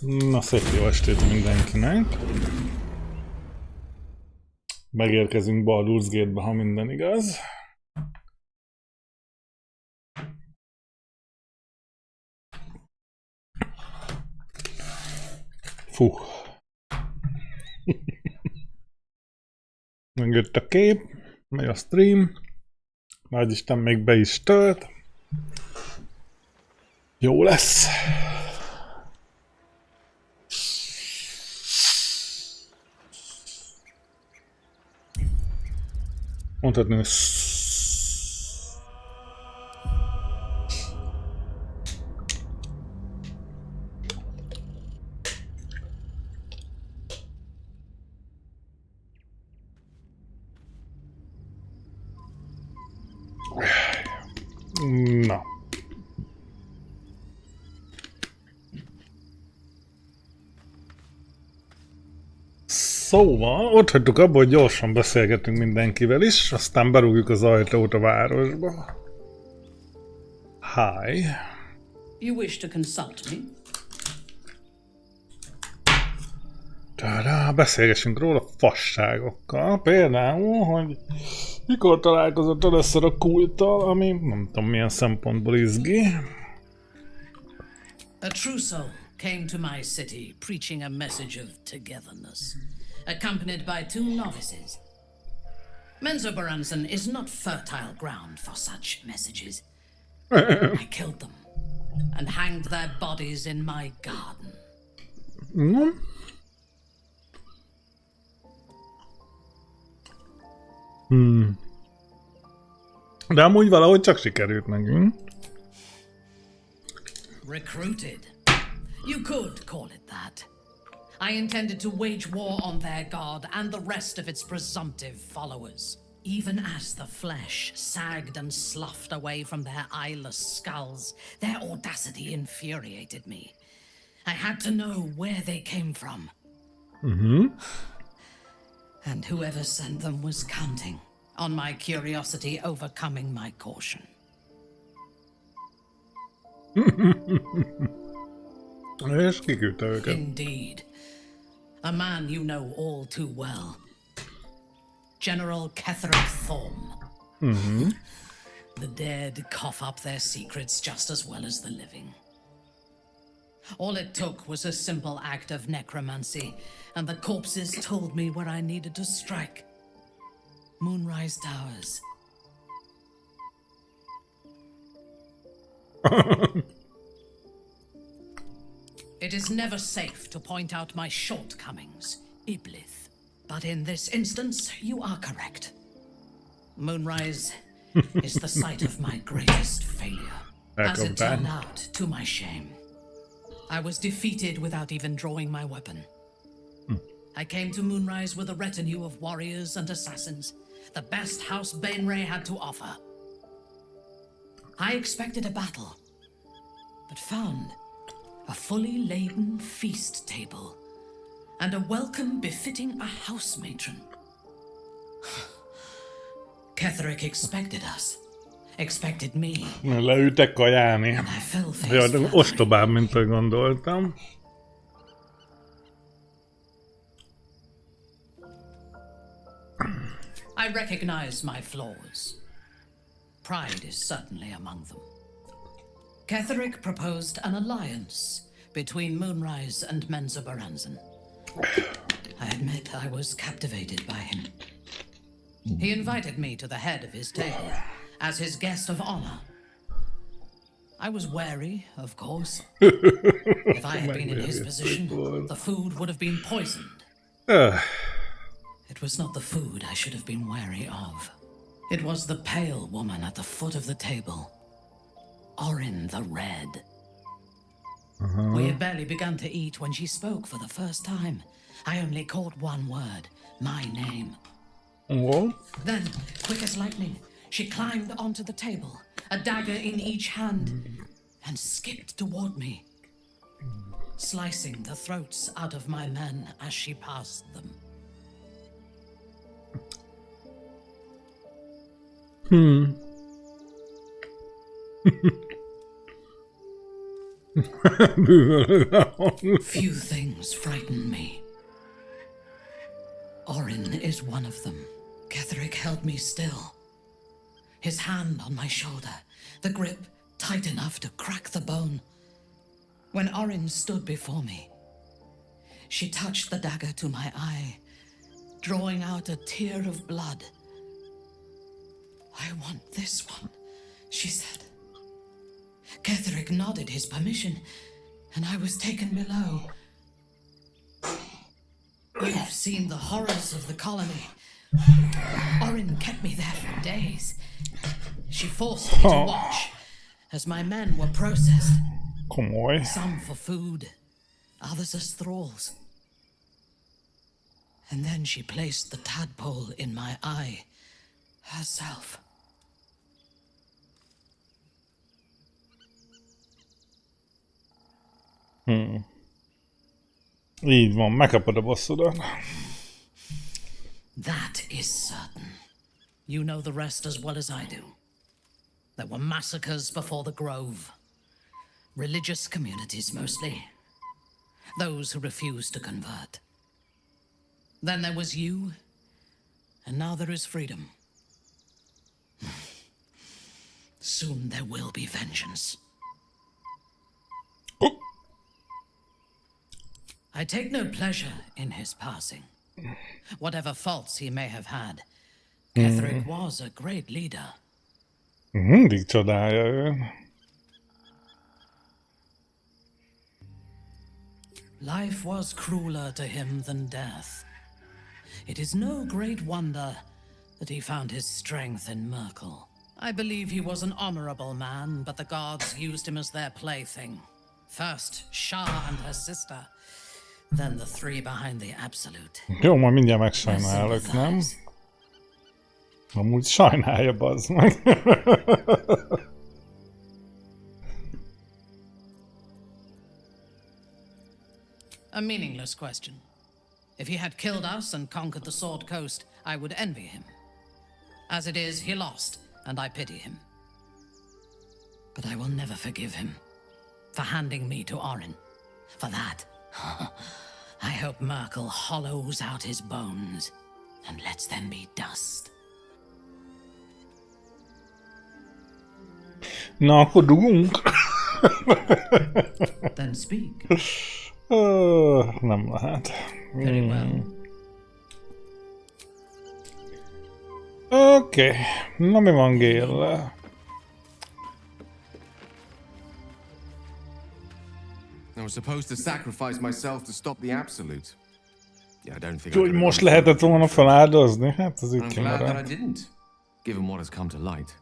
Na, szép jó estét mindenkinek! Megérkezünk Baldur's Gate-be, ha minden igaz. Fú. Megjött a kép, megy a stream. Nagyisten még be is tölt. Jó lesz. Mondhatni, hogy na. Szóval, ott hagytuk abba, hogy gyorsan beszélgetünk mindenkivel is, aztán berúgjuk az ajtót a városba. Hi. You wish to consult me? Tada, beszélgessünk róla fasságokkal. Például, hogy mikor találkozott először a kulttal, ami nem tudom milyen szempontból izgi. A true soul came to my city preaching a message of togetherness, accompanied by two novices. Menzoberranzan is not fertile ground for such messages. I killed them and hanged their bodies in my garden. De amúgy valahogy csak sikerült nekünk. Recruited. You could call it that. I intended to wage war on their god and the rest of its presumptive followers. Even as the flesh sagged and sloughed away from their eyeless skulls, their audacity infuriated me. I had to know where they came from. And whoever sent them was counting on my curiosity overcoming my caution. És kiküldte őket. Indeed. A man you know all too well. General Ketherick Thorm. The dead cough up their secrets just as well as the living. All it took was a simple act of necromancy, and the corpses told me where I needed to strike. Moonrise Towers. It is never safe to point out my shortcomings, Iblith. But in this instance, you are correct. Moonrise is the site of my greatest failure. As it turned out, to my shame. I was defeated without even drawing my weapon. I came to Moonrise with a retinue of warriors and assassins, the best House Bainray had to offer. I expected a battle, but found a fully laden feast table and a welcome befitting a house matron. Ketherick expected us. Expected me. Leültek kajálni. Ja, de ostobább, mint ahogy gondoltam. I recognize my flaws. Pride is certainly among them. Ketherick proposed an alliance between Moonrise and Menzoberranzan. I admit I was captivated by him. He invited me to the head of his table as his guest of honor. I was wary, of course. If I had been in his position, the food would have been poisoned. It was not the food I should have been wary of. It was the pale woman at the foot of the table. Orin the Red. We had barely begun to eat when she spoke for the first time. I only caught one word, my name. Then, quick as lightning, she climbed onto the table, a dagger in each hand, and skipped toward me, slicing the throats out of my men as she passed them. Few things frighten me. Orin is one of them. Ketherick held me still. His hand on my shoulder, the grip tight enough to crack the bone. When Orin stood before me, she touched the dagger to my eye, drawing out a tear of blood. I want this one, she said. Ketherick nodded his permission, and I was taken below. You've seen the horrors of the colony. Orin kept me there for days. She forced me to watch as my men were processed. Komoly. Some for food, others as thralls. And then she placed the tadpole in my eye herself. Így van, megkapod a bosszodat. That is certain. You know the rest as well as I do. There were massacres before the Grove. Religious communities mostly. Those who refused to convert. Then there was you, and now there is freedom. Soon there will be vengeance. I take no pleasure in his passing. Whatever faults he may have had, Ketherick was a great leader. Mindig csodálja ön. Life was crueler to him than death. It is no great wonder that he found his strength in Merkel. I believe he was an honorable man, but the gods used him as their plaything. First Shah and her sister, then the three behind the Absolute. Jó, majd mindjárt megsajnálok, nem? Amúgy sajnálja, bazd meg. A meaningless question. If he had killed us and conquered the Sword Coast, I would envy him. As it is, he lost, and I pity him. But I will never forgive him for handing me to Orin. For that, I hope Merkel hollows out his bones and lets them be dust. Na, akkor dugunk. Then speak. Nem lehet. Very well. Oké. Na, mi van Géllel? I was supposed to sacrifice myself to stop the Absolute. Yeah, I don't think Hogy most lehetett volna feláldozni? Hát ez így I'm glad that I kimaradt. didn't, given what has come to light.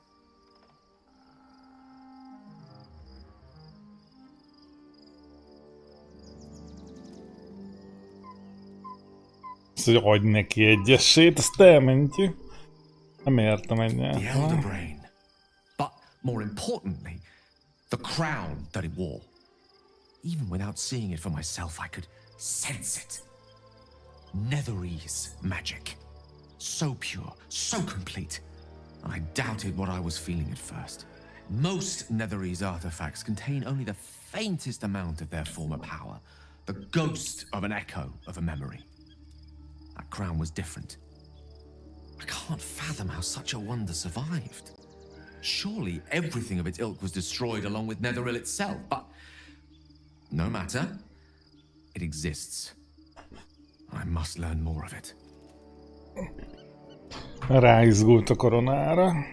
Hogy adj neki egyesét, azt elmentjük. Nem értem The Elder egyáltalán. Brain. But more importantly, the crown that it wore. Even without seeing it for myself, I could sense it. Netherese magic. So pure, so complete. And I doubted what I was feeling at first. Most Netherese artifacts contain only the faintest amount of their former power. The ghost of an echo of a memory. That crown was different. I can't fathom how such a wonder survived. Surely everything of its ilk was destroyed along with Netheril itself, but no matter. It exists. I must learn more of it. Ráizgult a koronára.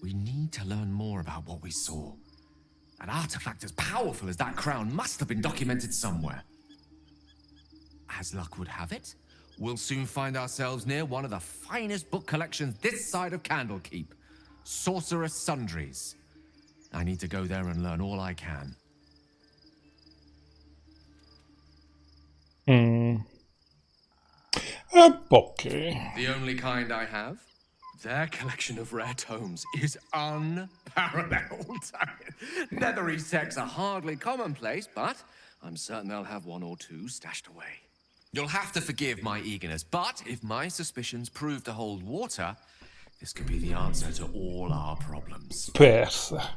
We need to learn more about what we saw. An artifact as powerful as that crown must have been documented somewhere. As luck would have it, we'll soon find ourselves near one of the finest book collections this side of Candlekeep. Sorcerous Sundries. I need to go there and learn all I can. Oké. The only kind I have? Their collection of rare tomes is unparalleled. Netherese texts are hardly commonplace, but I'm certain they'll have one or two stashed away. You'll have to forgive my eagerness, but if my suspicions prove to hold water, This could be the answer to all our problems. Persze.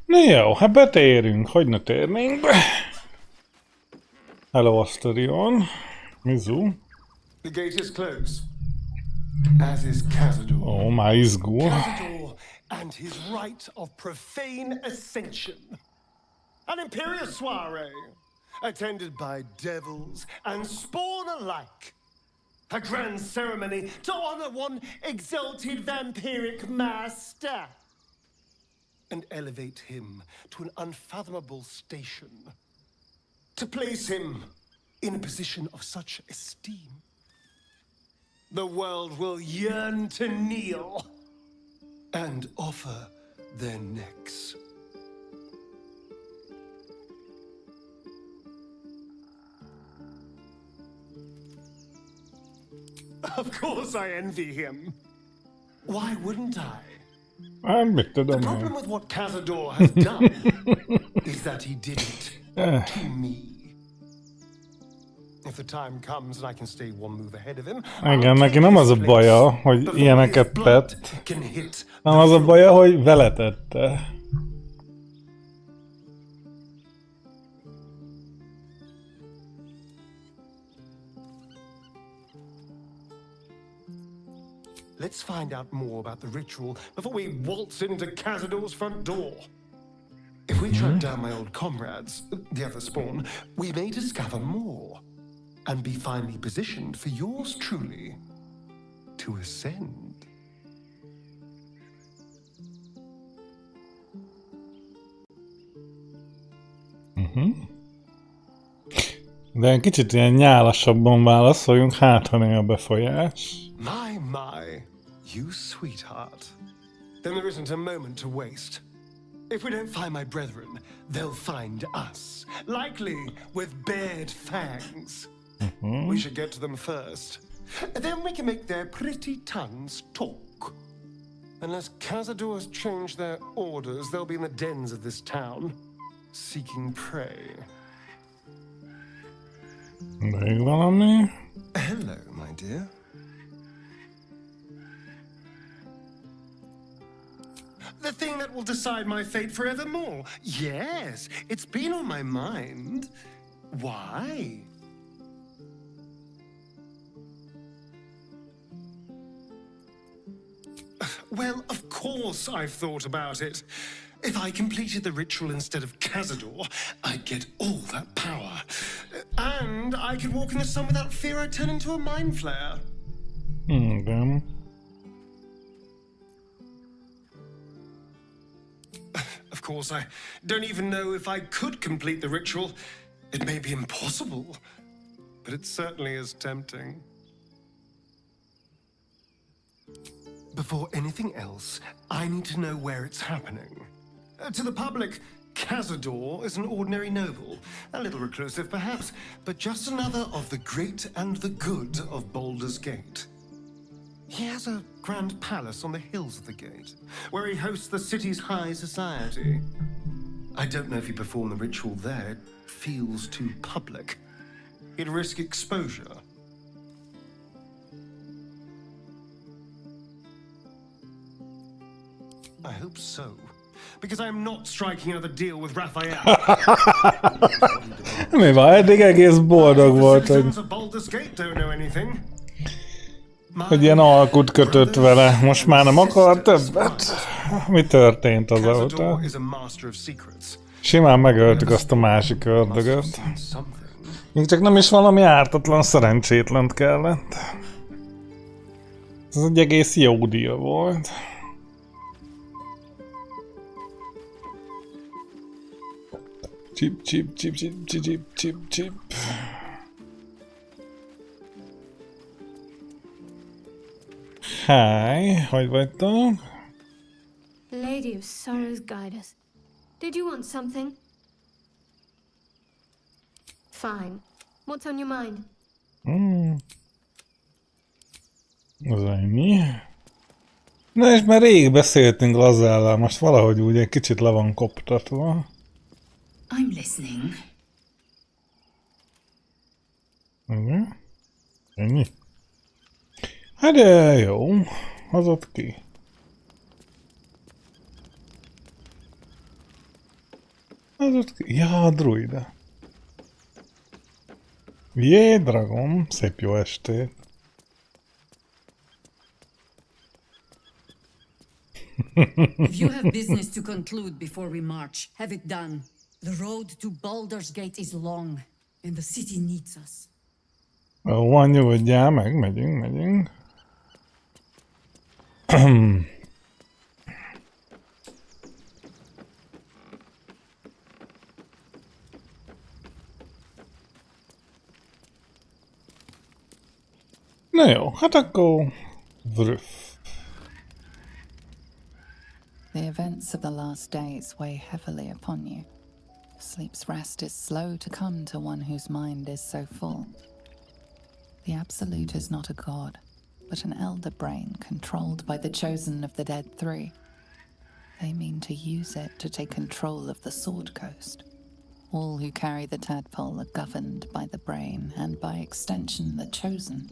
Na jó, hát betérünk. Hogy ne térnénk be? Hello, Asterion. Mizu. The gate is closed, as is Cazador. Ó, már izgul. Cazador and his rite of profane ascension. An imperial soiree, attended by devils and spawn alike. A grand ceremony to honor one exalted vampiric master. And elevate him to an unfathomable station. To place him in a position of such esteem. The world will yearn to kneel and offer their necks. Of course I envy him. Why wouldn't I? Mit The tudom problem én. with what Cazador has done is that he did it to me. If the time comes and I can stay one move ahead of him, Igen, neki nem az a baja, hogy ilyeneket tett, hanem az a baja, hogy vele tette. Let's find out more about the ritual before we waltz into Cazador's front door. If we track down my old comrades, the other spawn, we may discover more and be finally positioned for yours truly to ascend. De kicsit ilyen nyálasabban válaszoljunk, hát ha néha befolyás. My, you sweetheart. Then there isn't a moment to waste. If we don't find my brethren, they'll find us, likely with bared fangs. We should get to them first. Then we can make their pretty tongues talk. Unless Cazador has changed their orders, they'll be in the dens of this town, seeking prey. Még valami? Hello, my dear. The thing that will decide my fate forevermore. Yes, it's been on my mind. Why? Well, of course I've thought about it. If I completed the ritual instead of Cazador, I'd get all that power. And I could walk in the sun without fear I'd turn into a mind flare. Igen. Of course, I don't even know if I could complete the ritual. It may be impossible, but it certainly is tempting. Before anything else, I need to know where it's happening. To the public, Cazador is an ordinary noble, a little reclusive perhaps, but just another of the great and the good of Baldur's Gate. He has a grand palace on the hills of the gate, where he hosts the city's high society. I don't know if he performed the ritual there. It feels too public. He'd risk exposure. I hope so, because I'm not striking another deal with Raphael. Mi van, eddig egész boldog volt, hogy, The Baldur's Gate don't know anything. hogy ilyen alkut kötött vele. Most már nem akar többet? Mi történt azóta? Cazador is a master of secrets. Simán megöltük azt a másik ördögöt. Még csak nem is valami ártatlan szerencsétlent kellett. Ez egy egész jó deal volt. Csip, csip, csip, csip, csip, csip, csip. Hi, hogy vagytok? Lady of Sorrows, guide us. Did you want something? Fine. What's on your mind? Az ennyi. Na és már rég beszéltünk Lazellel, most valahogy úgy egy kicsit le van koptatva. I'm listening. Igen. Ennyi. Hát de jó. Az ott ki. Az ott ki. Ja, a druida. Jé, Dragon. Szép jó estét. If you have business to conclude before we march, have it done. The road to Baldur's Gate is long, and the city needs us. Ó, van, nyugodjál meg. Megyünk. Na jó, hát akkor... Vrüff. The events of the last days weigh heavily upon you. Sleep's rest is slow to come to one whose mind is so full. The Absolute is not a god, but an elder brain controlled by the chosen of the Dead Three. They mean to use it to take control of the Sword Coast. All who carry the tadpole are governed by the brain, and by extension the chosen.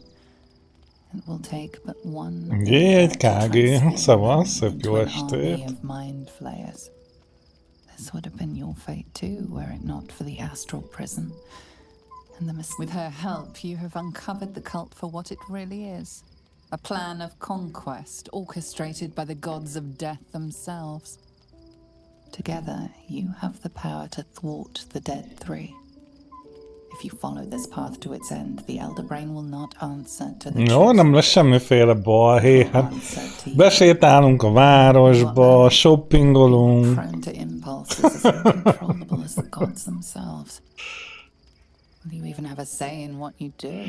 It will take but one Jé, egy KG. Szavasz, szép jó into an army estét. of mind flayers. This would have been your fate too, were it not for the astral prison. And with her help, you have uncovered the cult for what it really is. A plan of conquest orchestrated by the gods of death themselves. Together, you have the power to thwart the Dead Three. If you follow this path to its end, the Elder Brain will not answer to the Jó, nem lesz semmiféle balhé, hát besétálunk a városba, shoppingolunk. prone to impulses as uncontrollable as the gods themselves. Will you even have a say in what you do?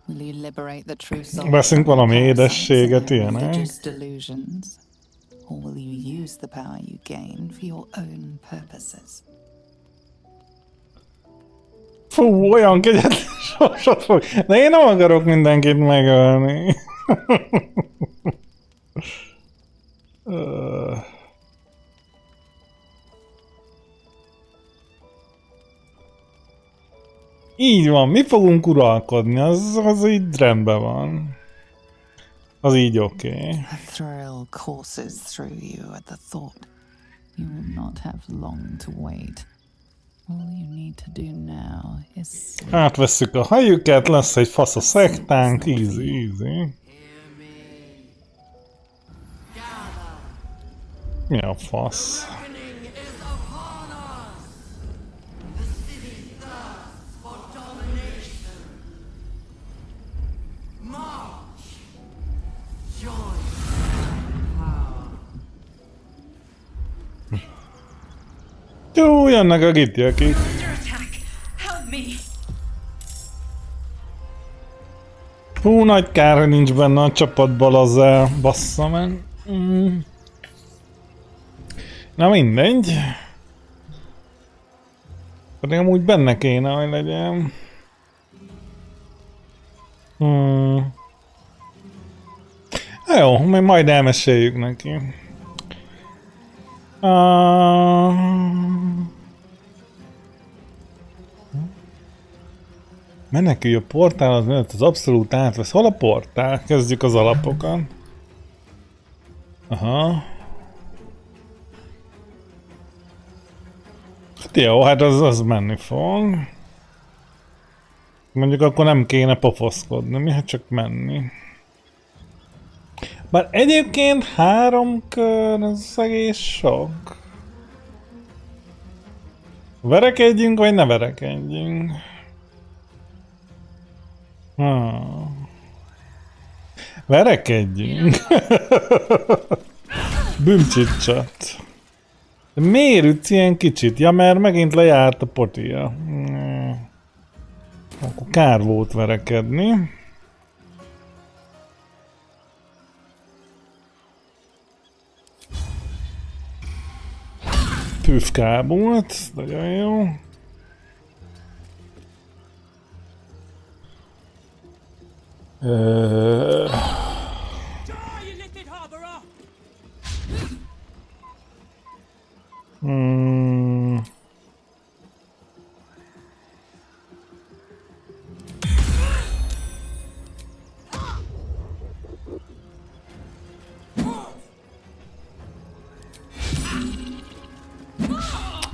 Will you liberate the true soul Veszünk from valami the édességet, parasites and their ilyenek. religious delusions? Or will you use the power you gain for your own purposes? Fú, olyan kegyetlen sorsot fog. De én nem akarok mindenkit megölni. Így van, mi fogunk uralkodni, az így rendben van. Az így oké. A thrill courses through you at the thought. You will not have long to wait. All you need to do now is sleep. Átvesszük a helyüket, lesz egy fasz a szektánk, easy. Mi a fasz? Jó, jönnek a gitjakik. Hú, nagy kár, hogy nincs benne a csapatban az bassza meg. Na mindegy. Pedig amúgy benne kéne, hogy legyen. Na jó, majd elmeséljük neki. Menekülj a portál, az mellett az abszolút átvesz. Hol a portál? Kezdjük az alapokat. Aha. Hát jó, hát az menni fog. Mondjuk akkor nem kéne pofoszkodni, mi? Hát csak menni. Bár egyébként 3 kör, az egész sok. Verekedjünk, vagy ne verekedjünk? Verekedjünk. Bümcsicsat. De miért ütsz ilyen kicsit? Ja, mert megint lejárt a potia. Akkor kár volt verekedni. Tűzkábult, nagyon jó.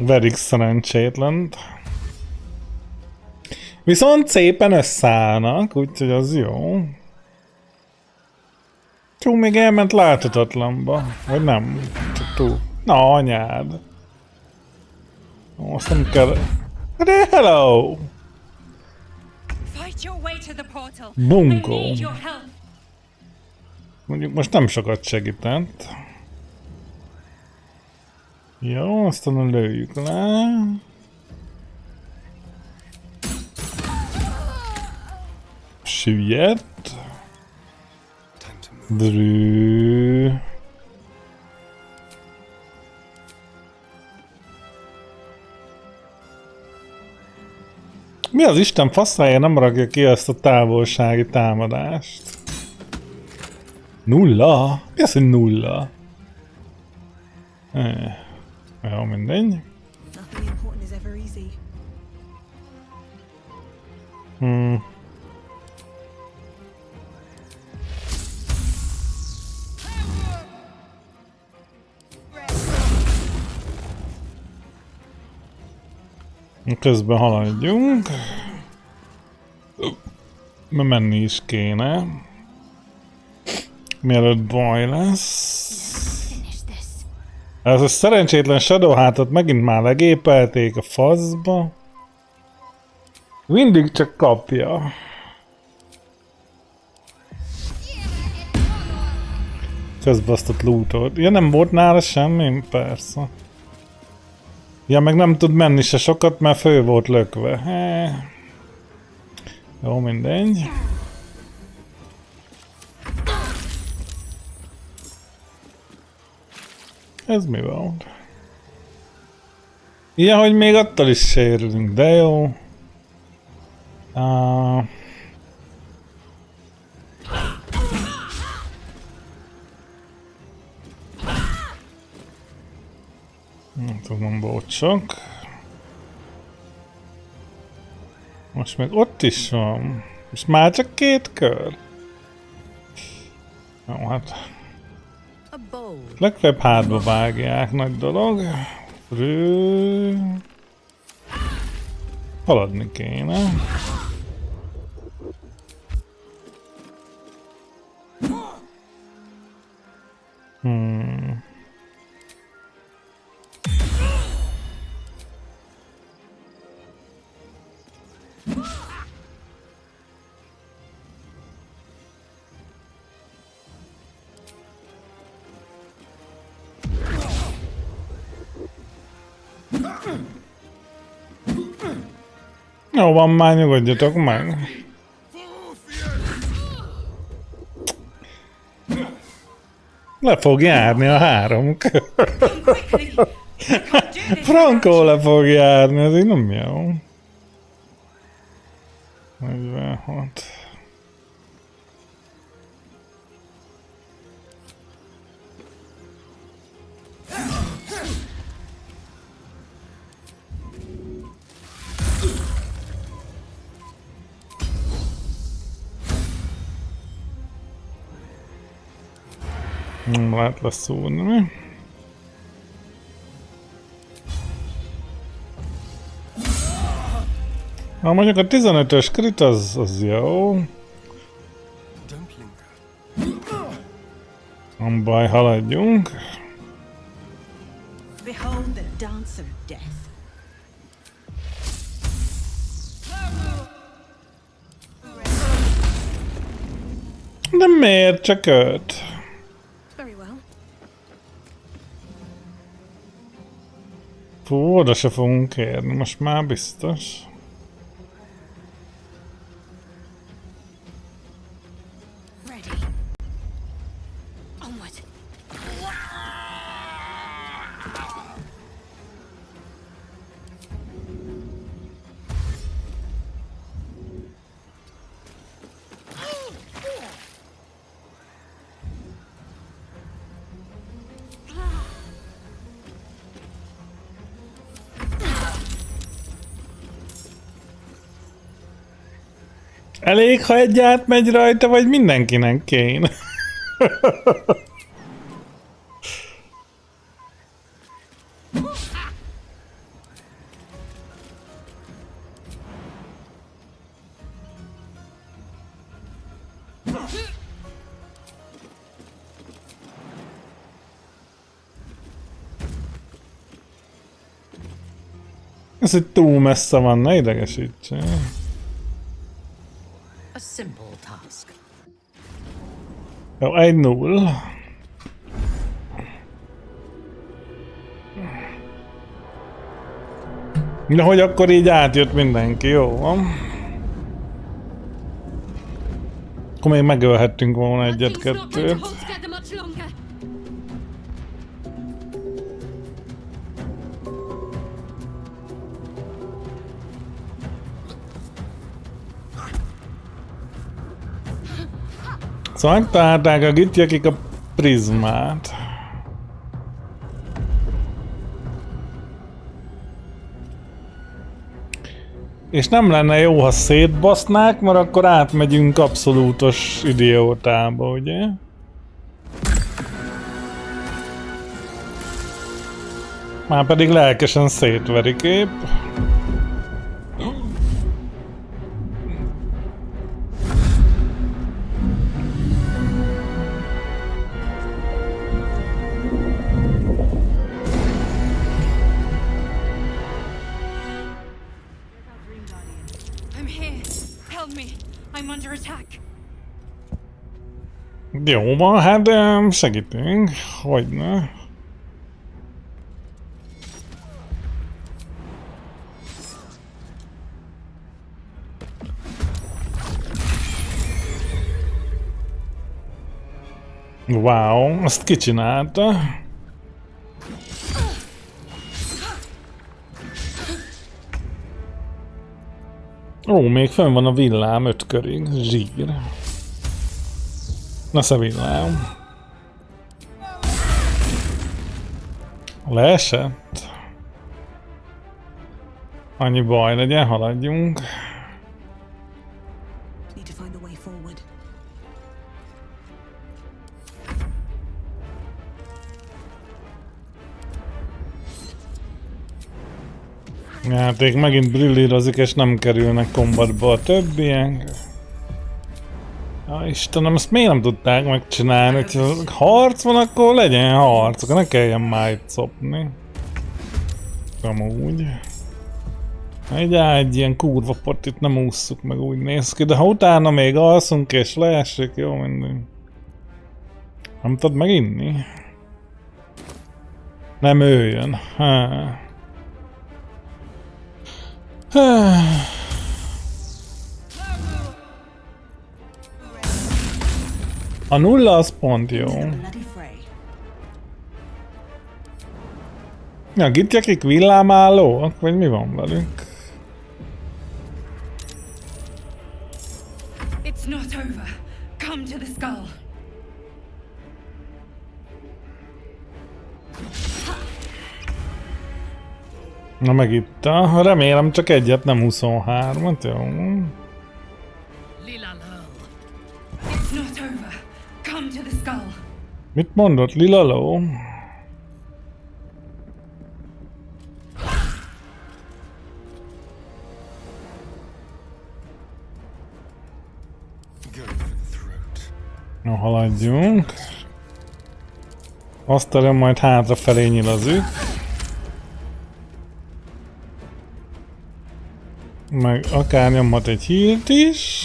Verik szerencsétlent. Viszont szépen összeállnak, úgyhogy az jó. Csú, még elment láthatatlanba. Vagy nem? Csak túl. Na, anyád. Azt nem kell... De hello! Fight your way to the portal. Bunko. I need your help. Mondjuk most nem sokat segített. Jó, aztán lőjük le. Süllyedt. Drű. Mi az Isten faszája nem rakja ki ezt a távolsági támadást? Nulla? Mi az, hogy nulla? Jó, mindegy. Nothing important is ever easy. Közben haladjunk. Mert menni is kéne. Mielőtt baj lesz. Ez a szerencsétlen Shadow hátat megint már legépelték a faszba. Mindig csak kapja. Közbasztott lootot. Ja, nem volt nála semmi? Persze. Ja, meg nem tud menni se sokat, mert fő volt lökve. Jó, mindegy. Ez mi volt? Ja, hogy még attól is sérülünk, de jó. Nem tudom, volt sok. Most meg ott is van. És már csak 2 kör. Jó, hát... Legfeljebb hátba vágják, nagy dolog. Haladni kéne. Jó van, már nyugodjatok meg. Le fog járni a 3 kör. Franco le fog járni, ez így nem jó. 46. Nem lehet leszúrni. Ha mondjuk a 15-ös crit az jó. Nem baj, haladjunk. Behold the dance of death. De miért csak 5? Very well. Fú, oda se fogunk érni, most már biztos. Ready. Onward. Elég, ha egy átmegy rajta, vagy mindenkinek kéne? Ez itt túl messze van, ne idegesítse. A simple task. Jó, 1-0. De hogy akkor így átjött mindenki, jó van. Akkor még megölhettünk volna egyet-kettőt. Szóval megtalálták a gittyekik a prizmát. És nem lenne jó, ha szétbasznák, mert akkor átmegyünk abszolútos idiótába, ugye? Már pedig lelkesen szétverik épp. I'm here. Help me. I'm under attack. Jó van, hát segítünk. Hogyne. Wow, azt ki csinálta? Ó, még fönn van a villám 5 körig, zsír. Nesze villám. Leesett? Annyi baj legyen, haladjunk. Need to find a way forward. Játék megint brillírozik és nem kerülnek kombatba a többiek. Ja, Istenem, ezt miért nem tudták megcsinálni? Hogyha harc van, akkor legyen harc, akkor ne kelljen már itt szopni. Amúgy. Egy ilyen kurva pottit nem ússzuk meg, úgy néz ki, de ha utána még alszunk és leesik, jó mindig. Nem tudod meginni? Nem ő jön. A nulla az pont jó. Ja, gittyekik villámállóak, vagy mi van velük? It's not over. Come to the skull. Na meg itt a... Remélem csak egyet, nem 23-at, jó. It's not over. Come to the skull. Mit mondott Lilaló? Na, haladjunk. Aztán majd hátrafelé nyilazik. Meg akár nyomhat egy hírt is.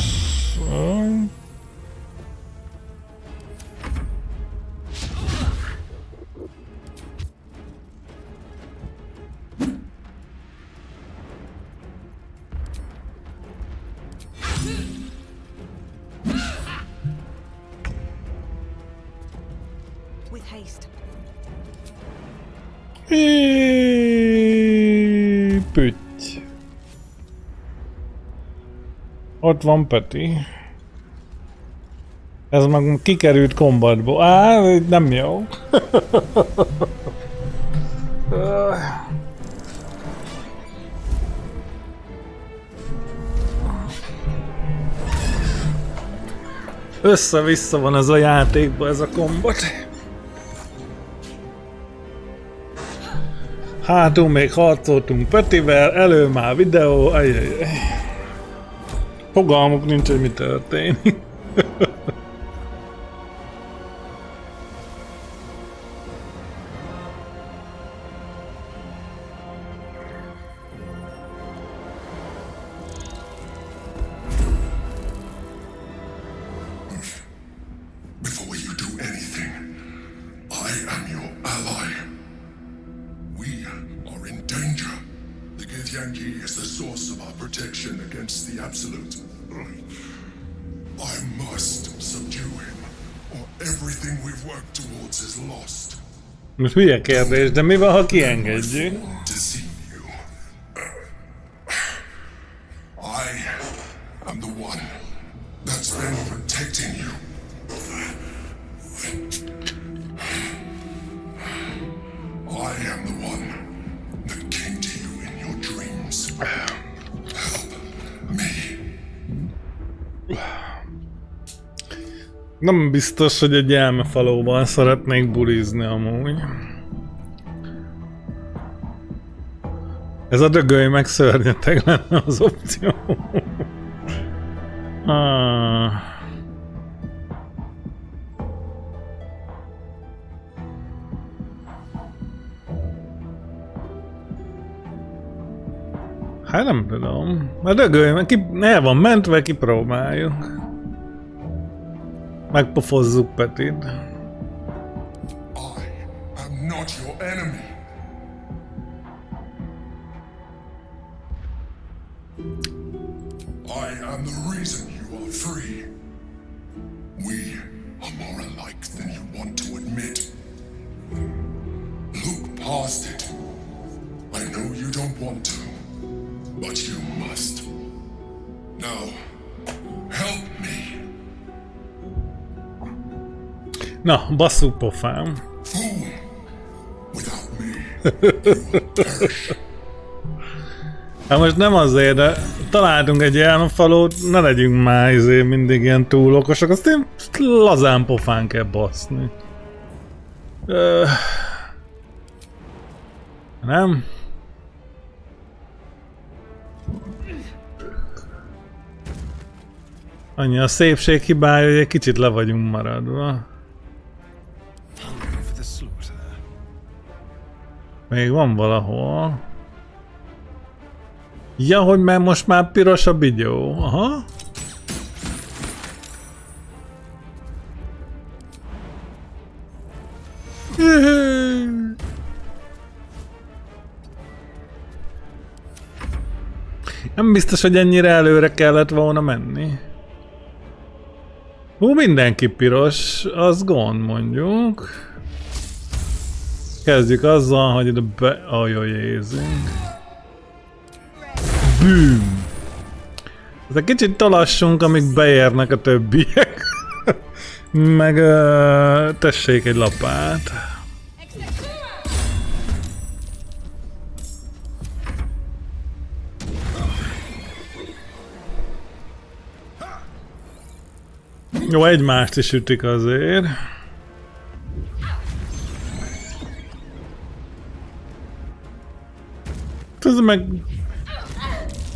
With haste. Pütty. Ott van Peti. Ez meg kikerült kombatból. Á, nem jó. Össze-vissza van ez a játékban, ez a kombat. Hátul még harcoltunk Petivel, elő már videó, ajajaj. Fogalmuk nincs, hogy mi történik. is the source of our protection against the Absolute. I must subdue him, or everything we've worked towards is lost. Most hülye kérdés, de mi van, ha kiengedjük? I am the one that's been protecting you. I am the one that came to you in your dreams. Help me. Nem biztos, hogy egy elmefalóban szeretnék bulizni amúgy. Ez a dögölj meg szörnyeteg lenne az opció. Hát nem tudom. A dögölj meg, el van mentve, kipróbáljuk. Megpofozzuk Petit. I am not your enemy. I am the reason you are free. We are more alike than you want to admit. Look past it. I know you don't want to, but you must. Now, help me. Na, basszuk pofám. Fool! Without me, you will perish. Hát most nem azért, de találtunk egy elmefalót, ne legyünk már mindig ilyen túl okosak, azt én lazán pofán kell baszni. Nem? Annyi a szépség hibája, hogy egy kicsit le vagyunk maradva. Még van valahol. Ja, hogy mert most már piros a bigyó. Aha. Nem biztos, hogy ennyire előre kellett volna menni. Mindenki piros, az gond mondjuk. Kezdjük azzal, hogy ide ajajézünk. Bűm! Egy kicsit talassunk, amíg beérnek a többiek. Meg tessék egy lapát. Jó, egymást is ütik azért. Ez meg...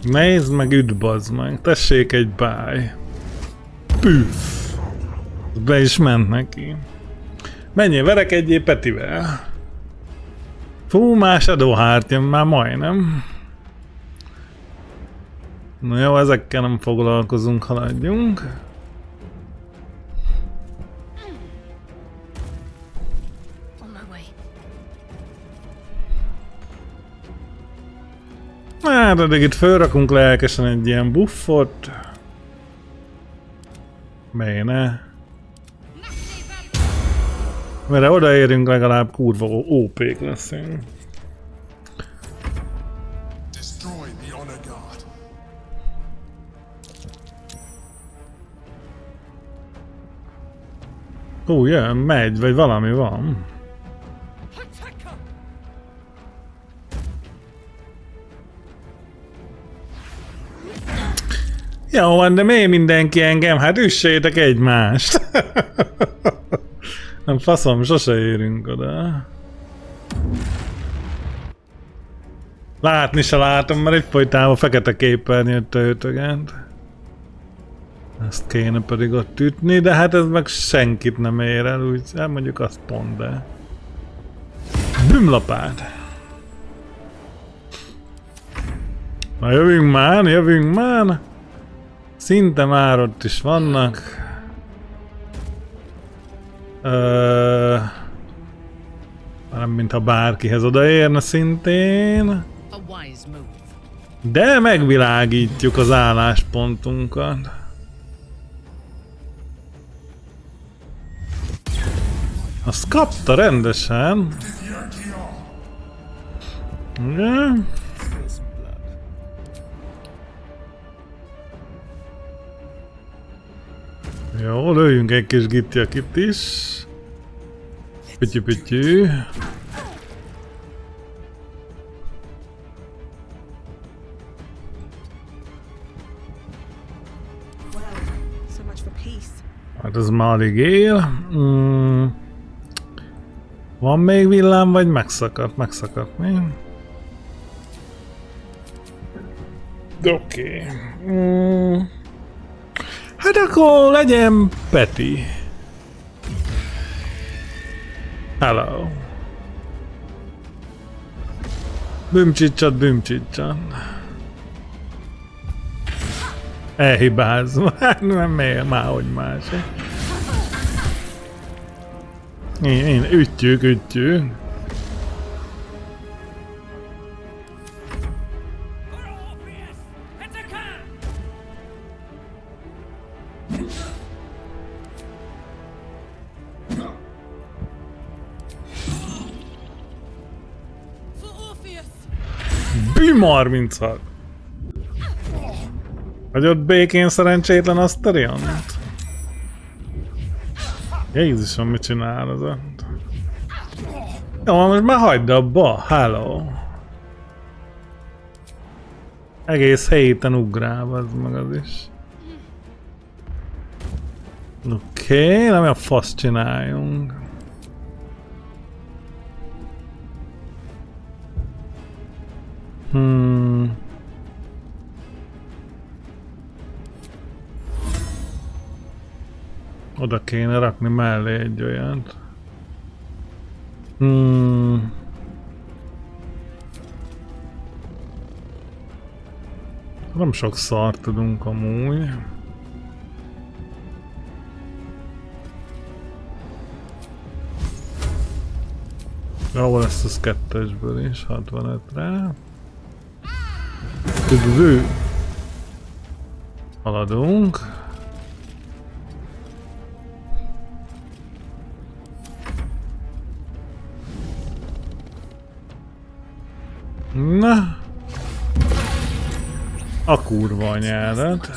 Nézd meg, üt bazd meg. Tessék egy báj. Püff. Be is ment neki. Menjél, verekedjél Petivel. Fú, más Shadowheart jön már majdnem. Na jó, ezekkel nem foglalkozunk, haladjunk. Hát, addig itt fölrakunk lelkesen egy ilyen buffot. Béne. Mert odaérünk, legalább kurva OP-k leszünk. Hú, jön, megy, vagy valami van. Jó van, de miért mindenki engem? Hát üssétek egymást! Nem faszom, sose érünk oda. Látni se látom, mert egyfolytában fekete képernyőt ötögent. Ezt kéne pedig ott ütni, de hát ez meg senkit nem ér el, úgy mondjuk azt pont, de... Bümlapát! Na jövünk már, jövünk már! Szinte már ott is vannak. Nem mintha bárkihez odaérne szintén. A wise move. De megvilágítjuk az álláspontunkat. Azt kapta rendesen. Igen. Jó, lőjünk egy kis gitjakit is. Pütyü-pütyü. Hát ez már alig él. Van még villám, vagy megszakadt? Megszakadt, mi? Oké. Hát akkor legyen Peti. Hello. Bümcsicsat, bümcsicsat. Elhibázva. Hát nem miért, márhogy más. Én ütjük. Büm 36. Vagy ott békén szerencsétlen Asteriont? Jézusom, mit csinál az ott? Jó, most már hagyd abba, hello. Egész héten ugrál, az meg az is. Oké, nem a fasz csináljunk. Oda kéne rakni mellé egy olyat. Nem sok szart tudunk amúgy. Jó lesz az kettesből is, 65-re. Tüdvű. Haladunk. Na. A kurva anyádat.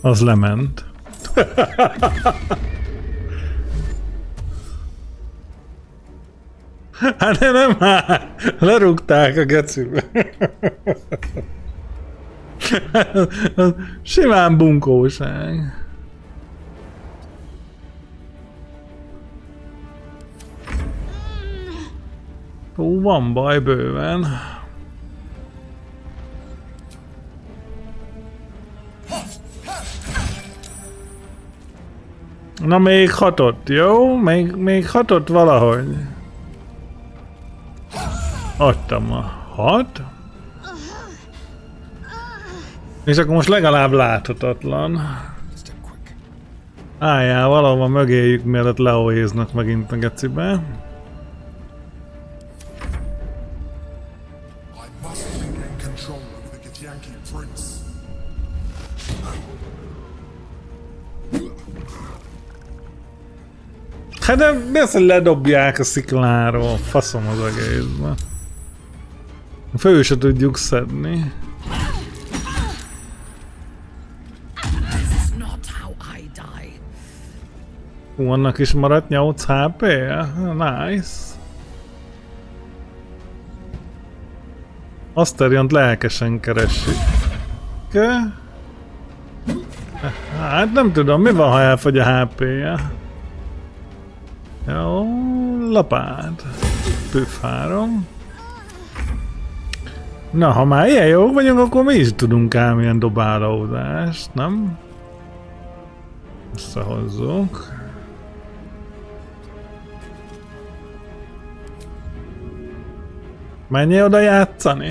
Az lement. Hát nem már! Lerúgták a gecibe. Simán bunkóság. Ó, van baj bőven. Na még hatott, jó? Még hatott valahogy. Adtam a 6. És akkor most legalább láthatatlan. Álljál valahova mögéjük, mielőtt leohéznak megint a gecibe. Hát de persze ledobják a szikláról, faszom az egészben. Föl se tudjuk szedni. Annak is maradt 8 HP-je? Nice. Asteriont lelkesen keresik. Hát nem tudom, mi van, ha elfogy a HP-je? Jó, lapát. Püff 3. Na, ha már ilyen jók vagyunk, akkor mi is tudunk ám ilyen dobálózást, nem? Összehozzuk. Menjél oda játszani?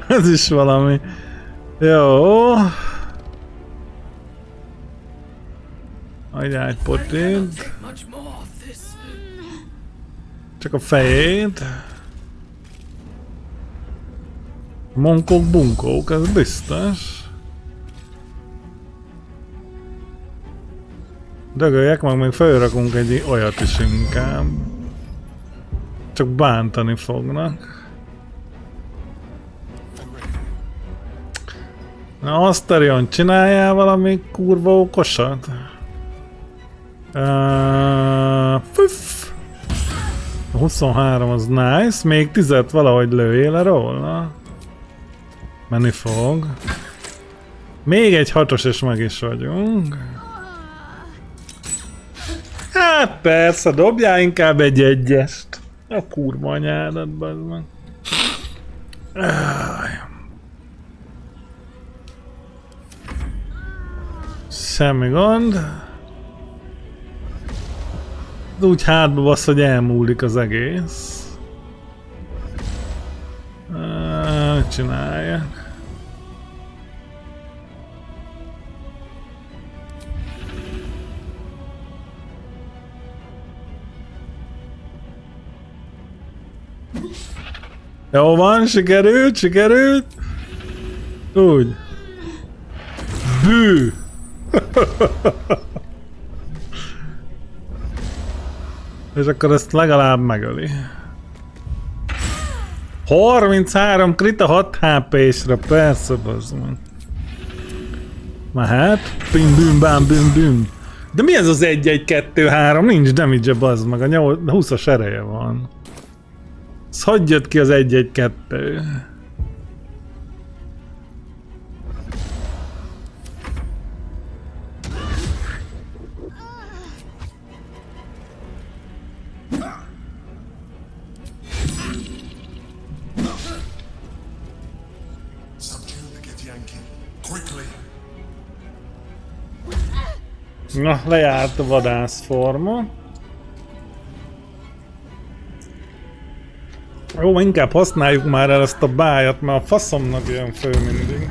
Ez is valami. Jó. Adjál egy potét. Csak a fejét. Monkok, bunkók, ez biztos. Dögöljek, meg még felrakunk egy olyat is inkább. Csak bántani fognak. Na, Asterion, csináljál valami kurva okosat? A 23 az nice, még 10-et valahogy lőjél le róla. Menni fog. Még egy 6-os és meg is vagyunk. Hát persze, dobjál inkább egy 1-est. A kurva anyádat, bazd meg. Semmi gond. Úgy hátba basz, hogy elmúlik az egész. Csinálják. Jó van, sikerült. Úgy. Bű! És akkor ezt legalább megöli. 33 krita 6 HP-sre, persze, bazd meg. Mehet. Bim, bim, bám, bim, bim. De mi ez az 1-1-2-3? Nincs damage-e, bazd meg. A 20-as ereje van. Ez hogy jött ki az 1-1-2? Na, lejárt a vadászforma. Jó, inkább használjuk már el ezt a bájat, mert a faszomnak jön fő mindig.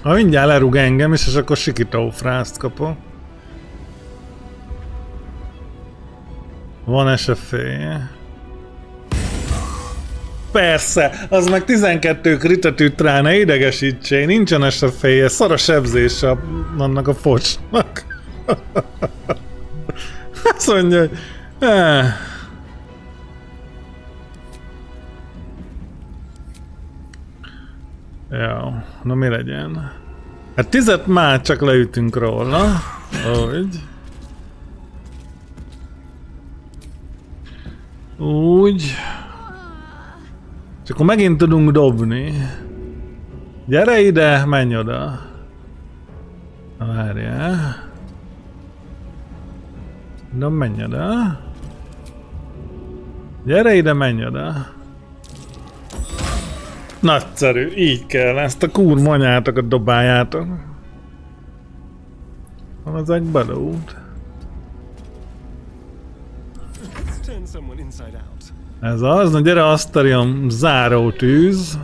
Ha mindjárt lerúg engem is, és akkor sikitófrászt kapok. Van SFE-je. Persze, az meg 12 kritet üt rá, ne idegesítsél, nincsen SFE-je, szar a sebzése annak a focsnak. Azt mondja, hogy... Jó, na mi legyen? Hát 10-et már csak leütünk róla. Úgy. Úgy. És akkor megint tudunk dobni. Gyere ide, menj oda. Várjál. Na, menj oda. Gyere ide, menj oda. Nagyszerű, így kell, ezt a kurva anyátokat dobáljátok. Van az egy belőtt. Ez az, na gyere Asterion, záró tűz.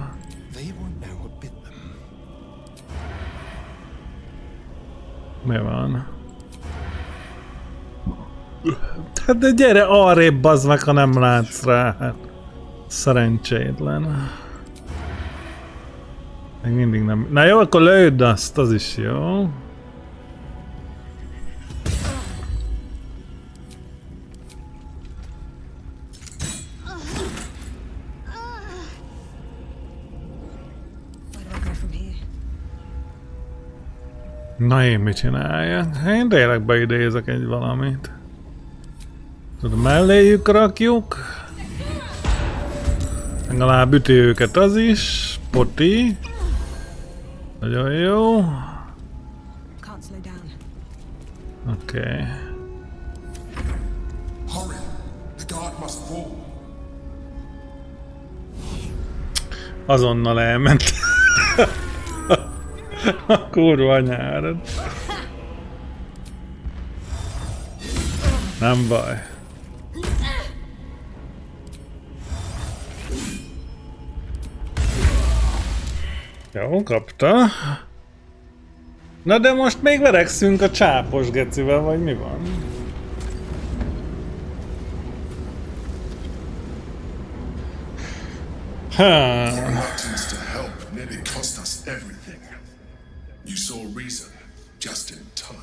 Mi van? Hát de gyere arrébb, bazd meg, ha nem látsz rá. Hát, szerencsétlen. Még mindig nem... Na jó, akkor lőd azt, az is jó. Na én mit csináljak? Én tényleg beidézek egy valamit. Tudod, melléjük rakjuk. Legalább üti őket az is. Poti. Nagyon jó. Oké. Azonnal elment. A kurva anyárad. Nem baj. Jó, kapta. Na de most még verekszünk a csápos gecivel, vagy mi van? Your reluctance to help nearly cost us everything. You saw reason just in time.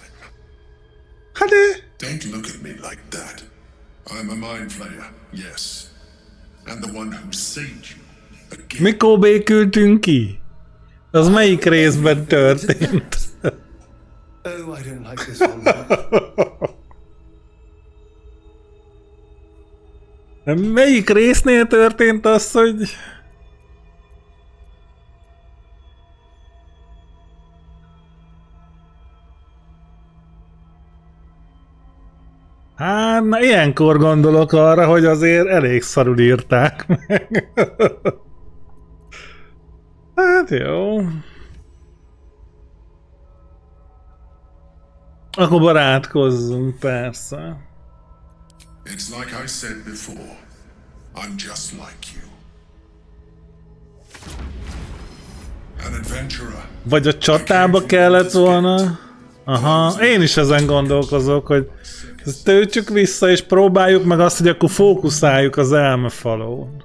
Hát Don't look at me like that. I'm a mind flayer, yes. And the one who saved you again. mikor békültünk ki? Az melyik részben történt? Oh, I don't like this one. Melyik résznél történt az, hogy... Hát, na ilyenkor gondolok arra, hogy azért elég szarul írták meg. Hát jó. Akkor barátkozzunk, persze. It's like I said before. I'm just like you. An adventurer. Vagy a csatába kellett volna. Aha, én is ezen gondolkozok, hogy ezt töltsük vissza és próbáljuk meg azt, hogy akkor fókuszáljuk az elmefalón.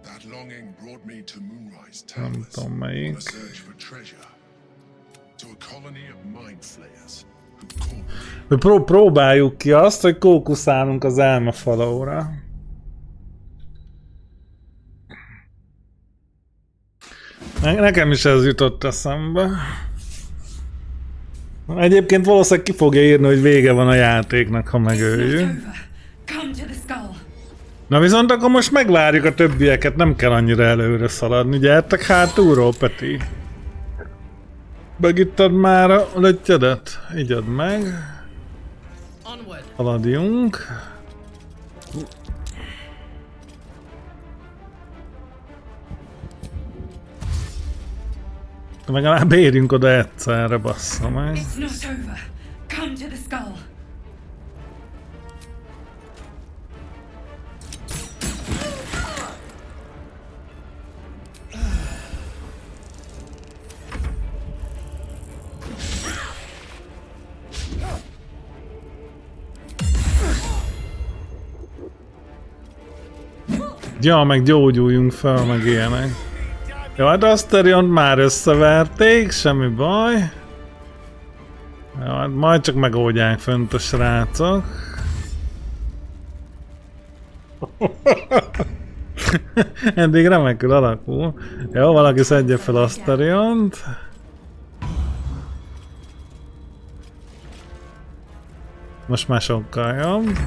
That longing brought me to Moonrise Nem Towers tudom on a melyik. search for treasure. To a colony of mind flayers who called me. Hogy próbáljuk ki azt, hogy fókuszálunk az elmefalóra. Nekem is ez jutott eszembe. Egyébként valószínűleg ki fogja írni, hogy vége van a játéknak, ha megöljük. Come to the skull. Na viszont akkor most megvárjuk a többieket, nem kell annyira előre szaladni. Gyertek hátulról, Peti. Megittad már a löttyedet? Igyad meg. Onward. Haladjunk. Legalább érjünk oda egyszerre, bassza meg. It's not over. Come to the skull. Ja, meg gyógyuljunk fel, meg ilyenek. Jó, hát Asteriont már összeverték, semmi baj. Jó, hát majd csak megoldják fönt a srácok. Eddig remekül alakul. Jó, valaki szedje fel Asteriont. Most már sokkal jobb.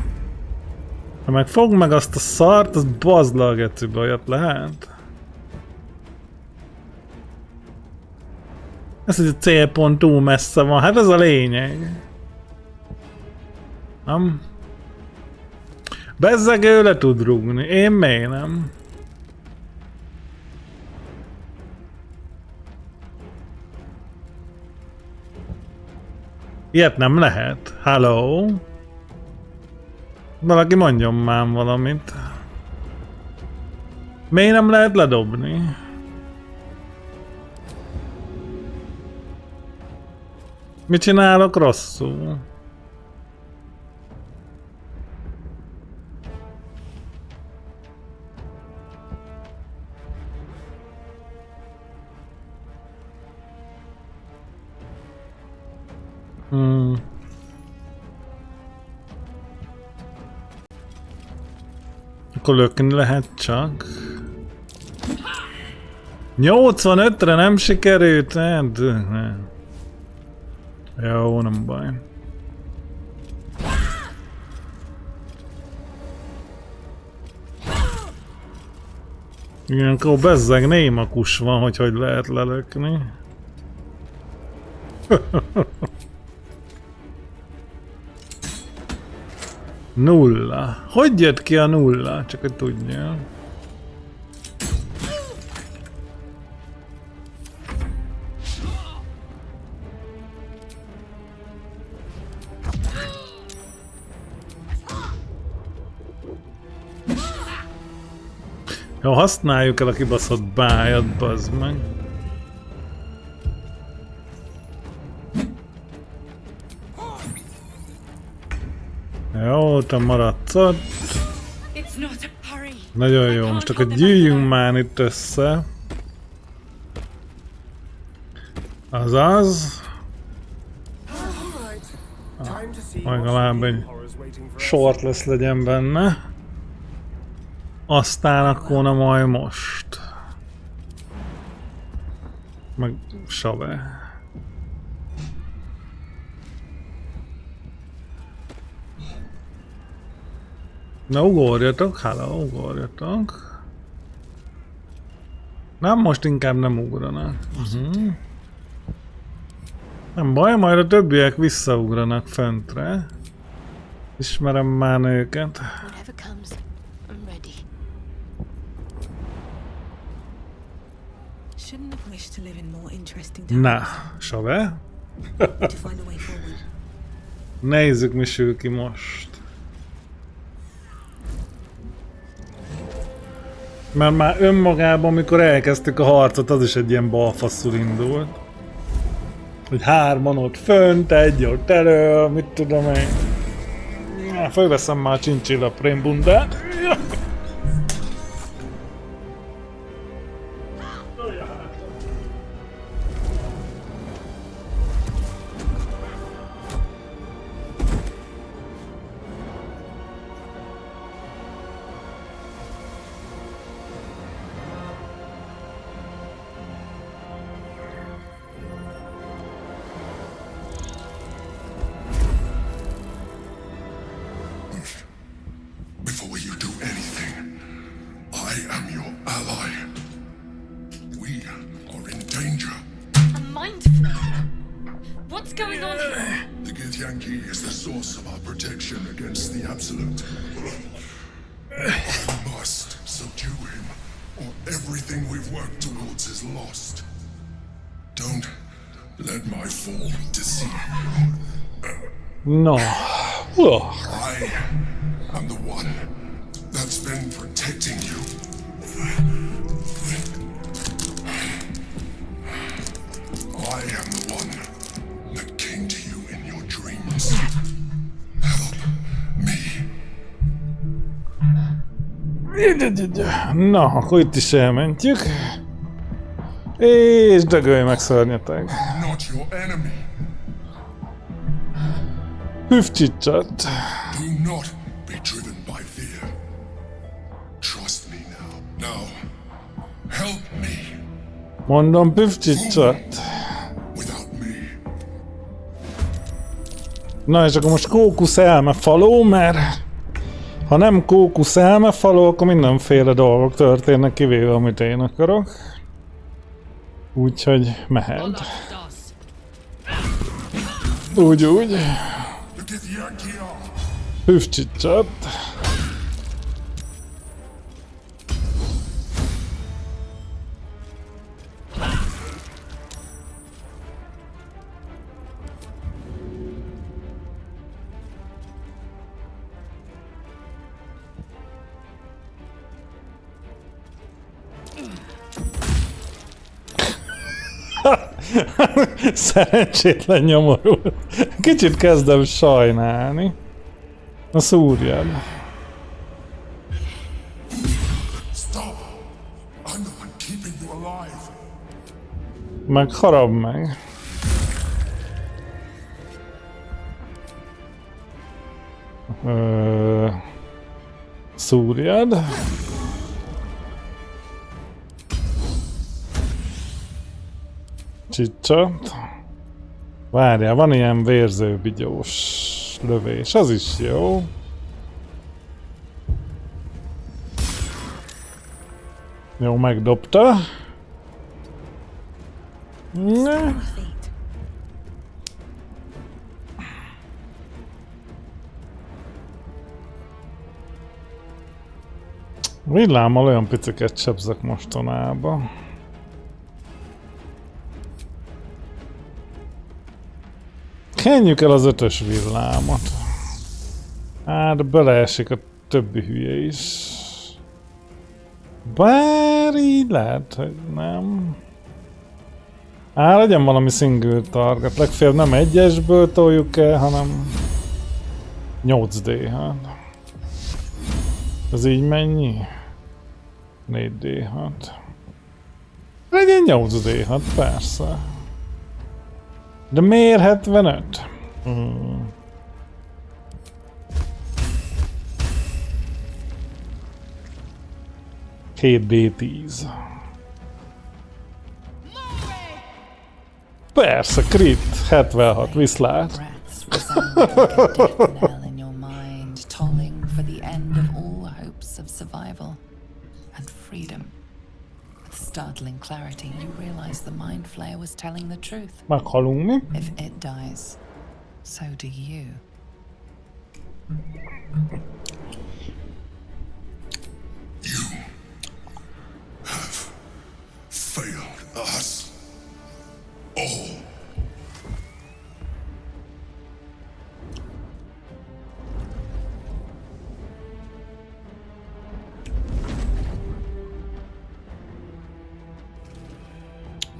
Ha meg fogd meg azt a szart, az bazd le a gecibe, olyat lehet. Ez, hogy a célpont túl messze van, hát ez a lényeg. Nem? Bezzeg ő le tud rúgni, én miért nem? Ilyet nem lehet. Hello? Valaki mondjon már valamit. Miért nem lehet ledobni? Mit csinálok rosszul? Akkor lökni lehet csak. 85-re nem sikerült? Hát, nem. Jó, nem baj. Igen, akkor bezzeg némakus van, hogy lehet lelökni. Nulla. Hogy jött ki a nulla? Csak hogy tudja. Jó, használjuk el a kibaszott bájat, bazd meg. Jó, te maradsz ott. It's not. Hurry. Nagyon jó, most akkor gyűjjünk már itt össze. Azaz. Legalább egy short lesz legyen benne. Aztán akkor na majd most. Meg Save. Na ugorjatok, hála, ugorjatok. Nem, most inkább nem ugranak. Nem baj, majd a többiek visszaugranak föntre. Ismerem már őket. Whatever comes, I'm ready. Shouldn't have wished to live in more interesting Na, Save. to find a way forward. Nézzük, mi sül ki most. Mert már önmagában, amikor elkezdtük a harcot, az is egy ilyen balfaszul indult. Hogy hárman ott fönt, egy ott elő, mit tudom én. Fölveszem már a csincsilla prémbundát. Before you do anything, I am your ally. We are in danger. A mind flare. What's going on here? The Githyanki is the source of our protection against the Absolute. I must subdue him, or everything we've worked towards is lost. Don't let my form deceive you. No. I am the one that's been protecting you. I am the one that came to you in your dreams. Help me. Na, akkor itt is elmentjük. És dögölj meg, szörnyeteg. Not your enemy. Hüfcsicsat. Do not be driven by fear. Trust me now. Now, help me. Mondom, püfcsicsat. Without me, Na és akkor most kókusz elmefaló, mert ha nem kókusz elmefaló, akkor mindenféle dolgok történnek, kivéve amit én akarok. Úgyhogy mehet. Úgy. the Githyanki are. Hüfcsicsat. Szerencsétlen nyomorult. Kicsit kezdem sajnálni. Na szúrjad. Stop. I'm the one keeping you alive. Meg harab meg. Szúrjad. Csicsat. Várjál, van ilyen vérzőbigyós lövés, az is jó. Jó, megdobta. Ne. Villámmal olyan piciket sebzek mostanában. Kenjük el az 5-ös villámot. Hát beleesik a többi hülye is. Bár így lehet, hogy nem. Legyen valami single target. Legfeljebb nem egyesből toljuk el, hanem 8D, hát. Ez így mennyi? 4D6. Legyen 8D6, persze. De miért 75? 7D10. Persze, crit, 76, viszlát. Breaths resound like a death knell in your mind, tolling for the end of all hopes of survival and freedom. With startling clarity, you realize the mind flayer was telling the truth. Meghalunk mi? If it dies, so do you. You have failed us all.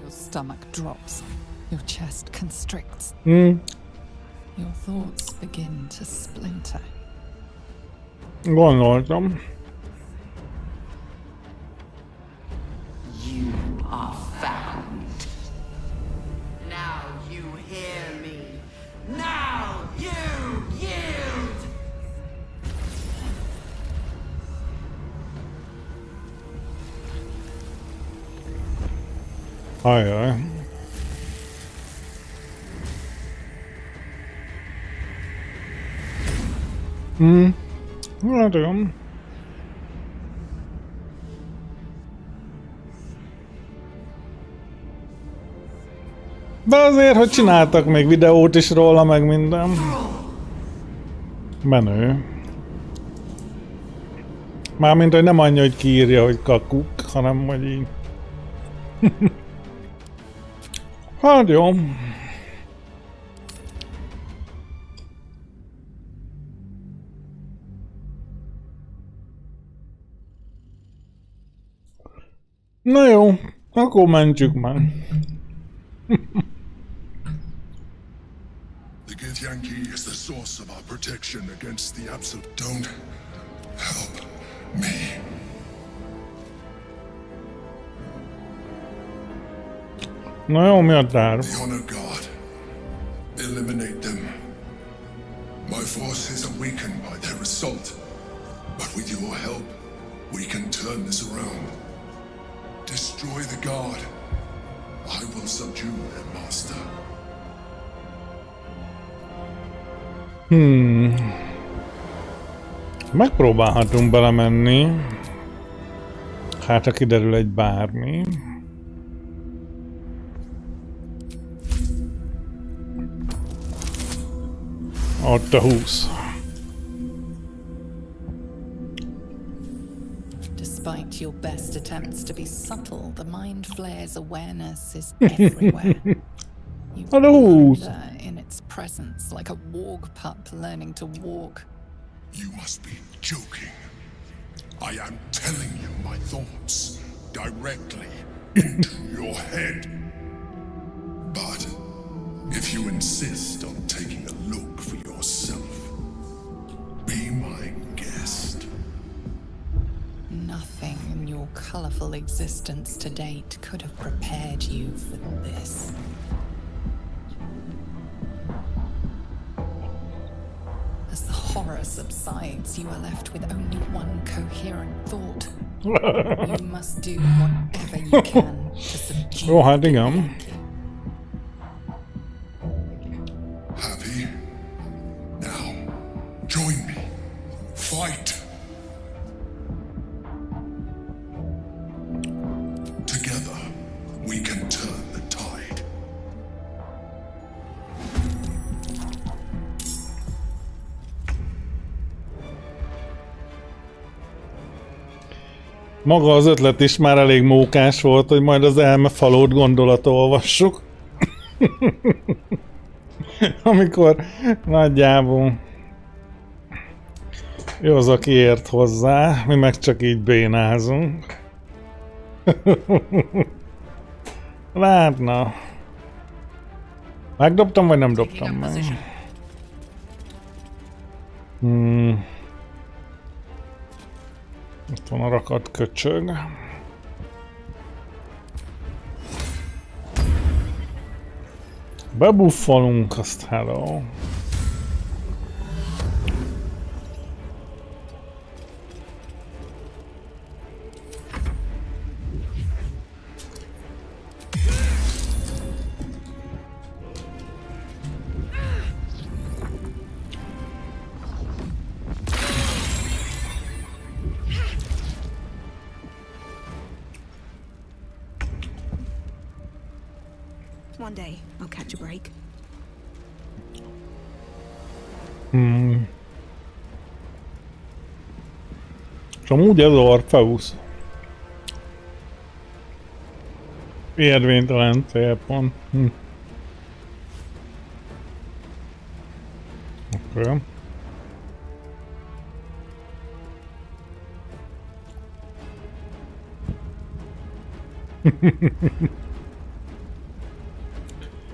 Your stomach drops. Your chest constricts. Your thoughts begin to splinter. Gondoltam. You are found. Now you hear me. Now you yield. Ajaj. Hát olyan. De azért, hogy csináltak még videót is róla, meg minden. Menő. Mármint, hogy nem annyi, hogy kiírja, hogy kakuk, hanem, hogy így. Hát jó. Na jó, akkor mentsük meg. The Githyanki is the source of our protection against the absolute. Don't help me. Na jó, mi a terv? The Honor God. Eliminate them. My forces are weakened by their assault. But with your help, we can turn this around. Destroy the God. I will subdue their master. Megpróbálhatunk belemenni. Hát, ha kiderül egy bármi. Ott a 20. Despite your best attempts to be subtle, the mind flayer's awareness is everywhere. You wander in its presence like a warg pup learning to walk. You must be joking. I am telling you my thoughts directly into your head. But if you insist on taking a look for yourself, be my guest. Nothing in your colorful existence to date could have prepared you for this. As the horror subsides, you are left with only one coherent thought. You must do whatever you can to subdue Jó, hát igen. Happy? Now, join me. Fight! Together, we can turn the tide. Maga az ötlet is már elég mókás volt, hogy majd az elmefalót gondolatolvassuk. Amikor nagyjából ő az, aki ért hozzá, mi meg csak így bénázunk. Látna. Megdobtam, vagy nem dobtam meg? Itt van a rakat köcsög. Bebuffolunk, azt hello. One day, I'll catch a break. És amúgy ez Orpheus. Érvénytelen célpont. Oké.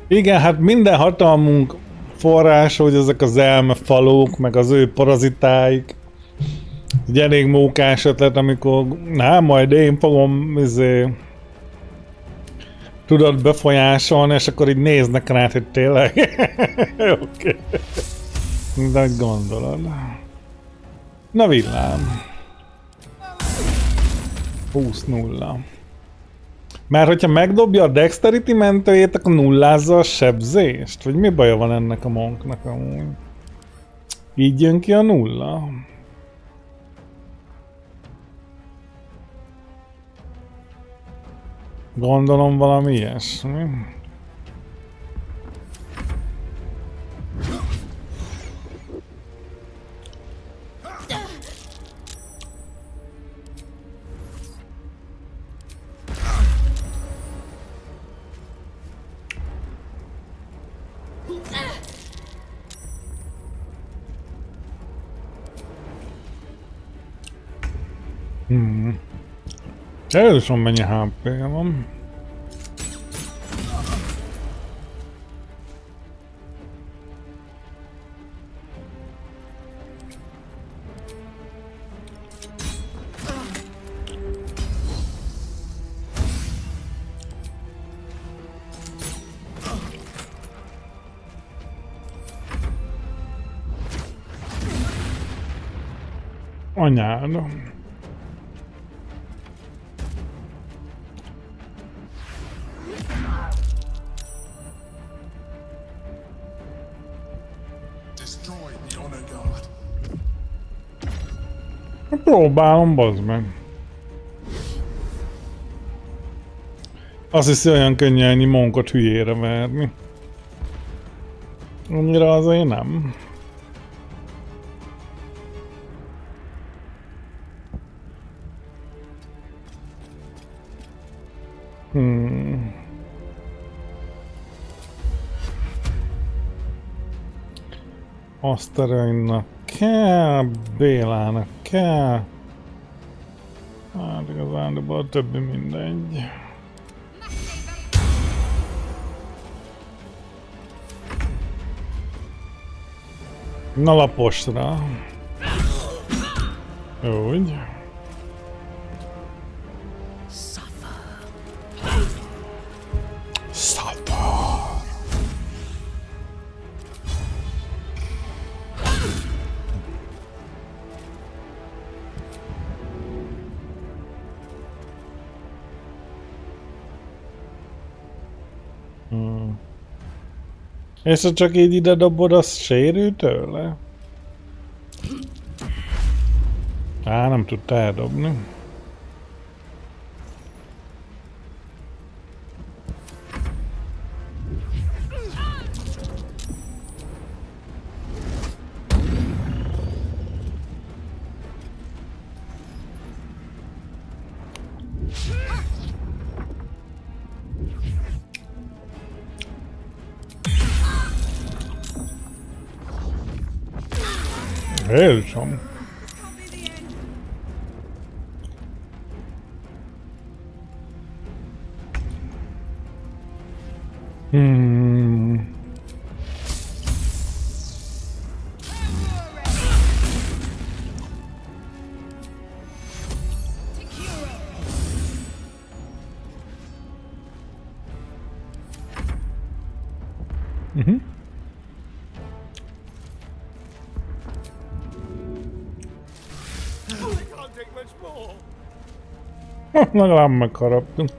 Igen, hát minden hatalmunk forrása, hogy ezek az elmefalók, meg az ő parazitáik. Egy elég mókás ötlet, amikor majd én fogom tudod befolyásolni, és akkor így néznek rá, hogy tényleg. Oké. De hogy gondolod. Na villám. 20-0. Mert hogyha megdobja a dexterity mentőjét, akkor nullázza a sebzést? Vagy mi baja van ennek a monknak amúgy? Így jön ki a nulla? Gondolom valami ilyesmi. Először mennyi HP-ja van. Anyád. Próbálom, bazd meg. Azt hiszi, olyan könnyű ennyi monkot hülyére verni. Annyira azért nem. Aszteroidnak kell, Bélának kell. Hát igazán, de a többi mindegy. Na laposra. Úgy. És ha csak így ide dobod, az sérül tőle? Á, nem tudta eldobni. Jézusom! I can't take much more. Legalább megharaptunk.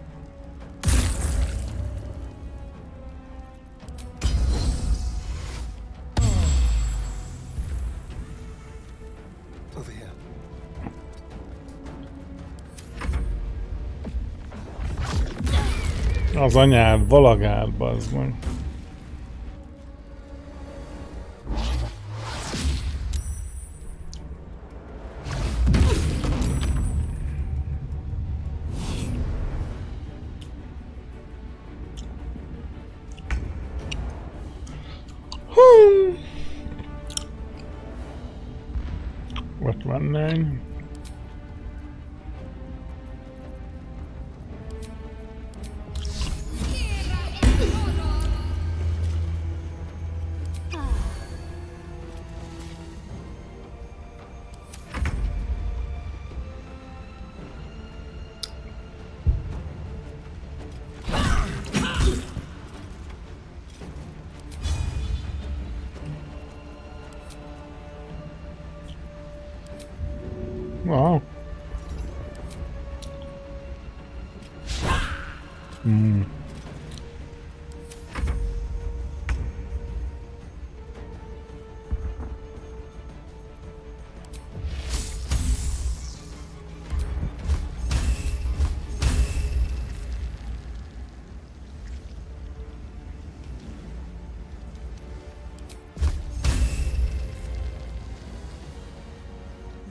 Over here. Az anyád, valagád, bazd meg. What one name? Wow.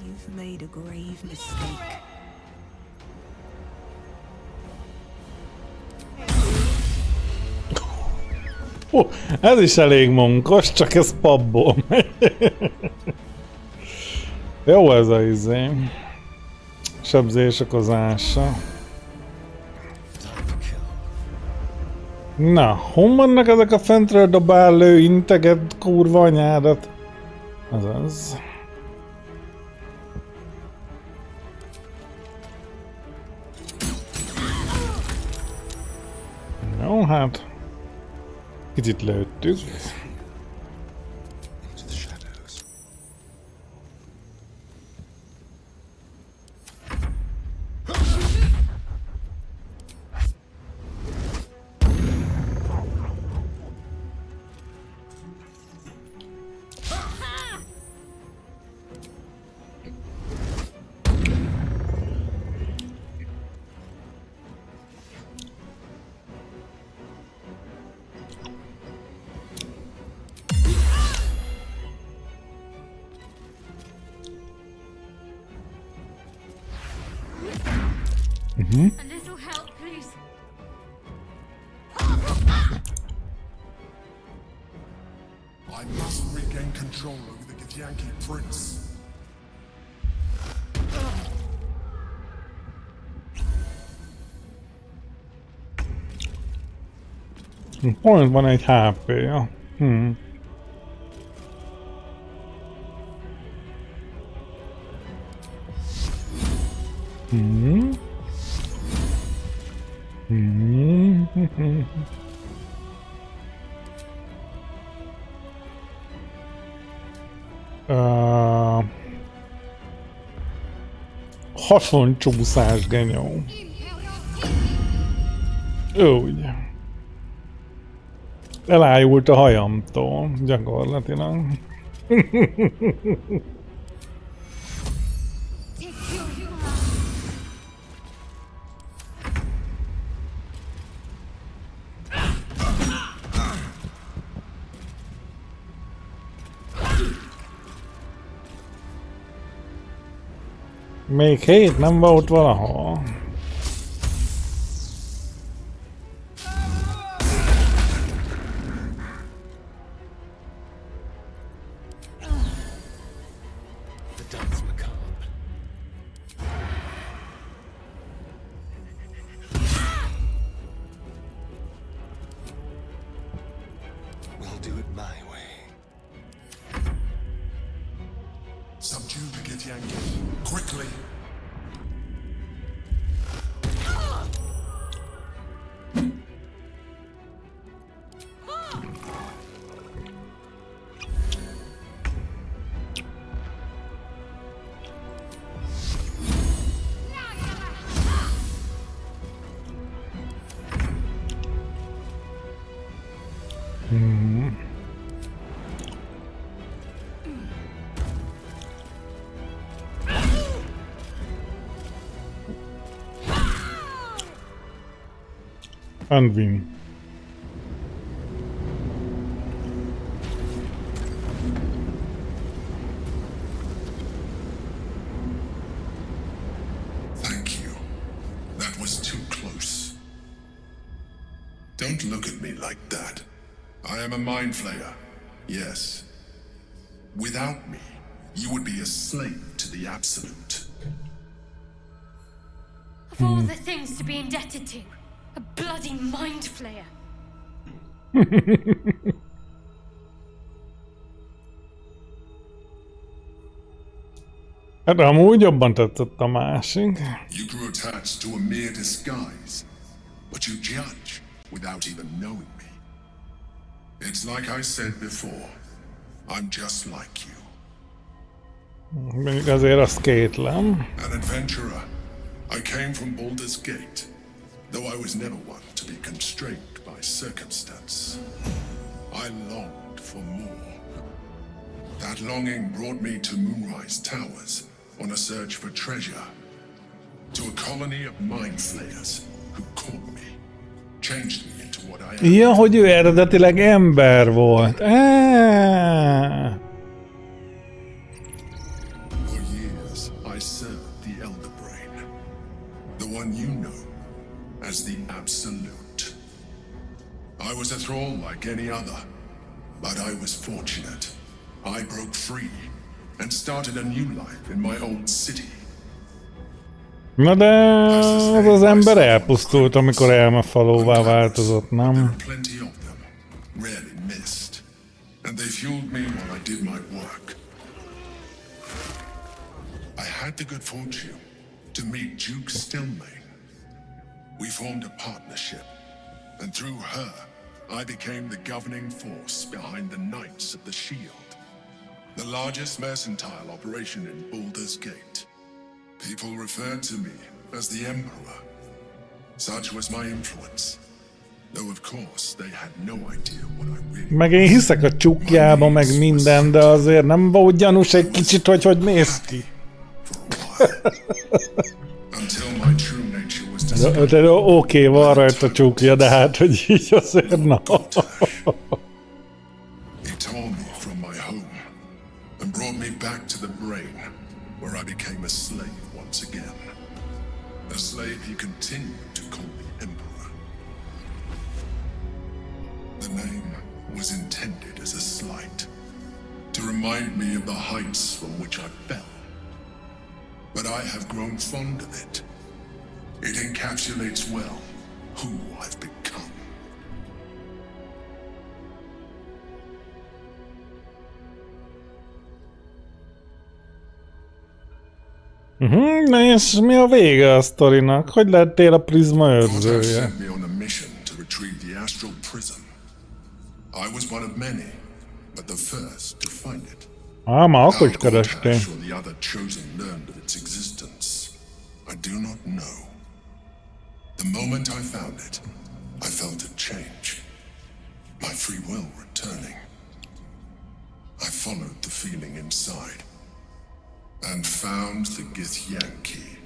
You've made a grave mistake. Ez is elég munkos, csak ez pubból megy. Jó ez a izé. Sebzés okozása. Na, hon vannak ezek a fentről dobálő, integet kurva anyádat? Azaz. Jó, hát. Kicsit lőttük. A little help, please. I must regain control over the Githyanki prince. Pont van egy HP-ja. Hasoncsúszás, genyó. Úgy. Elájult a hajamtól, gyakorlatilag. Még 7 nem volt valahol. Subdue the Githyanki quickly. Unwin. Thank you. That was too close. Don't look at me like that. I am a mind flayer. Yes. Without me, you would be a slave to the Absolute. Of all the things to be indebted to, a bloody mind flayer. Hát amúgy jobban tetszett a másik. You grew attached to a mere disguise, but you judge without even knowing me. It's like I said before, I'm just like you. Még azért azt kétlem. An adventurer. I came from Baldur's Gate, though I was never one to be constrained by circumstance. I longed for more. That longing brought me to Moonrise Towers on a search for treasure, to a colony of mind flayers who caught me, changed me into what I am. Ja, hogy ő eredetileg ember volt. For years, I served the Elder Brain, the one you know as the Absolute. I was a thrall like any other, but I was fortunate. I broke free and started a new life in my old city. Na de az ember elpusztult, amikor elmefalóvá változott, nem? There are plenty of them, rarely missed, and they fueled me while I did my work. I had the good fortune to meet Duke Stillmane. We formed a partnership, and through her, I became the governing force behind the Knights of the Shield, the largest mercantile operation in Baldur's Gate. People referred to me as the Emperor. Such was my influence, though of course they had no idea what I really Meg én hiszek a csukjába, meg minden, de azért nem volt gyanús egy kicsit, hogy néz ki. Oké, van rajta csukja, de hát, hogy így azért na. He tore me from my home and brought me back to the brain, where I became a slave once again. A slave he continued to call the Emperor. The name was intended as a slight, to remind me of the heights from which I fell. But I have grown fond of it. It encapsulates well who I've become. Na és mi a vége a sztorinak? Hogy lettél a prizma őrzője? Sent me on a mission to retrieve the astral prism. I was one of many, but the first to find it. Ma akkor is kerestél. How the other chosen learned of its existence, I do not know. The moment I found it, I felt it change. My free will returning. I followed the feeling inside and found the Githyanki.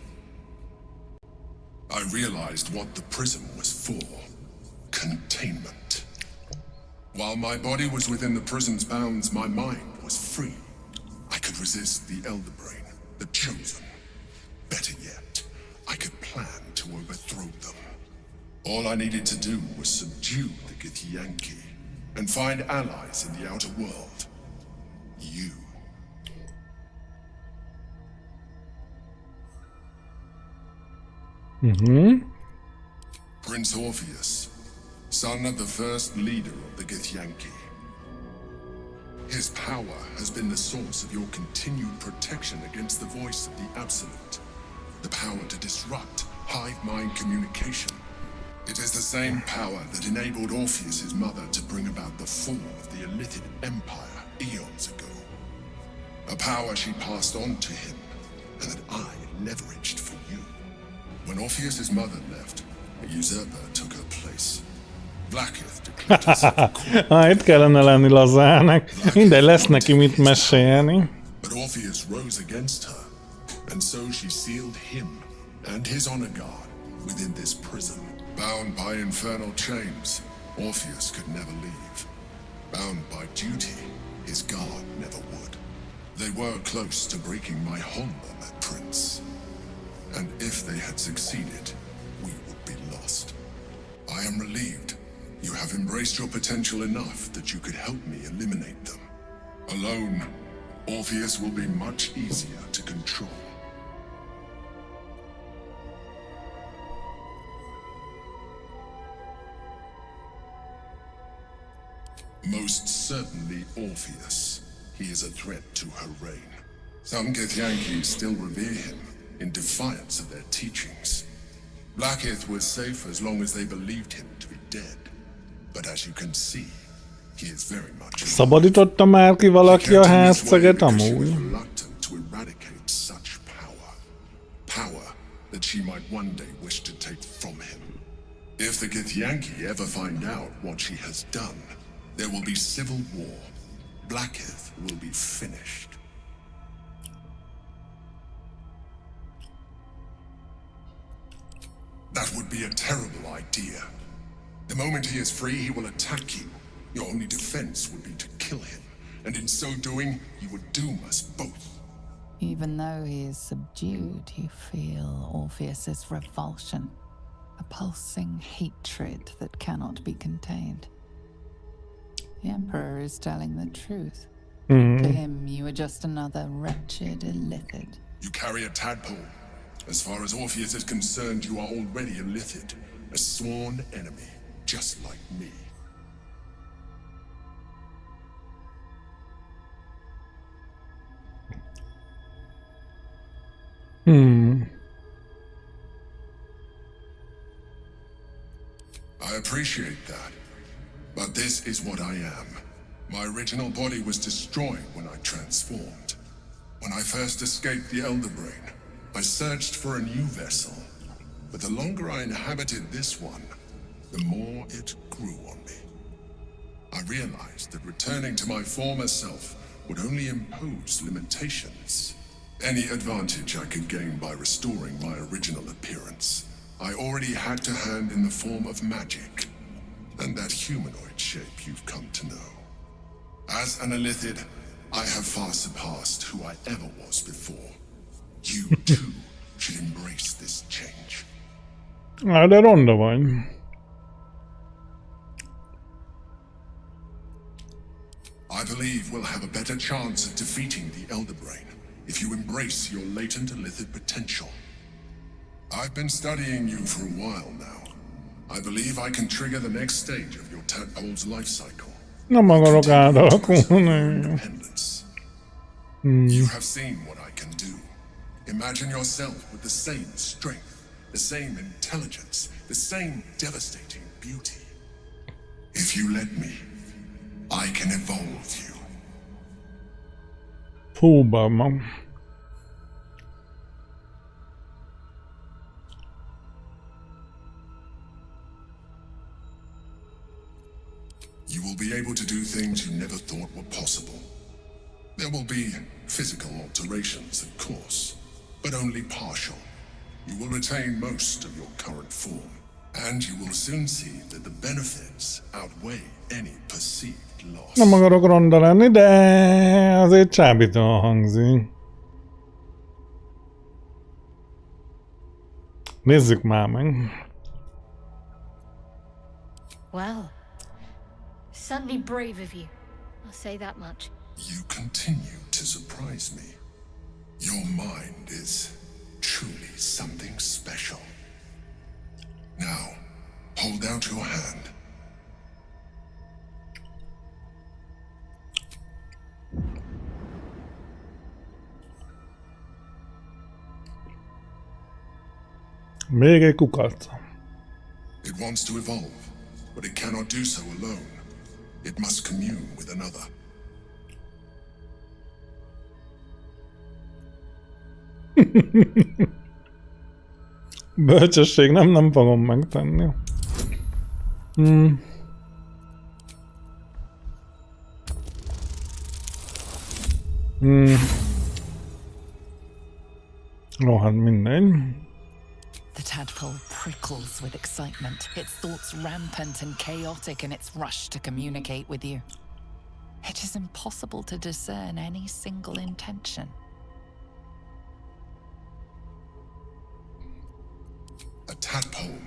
I realized what the prism was for. Containment. While my body was within the prison's bounds, my mind was free. I could resist the Elder Brain, the Chosen. Better yet, I could plan to overthrow them. All I needed to do was subdue the Githyanki and find allies in the outer world. You. Prince Orpheus, son of the first leader of the Githyanki. His power has been the source of your continued protection against the voice of the Absolute. The power to disrupt hive mind communication. It is the same power that enabled Orpheus's mother to bring about the fall of the Illithid Empire eons ago. A power she passed on to him, and that I leveraged for you. When Orpheus's mother left, a usurper took her place. Blacketh declared herself Itt kellene lenni lazának. Mindegy, lesz neki mit mesélni. But Orpheus rose against her, and so she sealed him and his honor guard within this prison. Bound by infernal chains, Orpheus could never leave. Bound by duty, his guard never would. They were close to breaking my hold on that prince. And if they had succeeded, we would be lost. I am relieved. You have embraced your potential enough that you could help me eliminate them. Alone, Orpheus will be much easier to control. Most certainly Orpheus. He is a threat to her reign. Some Githyanki still revere him, in defiance of their teachings. Blackith was safe as long as they believed him to be dead. But as you can see, he is very much Szabadította már ki valaki a herceget amúgy? reluctant to eradicate such power. Power that she might one day wish to take from him. If the Githyanki ever find out what she has done, there will be civil war. Blackith will be finished. That would be a terrible idea. The moment he is free, he will attack you. Your only defense would be to kill him, and in so doing, you would doom us both. Even though he is subdued, you feel Orpheus's revulsion, a pulsing hatred that cannot be contained. The Emperor is telling the truth. To him, you are just another wretched illithid. You carry a tadpole. As far as Orpheus is concerned, you are already a Lithid, a sworn enemy, just like me. I appreciate that, but this is what I am. My original body was destroyed when I transformed. When I first escaped the Elder Brain, I searched for a new vessel, but the longer I inhabited this one, the more it grew on me. I realized that returning to my former self would only impose limitations. Any advantage I could gain by restoring my original appearance, I already had to hand in the form of magic, and that humanoid shape you've come to know. As an illithid, I have far surpassed who I ever was before. You too should embrace this change. Ja, de ronda vagy. I believe we'll have a better chance of defeating the Elder Brain if you embrace your latent illithid potential. I've been studying you for a while now. I believe I can trigger the next stage of your tadpole's life cycle. Nem akarok átalakulni. Independence. You have seen what I can do. Imagine yourself with the same strength, the same intelligence, the same devastating beauty. If you let me, I can evolve you. Fú, babam. You will be able to do things you never thought were possible. There will be physical alterations, of course, but only partial. You will retain most of your current form, and you will soon see that the benefits outweigh any perceived loss. Nem akarok ronda lenni, de azért csábítóan hangzik. Nézzük már meg. Well, certainly brave of you. I'll say that much. You continue to surprise me. Your mind is truly something special. Now, hold out your hand. Még egy kukac. It wants to evolve, but it cannot do so alone. It must commune with another. Bölcsesség, nem fogom megtenni. Ó, hát mindegy. The tadpole prickles with excitement, its thoughts rampant and chaotic in its rush to communicate with you. It is impossible to discern any single intention. A tadpole,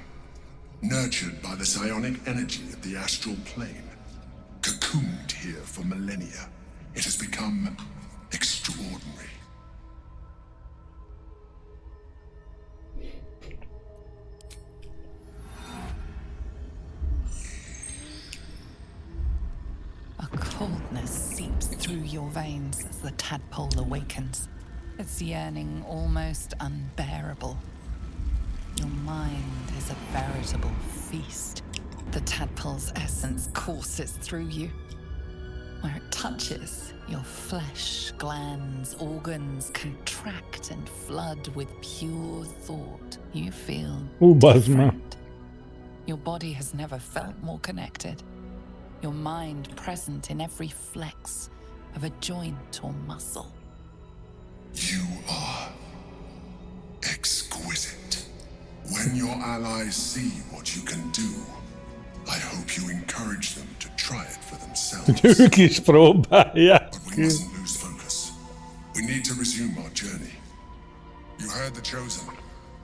nurtured by the psionic energy of the astral plane, cocooned here for millennia. It has become extraordinary. A coldness seeps through your veins as the tadpole awakens, its yearning almost unbearable. Your mind is a veritable feast. The tadpole's essence courses through you. Where it touches, your flesh, glands, organs contract and flood with pure thought. You feel different. Your body has never felt more connected. Your mind present in every flex of a joint or muscle. You are exquisite. When your allies see what you can do, I hope you encourage them to try it for themselves. Ők is próbálják. But we mustn't lose focus. We need to resume our journey. You heard the chosen.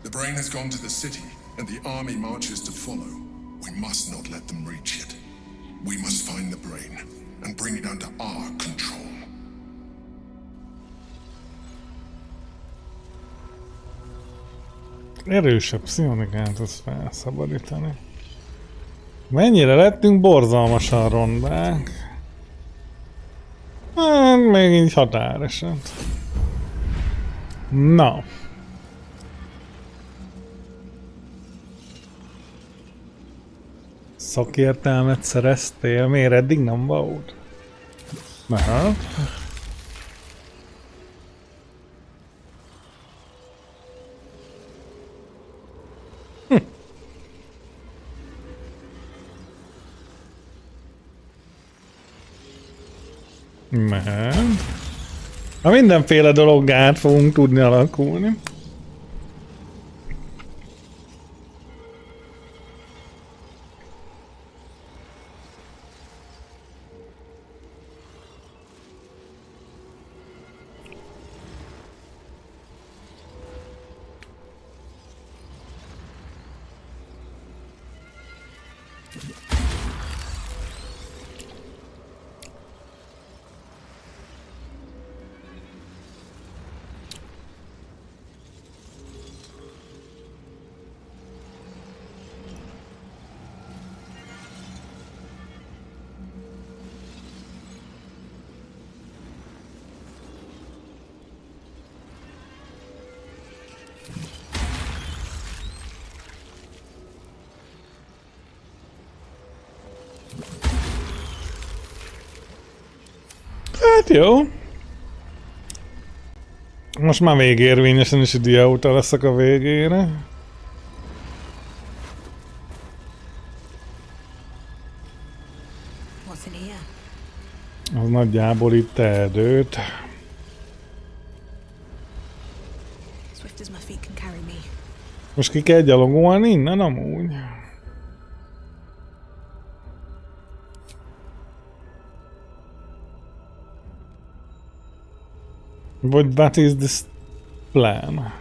The brain has gone to the city, and the army marches to follow. We must not let them reach it. We must find the brain and bring it under our control. Erősebb pszichonikát tudsz felszabadítani. Mennyire lettünk borzalmasan rondák? Hát még így határeset. Na. Szakértelmet szereztél? Miért eddig nem volt? Mehet. Mehet. Ha mindenféle dolog át fogunk tudni alakulni. Hát jó. Most már végérvényesen is idióta leszek a végére. Az nagyjából itt tehetőt. Most ki kell gyalogolni innen amúgy? Vagy what is this plan?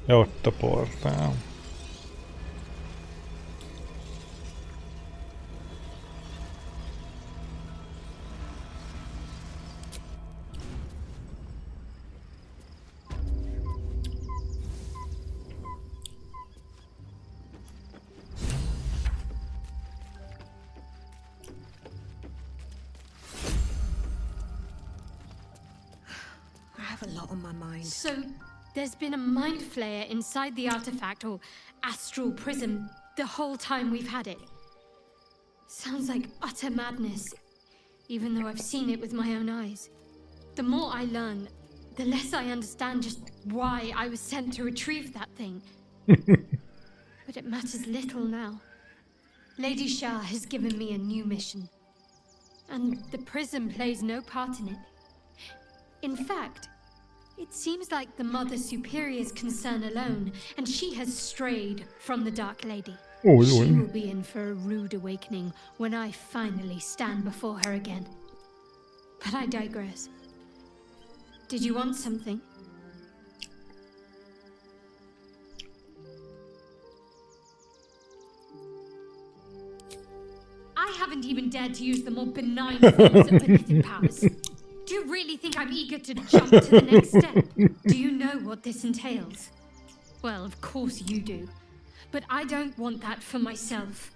Ja, ott a portál. So, there's been a mind flayer inside the artifact, or astral prism, the whole time we've had it. Sounds like utter madness, even though I've seen it with my own eyes. The more I learn, the less I understand just why I was sent to retrieve that thing. But it matters little now. Lady Shah has given me a new mission, and the prism plays no part in it. In fact, It seems like the Mother Superior's concern alone, and she has strayed from the Dark Lady. Új, She új. will be in for a rude awakening when I finally stand before her again. But I digress. Did you want something? I haven't even dared to use the more benign forms of benefic powers. Do you really think I'm eager to jump to the next step? Do you know what this entails? Well, of course you do. But I don't want that for myself.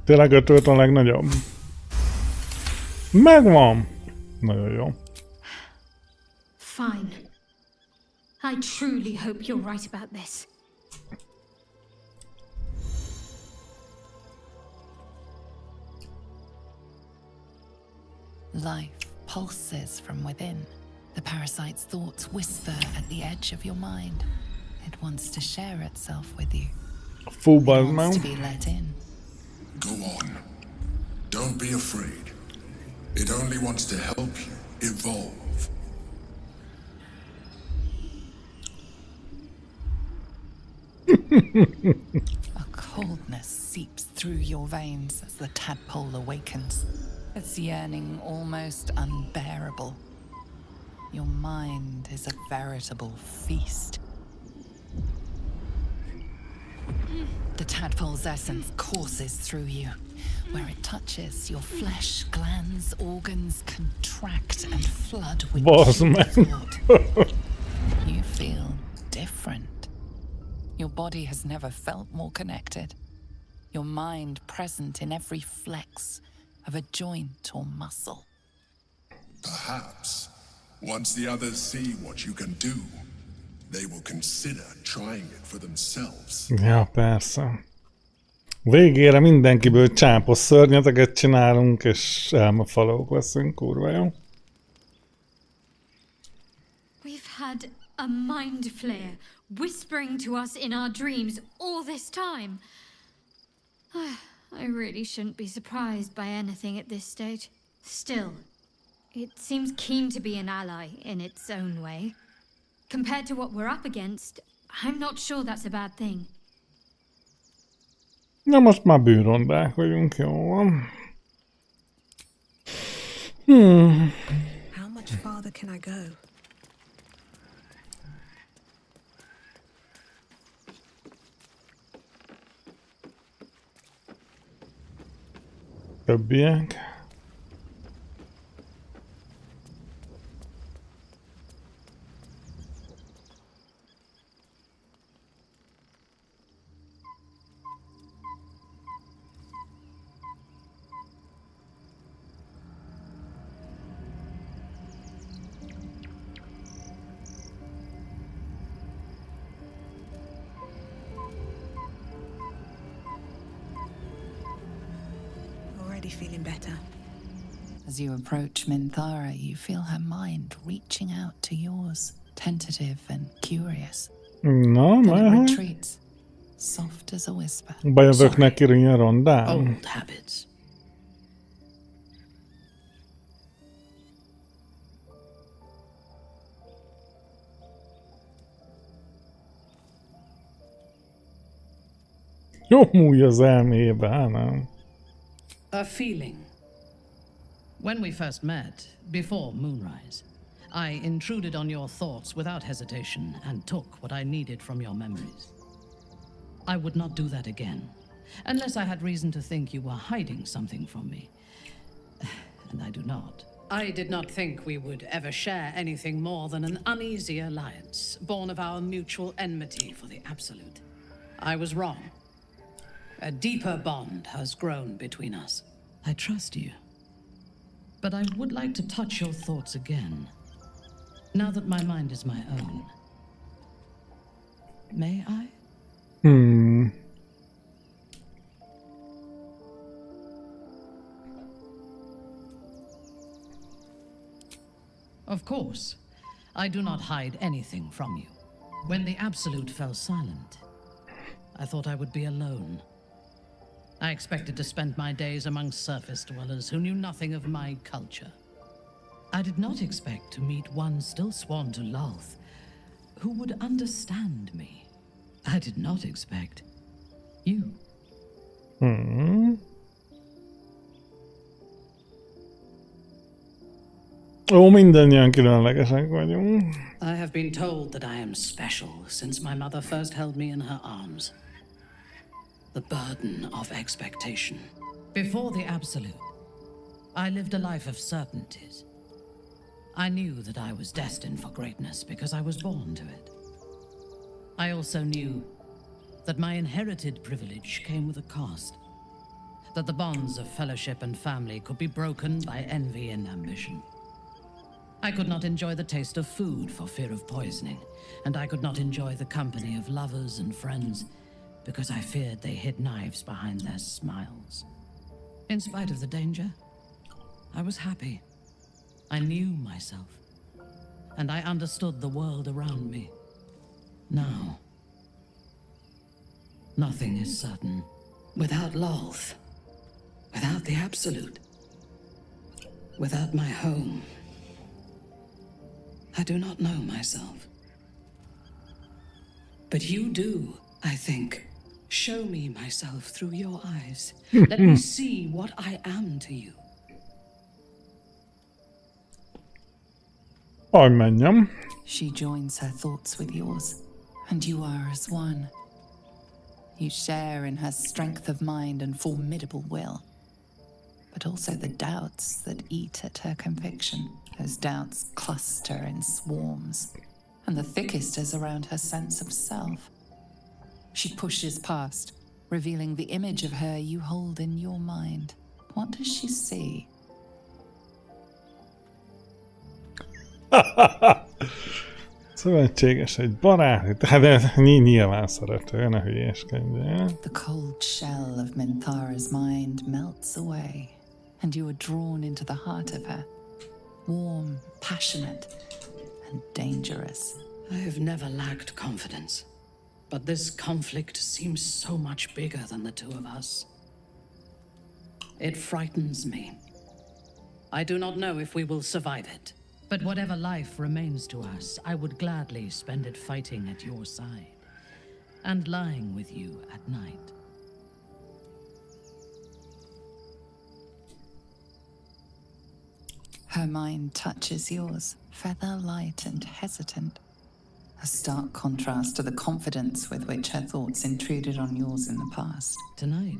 Tényleg 5 a legnagyobb. Megvan! Nagyon jó. Fine. I truly hope you're right about this. Life pulses from within. The parasite's thoughts whisper at the edge of your mind. It wants to share itself with you. Fú, It bazd wants to meg. be let in. Go on. Don't be afraid. It only wants to help you evolve. A coldness seeps through your veins as the tadpole awakens. Its yearning almost unbearable. Your mind is a veritable feast. The tadpole's essence courses through you. Where it touches, your flesh, glands, organs contract and flood with Boss pure man. thought. You feel different. Your body has never felt more connected. Your mind present in every flex of a joint or muscle. Perhaps, once the others see what you can do, they will consider trying it for themselves. Ja, persze. Végére mindenkiből csápos szörnyeteket csinálunk, és elmefalók leszünk, kurva jó. We've had a mind flare whispering to us in our dreams all this time. I really shouldn't be surprised by anything at this stage. Still, it seems keen to be an ally in its own way. Compared to what we're up against, I'm not sure that's a bad thing. Na most már bűrondák vagyunk, jó van. How much farther can I go? Többiek. Already feeling better. As you approach Minthara, you feel her mind reaching out to yours, tentative and curious. Na, Then it mehet. retreats, soft as a whisper. Bejövök neki ilyen rondán. Old habits. Jó múj az elmébe, hát nem. A feeling. When we first met, before moonrise, I intruded on your thoughts without hesitation and took what I needed from your memories. I would not do that again, unless I had reason to think you were hiding something from me. And I do not. I did not think we would ever share anything more than an uneasy alliance, born of our mutual enmity for the Absolute. I was wrong. A deeper bond has grown between us. I trust you. But I would like to touch your thoughts again, now that my mind is my own. May I? Of course. I do not hide anything from you. When the Absolute fell silent, I thought I would be alone. I expected to spend my days among surface dwellers who knew nothing of my culture. I did not expect to meet one still sworn to Lolth who would understand me. I did not expect you. Ó, mindannyian különlegesek vagyunk. I have been told that I am special since my mother first held me in her arms. The burden of expectation. Before the Absolute, I lived a life of certainties. I knew that I was destined for greatness because I was born to it. I also knew that my inherited privilege came with a cost. That the bonds of fellowship and family could be broken by envy and ambition. I could not enjoy the taste of food for fear of poisoning, and I could not enjoy the company of lovers and friends because I feared they hid knives behind their smiles. In spite of the danger, I was happy. I knew myself, and I understood the world around me. Now, nothing is certain. Without Lolth, without the Absolute, without my home, I do not know myself. But you do, I think. Show me myself through your eyes. Let me see what I am to you. Hadd menjem. She joins her thoughts with yours, and you are as one. You share in her strength of mind and formidable will, but also the doubts that eat at her conviction. Those doubts cluster in swarms, and the thickest is around her sense of self. She pushes past, revealing the image of her you hold in your mind. What does she see? Szövetséges, egy barát, de nyilván szerető, ne hülyéskedjél. The cold shell of Minthara's mind melts away, and you are drawn into the heart of her. Warm, passionate, and dangerous. I have never lacked confidence, but this conflict seems so much bigger than the two of us. It frightens me. I do not know if we will survive it, but whatever life remains to us, I would gladly spend it fighting at your side and lying with you at night. Her mind touches yours, feather light and hesitant. A stark contrast to the confidence with which her thoughts intruded on yours in the past. Tonight,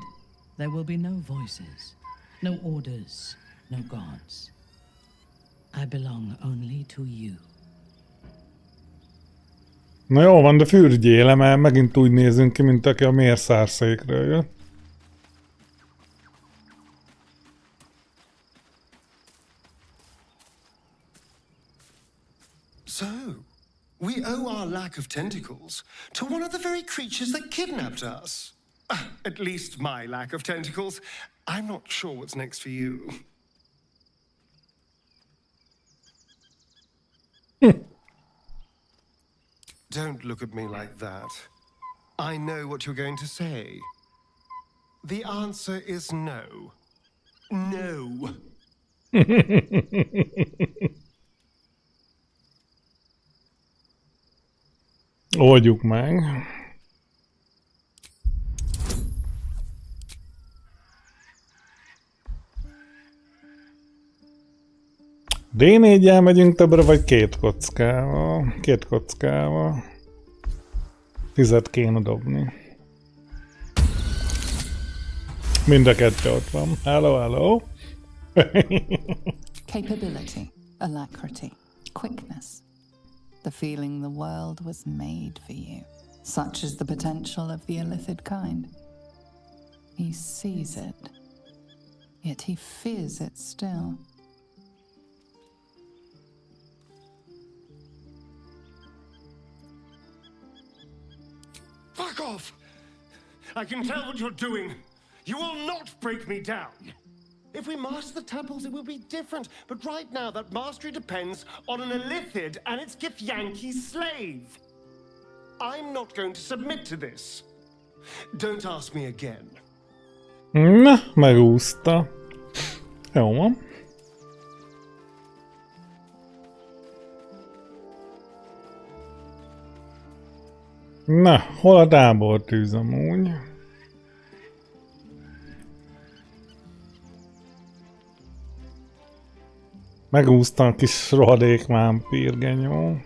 there will be no voices, no orders, no gods. I belong only to you. Na jó van, de fürdjél le, mert megint úgy nézünk ki, mint aki a mérszárszékről jött. So, we owe our lack of tentacles to one of the very creatures that kidnapped us. At least my lack of tentacles. I'm not sure what's next for you. Don't look at me like that. I know what you're going to say. The answer is no. No. Oldjuk meg. D4-jel megyünk többre, vagy két kockával? Két kockával. 10-et kéne dobni. Mind a kettő ott van. Hello, hello. Capability, alacrity, quickness. The feeling the world was made for you. Such is the potential of the illithid kind. He sees it, yet he fears it still. Fuck off! I can tell what you're doing. You will not break me down. If we master the temples, it will be different. But right now, that mastery depends on an Illithid and its Githyanki slave. I'm not going to submit to this. Don't ask me again. Na, megúszta. Jó van. Na, hol a tábortűz amúgy? Megúszta a kis rohadék vámpírgenyó.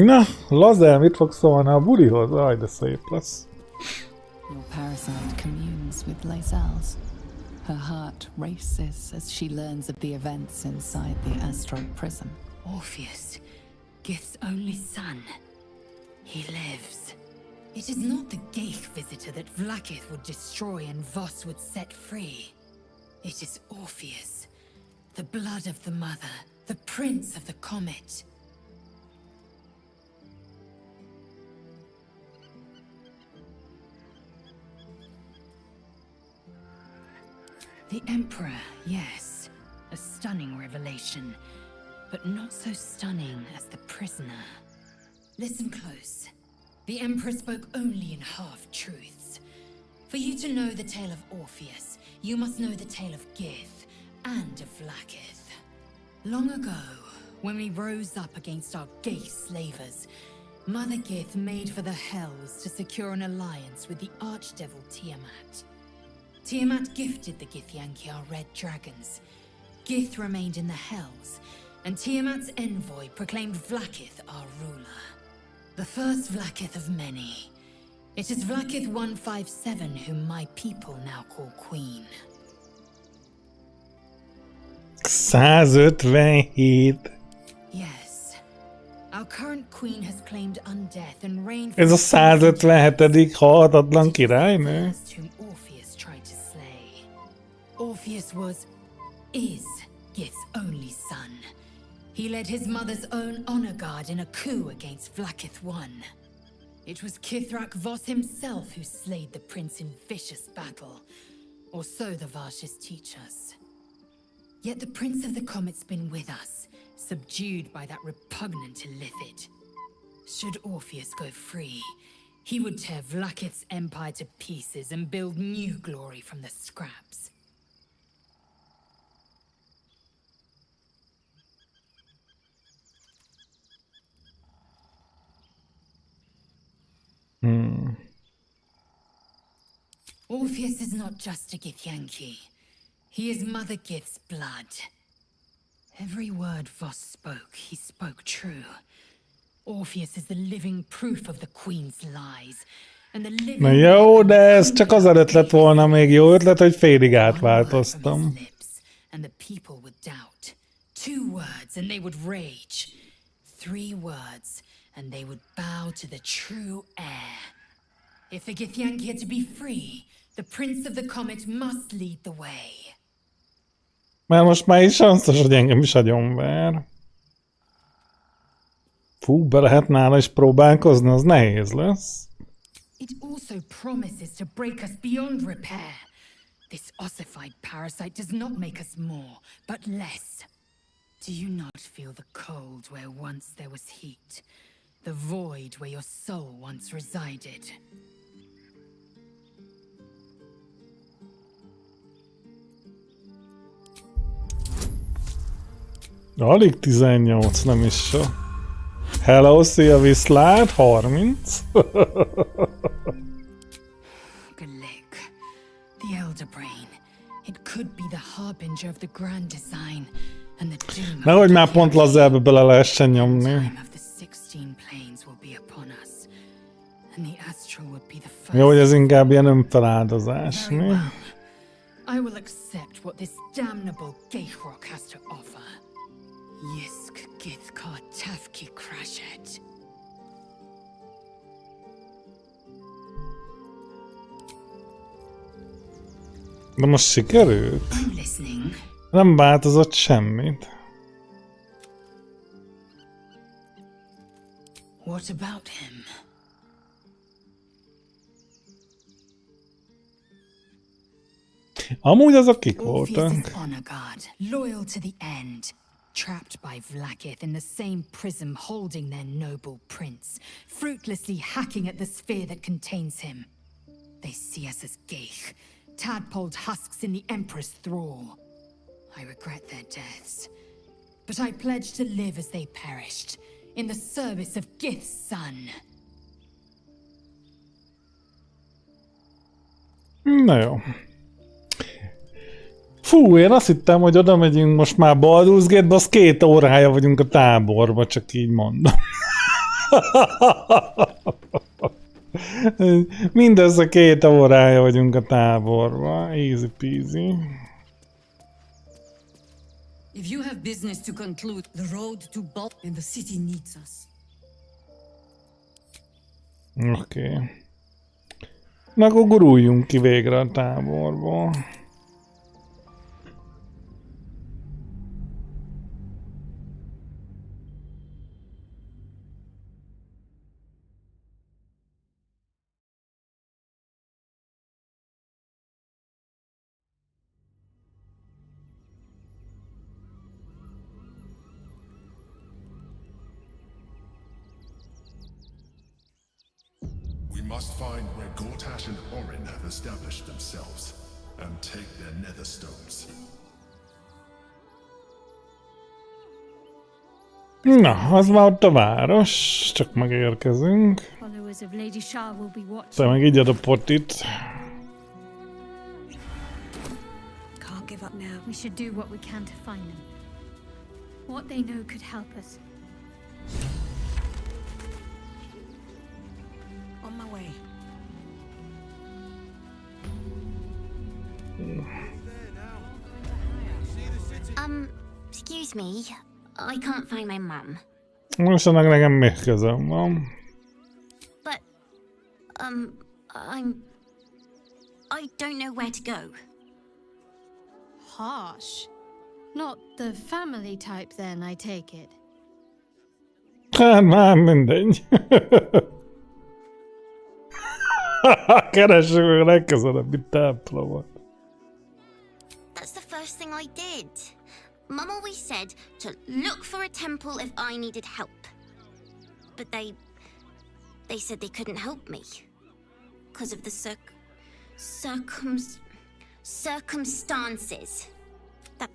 Na, Lazel, mit fog szólni a bulihoz? Aj, de szép lesz. Your parasite communes with Lazelle's. Her heart races as she learns of the events inside the astral prism. Orpheus, Gith's only son. He lives. It is not the Geich visitor that Vlaakith would destroy and Voss would set free. It is Orpheus, the blood of the mother, the prince of the comet. The Emperor, yes. A stunning revelation. But not so stunning as the prisoner. Listen close. The Emperor spoke only in half-truths. For you to know the tale of Orpheus, you must know the tale of Gith and of Vlaakith. Long ago, when we rose up against our gay slavers, Mother Gith made for the Hells to secure an alliance with the Archdevil Tiamat. Tiamat gifted the Githyanki our red dragons. Gith remained in the Hells, and Tiamat's envoy proclaimed Vlaakith our ruler. The first Vlaakith of many. It is Vlaakith 157 whom my people now call Queen. 157. Yes. Our current queen has claimed undeath and reigned Ez a 157. halhatatlan királynő? whom Orpheus tried to slay. Orpheus is Gith's only son. He led his mother's own honor guard in a coup against Vlaakith I. It was Kithrak Voss himself who slayed the prince in vicious battle, or so the Varshes teach us. Yet the Prince of the Comet's been with us, subdued by that repugnant Illithid. Should Orpheus go free, he would tear Vlaakith's empire to pieces and build new glory from the scraps. Orpheus is not just a Githyanki. He is Mother Gith's blood. Every word Voss spoke, he spoke true. Orpheus is the living proof of the Queen's lies. And the living... Na jó, de ez csak azelőtt lett volna még jó ötlet, hogy félig átváltoztam. And the people would doubt. 2 words and they would rage. 3 words and they would bow to the true heir. If the Githyanki are to be free, the Prince of the Comet must lead the way. Mert most már is sanszos, hogy engem is agyonver. Fú, be lehet nála is próbálkozni, az nehéz lesz. It also promises to break us beyond repair. This ossified parasite does not make us more, but less. Do you not feel the cold where once there was heat? The void where your soul once resided? Alig 18, nem is so. Hello, szia, viszlát, 30. Galik, the Elder Brain. It could be the harbinger of the grand design and the doom of Nehogy már pont Lazelbe bele lehessen nyomni. time of the 16 planes will be upon us. And the astral would be the first. Jó, hogy ez inkább ilyen önfeláldozás, Very mi? well. I will accept what this damnable Geichrok has to offer. Yisk Githkar Tafki Krashet. De most sikerült? I'm listening. Nem változott semmit. What about him? Amúgy azok kik Orpheus is voltak? honor guard, loyal to the end. Trapped by Vlaakith in the same prism holding their noble prince, fruitlessly hacking at the sphere that contains him. They see us as Geich, tadpoled husks in the Emperor's thrall. I regret their deaths, but I pledge to live as they perished, in the service of Gith's son. Na jó. Fú, én azt hittem, hogy oda megyünk most már Baldur's Gate-be, az 2 órája vagyunk a táborba, csak így mondom. Mindössze 2 órája vagyunk a táborba. Easy peasy. If you have business to conclude, the road to Balt and the city needs us. Oké. Na akkor guruljunk ki végre a táborból. We must find where Gortash and Orin have established themselves, and take their nether stones. Na, az már ott a város, csak megérkezünk. Followers of Lady Shah will be watching. Te meg így ad a potit. Can't give up now. We should do what we can to find them. What they know could help us. On my way. Excuse me. I can't find my mum. Most annak nekem még közöm van. But, I don't know where to go. Harsh. Not the family type then, I take it. Hát már mindegy. Keressük a legközelebbi templomot. That's the first thing I did. Mum always said to look for a temple if I needed help. But they said they couldn't help me. Because of the circumstances. That...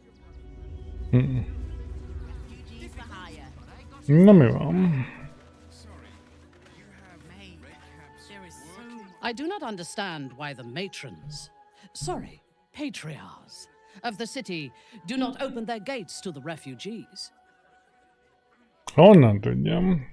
Na mi van? I do not understand why the matrons, sorry, patriarchs of the city do not open their gates to the refugees. Honnan tudjam?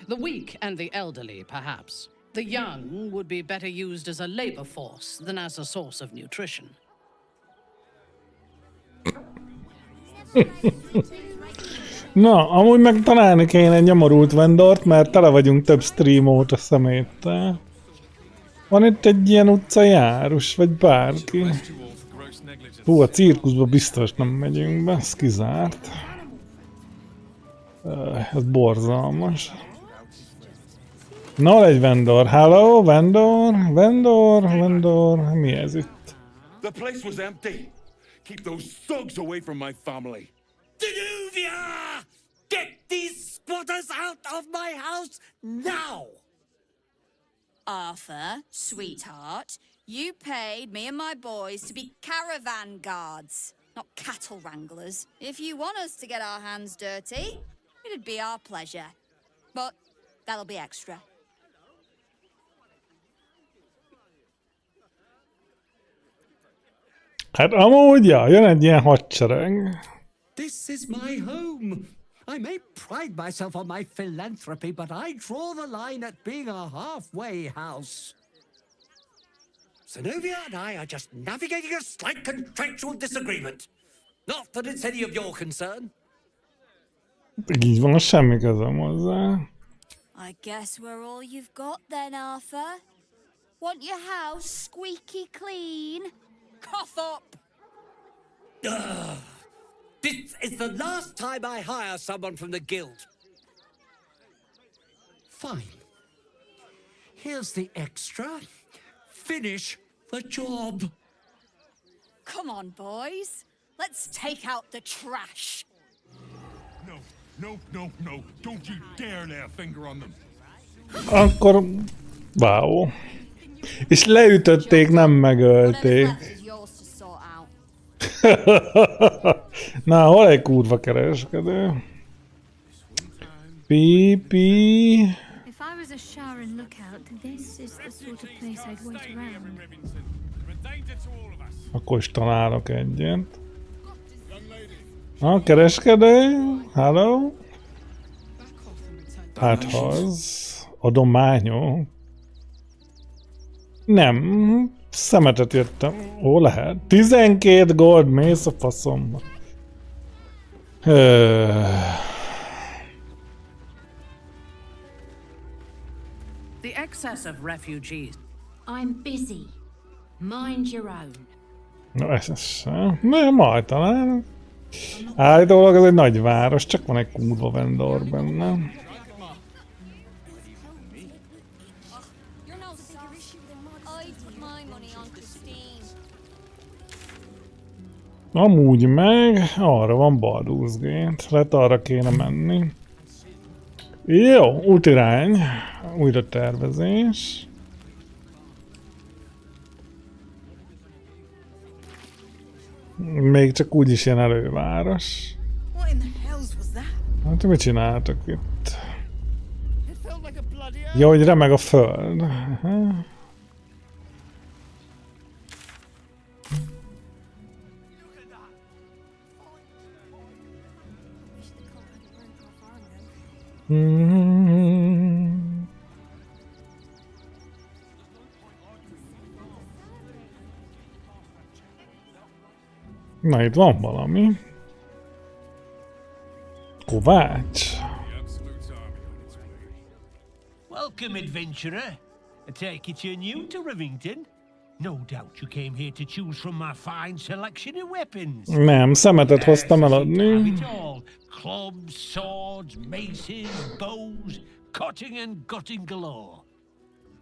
The weak and the elderly, perhaps. The young would be better used as a labor force than as a source of nutrition. Na, amúgy meg találni kéne egy nyomorult vendort, mert tele vagyunk több stream óta szeméttel. Van itt egy ilyen utcajárus, vagy bárki? Hú, a cirkuszba biztos nem megyünk be, ez kizárt. Ez borzalmas. Na, egy vendor. Hello, vendor. Mi ez itt? The place was empty. Keep those thugs away from my family. Denuvia! Get these squatters out of my house now! Arthur, sweetheart, you paid me and my boys to be caravan guards, not cattle wranglers. If you want us to get our hands dirty, it'd be our pleasure. But that'll be extra. Hát amúgy, ja, jön egy ilyen hadsereg. This is my home. I may pride myself on my philanthropy, but I draw the line at being a halfway house. Zenobia and I are just navigating a slight contractual disagreement. Not that it's any of your concern. Így van, semmi közöm hozzá. I guess we're all you've got then, Arthur. Want your house squeaky clean? Cough up! This is the last time I hire someone from the guild. Fine. Here's the extra. Finish the job. Come on, boys. Let's take out the trash. No. Don't you dare lay a finger on them. Akkor... Wow. És leütötték, nem megölték. Na, hol egy kurva kereskedő? Pipi. If I was a Sharon lookout, this is the sort of place I'd wait around. Akkor is találok egyet. Na, kereskedő? Hello? Hát az... Adományok? Nem, szemetet jöttem. Ó, lehet. 12 gold, mész a faszomba. The excess of refugees. I'm busy. Mind your own. Na, ez sem. Nem, majd talán. Állítólag ez egy nagy város, csak van egy kurva vendor benne. Amúgy meg arra van Baldur's Gate, lehet arra kéne menni. Jó, útirány, újra tervezés. Még csak úgyis ilyen előváros. Hát mit csináltak itt? Ja, hogy remeg a föld. Aha. Na, itt van valami. Kovács. Welcome, adventurer. I take it you're new to Rivington? No doubt you came here to choose from my fine selection of weapons. Nem, szemetet hoztam eladni. Clubs, swords, maces, bows, cutting and gutting galore.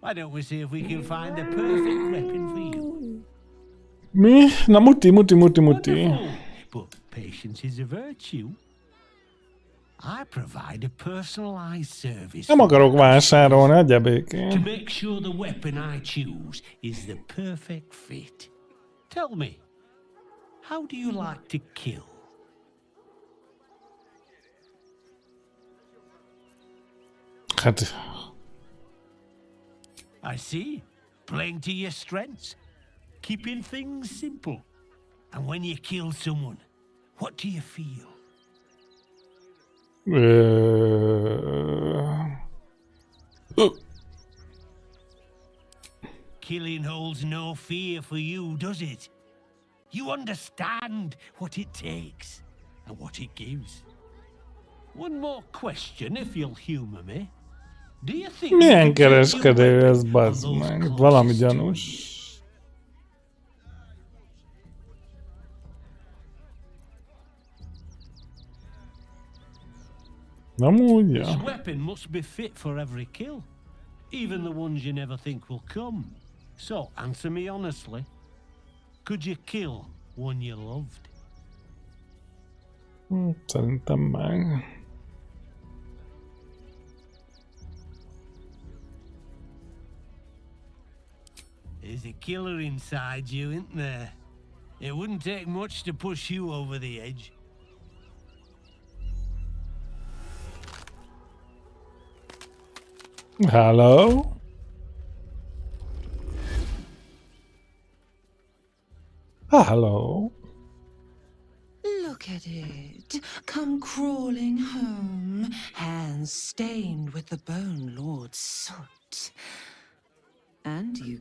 Why don't we see if we can find the perfect weapon for you? Mi? Na muti. But patience is a virtue. I provide a personalized service. Nem akarok vásárolni, adja békén. To make sure the weapon I choose is the perfect fit. Tell me, how do you like to kill? Hát... I see. Playing to your strengths. Keeping things simple. And when you kill someone, what do you feel? Killing holds no fear for you, does it? You understand what it takes and what it gives. One more question, if you'll humor me. Do you think... Milyen kereskedő ez, bazd meg? Valami gyanús. Amúgy, ja. This weapon must be fit for every kill, even the ones you never think will come. So, answer me honestly. Could you kill one you loved? Szerintem meg. There's a killer inside you, isn't there? It wouldn't take much to push you over the edge. Hello? Hello? Look at it. Come crawling home, hands stained with the Bone Lord's soot.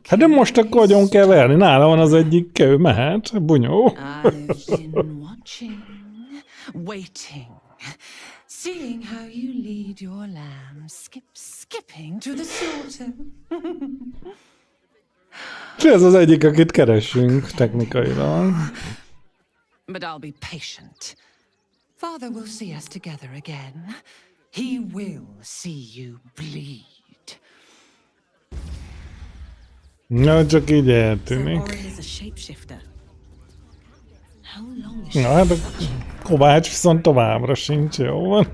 Hát de most akkor agyon kell verni, nála van az egyik kő, mehet, bunyó. I've been watching, waiting, seeing how you lead your lamb, skipping to the slaughter. Ez az egyik, akit keresünk technikailag. But I'll be patient. Father will see us together again. He will see you bleed. Na, csak így eltűnik. Na, hát a Kovács viszont továbbra sincs, jó van.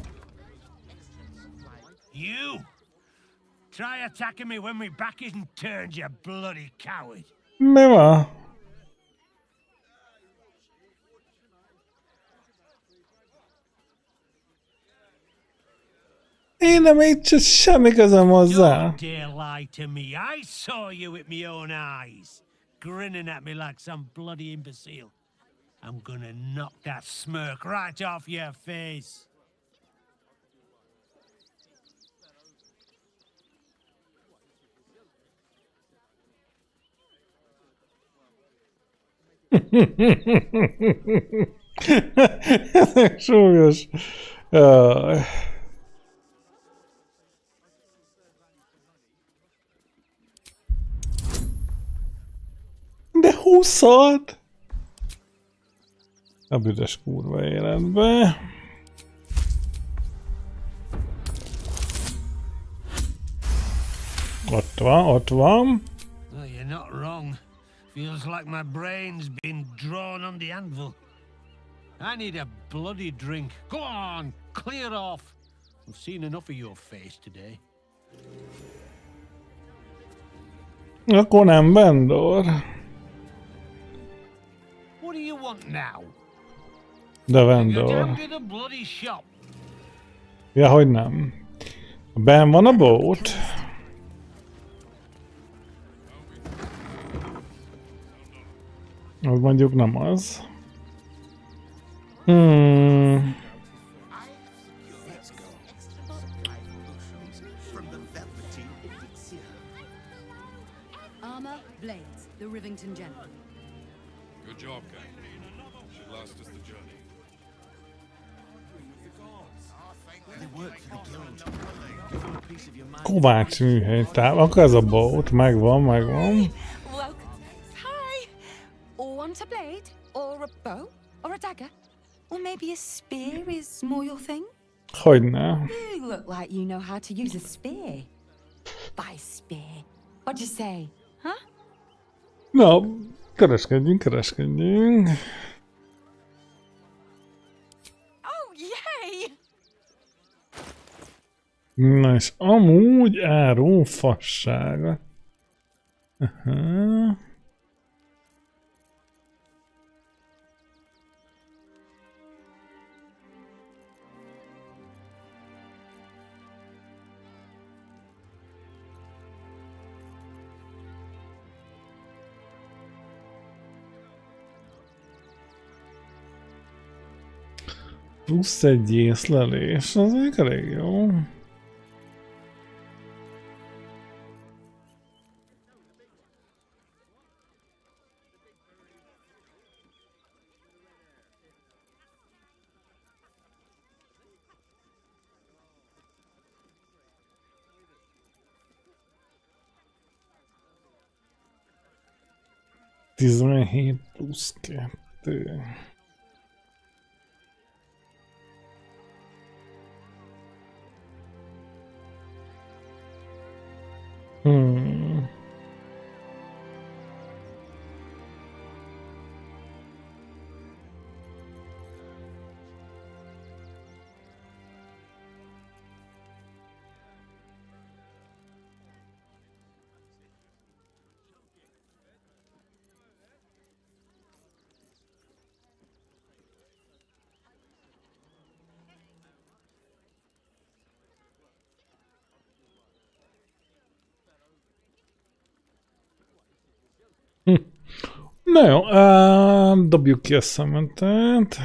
You! Try attacking me when my back isn't turned, you bloody coward! Mi van? Én nem így semmi közöm hozzá. Don't dare lie to me. I saw you with my own eyes, grinning at me like some bloody imbecile. I'm gonna knock that smirk right off your face. Súlyos. De 20-at? A büdös kurva életbe. Ott van, ott van. Oh, you're not wrong. Feels like my brain's been drawn on the anvil. I need a bloody drink. Go on, clear off. I've seen enough of your face today. Akkor nem Bendor. What do you want now? De Go Vendor. down to the bloody shop. Ja, hogy nem. Ben van a boat. Az mondjuk nem az. Armor, blades, the Rivington General. Good job, Captain. Should last us the journey. Kovács műhely. Akkor ez a boat. Megvan, megvan. Hi! Or want a blade? Or a bow? Or a dagger? Or maybe a spear is more your thing? Hogyne. You look like you know how to use a spear. By spear. What'd you say? Huh? Na, kereskedjünk, kereskedjünk. Oh, yay! Na és amúgy áró fassága. Aha. Plusz egy észlelés, az még elég jó. Tizenhét plusz 2. Na jó, dobjuk ki a szemetet.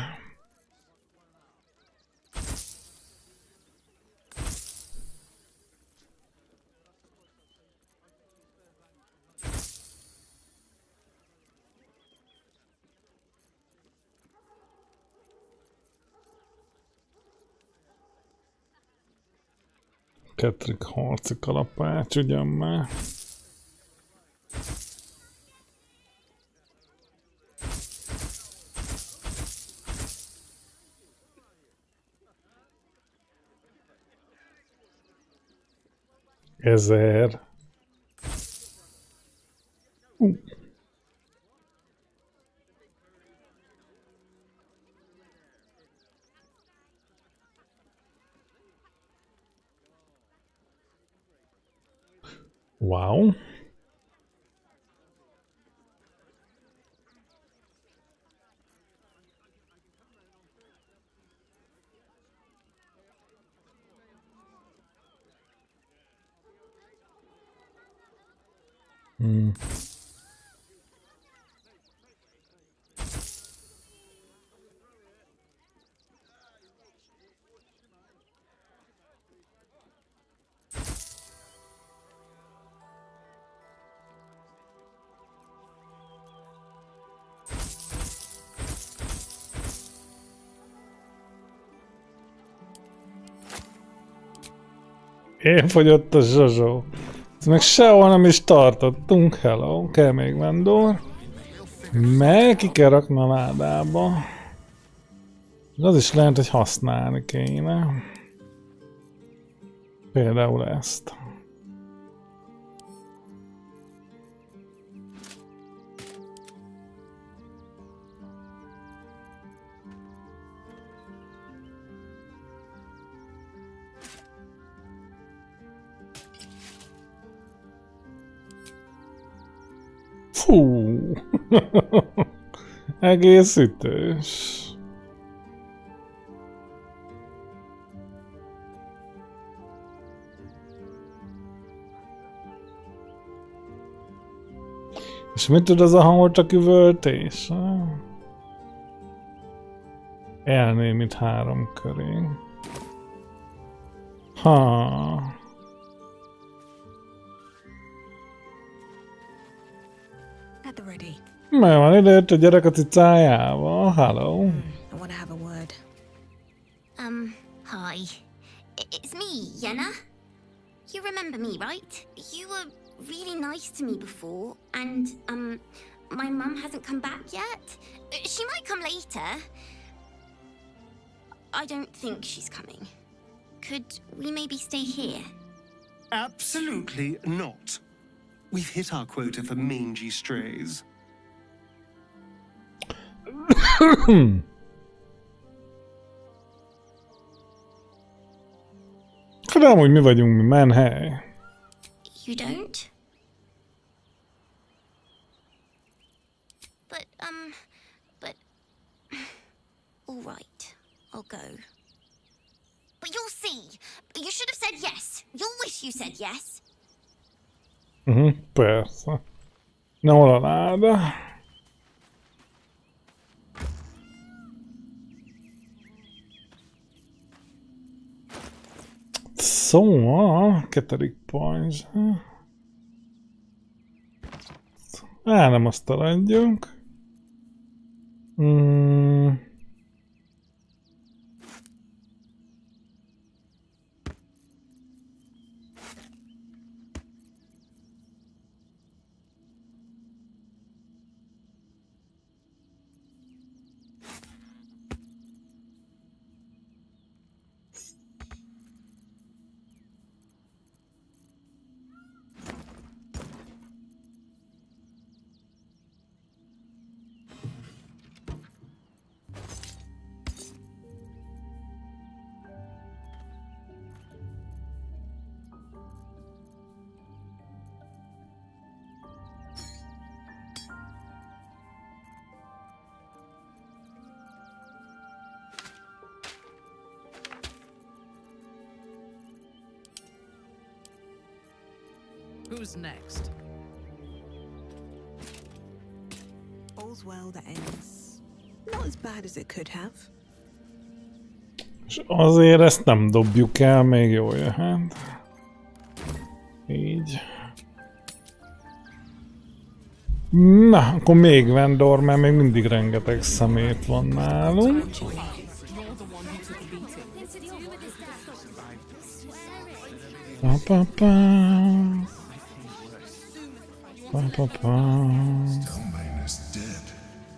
Ketrik harci kalapács, ugyan már. Ezer. Wow. Elfogyott a zsazsó. Ezt meg sehol nem is tartottunk. Hello, kell még vendor. Meg ki kell rakni a ládába. Az is lehet, hogy használni kéne. Például ezt. Fú, egész ütős. És mit tud az a hangol csak üvöltés? Elnémít 3 köré. Ha. Mert van idejött a gyerek a cicájával. Hello. I want to have a word. Hi. It's me, Yenna. You remember me, right? You were really nice to me before, and, my mum hasn't come back yet. She might come later. I don't think she's coming. Could we maybe stay here? Absolutely not. We've hit our quota for mangy strays. Hát amúgy mi vagyunk, mi menhely. You don't? But, all right, I'll go. But you'll see. You should have said yes. You'll wish you said yes. Persze. Na, hol a láda? Szóval, Keterik pajzs. Nem azt taladjunk. Who's next? All's well that ends. Not as bad as it could have. És azért ezt nem dobjuk el, még jól jöhet. Így. Na, akkor még vendor, mert még mindig rengeteg szemét van nálunk.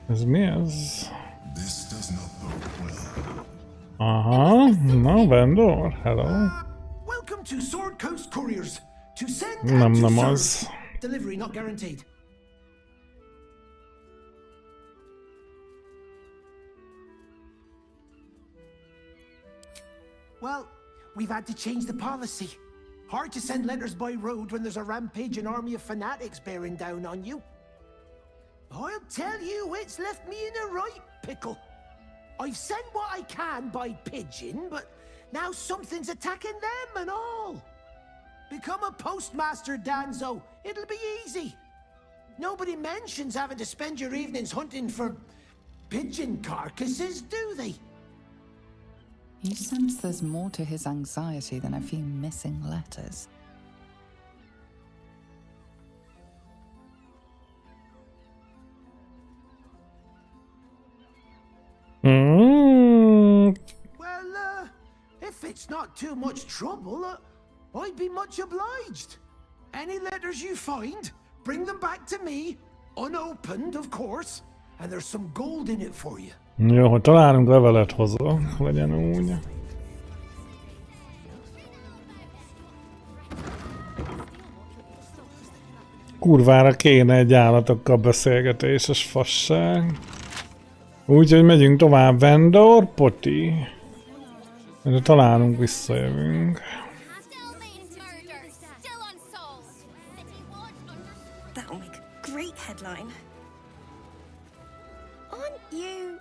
Ez mi ez? Aha, na, vendor, hello. Welcome to Sword Coast Couriers. To send Nem, and to nem serve. az. Delivery not guaranteed. Well, we've had to change the policy. Hard to send letters by road when there's a rampaging army of fanatics bearing down on you. I'll tell you, it's left me in a right pickle. I've sent what I can by pigeon, but now something's attacking them and all. Become a postmaster, Danzo. It'll be easy. Nobody mentions having to spend your evenings hunting for pigeon carcasses, do they? You sense there's more to his anxiety than a few missing letters. Well, if it's not too much trouble, I'd be much obliged. Any letters you find, bring them back to me, unopened, of course, and there's some gold in it for you. Jó, hogy találunk levelet hozzá, legyen úgy. Kurvára kéne egy állatokkal beszélgetéses fasság. Úgyhogy megyünk tovább, vendor, poti. De találunk, visszajövünk. That'll make a great headline. Aren't you...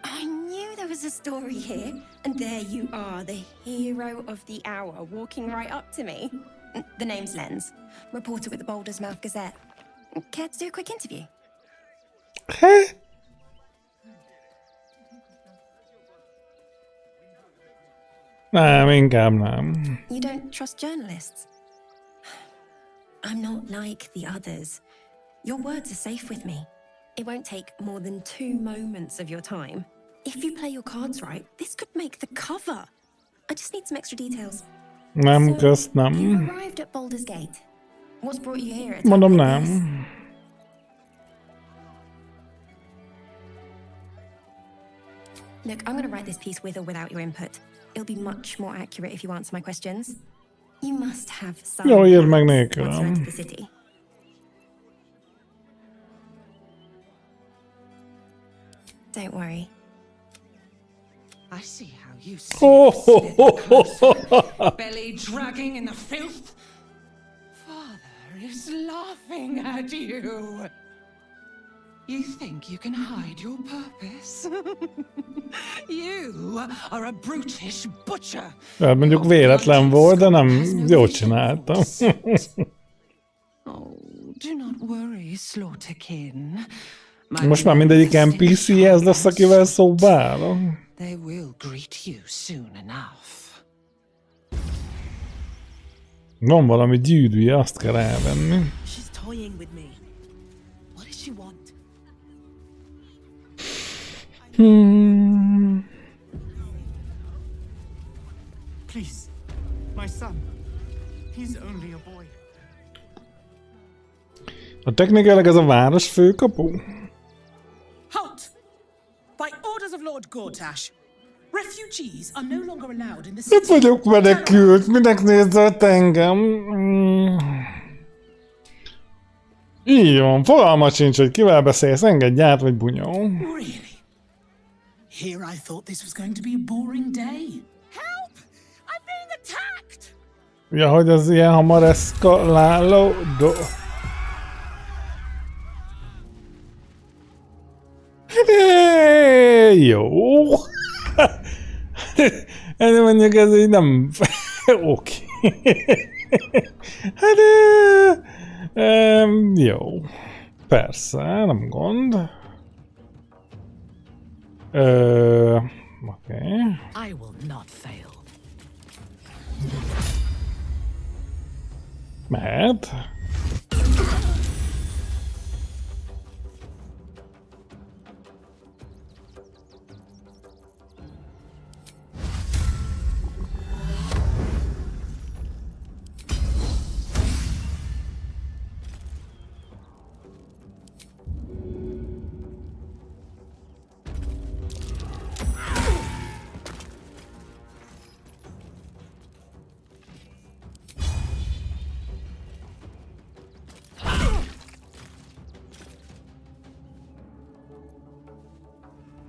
I knew there was a story here, and there you are, the hero of the hour, walking right up to me. The name's Lens, reporter with the Boulder's Mouth Gazette. Care to do a quick interview? Nem, inkább nem. You don't trust journalists? I'm not like the others. Your words are safe with me. It won't take more than 2 moments of your time. If you play your cards right, this could make the cover. I just need some extra details. Nem, közt nem. You arrived at Boulder's Gate. What's brought you here? Mondom nem. Look, I'm going to write this piece with or without your input. It'll be much more accurate if you answer my questions. You must have some Jó, írd meg once you're nélkülem. into the city. Don't worry. I see how you Oh, belly dragging in the filth. Father is laughing at you. You think you can hide your purpose? You are a brutish butcher. Hát mondjuk véletlen volt, de nem jól csináltam. Oh, do not worry, Slaughterkin. Most már mindegyik NPC ez lesz, akivel szóba állok. They will greet you soon enough. Van valami gyűrűje, azt kell elvenni. She's toying with me. What does she want? Please, my son. He's only a boy. A technikailag ez a város főkapu? Halt! By orders of Lord Gortash, refugees are no longer allowed in the city. Nem vagyok menekült, minek nézett engem? Így van, fogalmat sincs, hogy kivel beszélsz, engedj át, vagy bunyó. Really? Here I thought this was going to be a boring day. Help! I'm being attacked! Ja, hogy az ilyen hamar eszkalálódó. Jó. Ez mondjuk ez így nem... Oké. Hát... jó. Persze, nem gond. Oké. I will not fail. Mehet.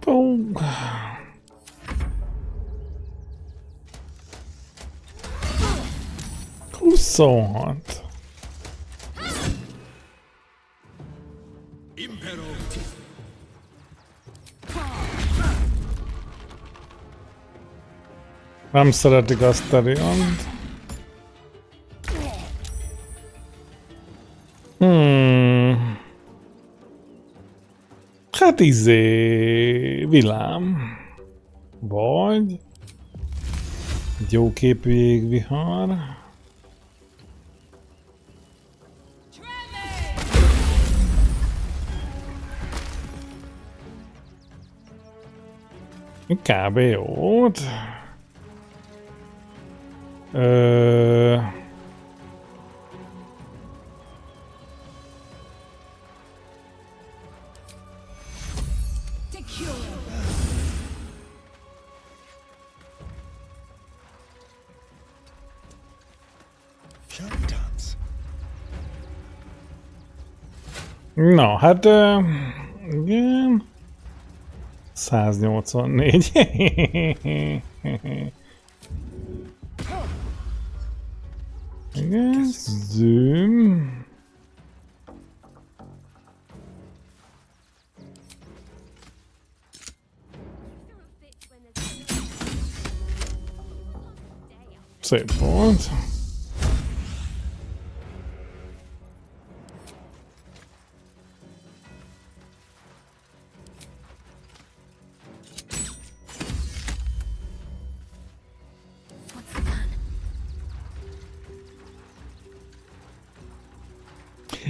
Ó. Huszonhat. Nem szeretik azt a Riont. Hát vilám. Vagy... egy jóképű jégvihar. Kb. Jót. Na, hát... igen... 184. Igen, zoom. Szép volt.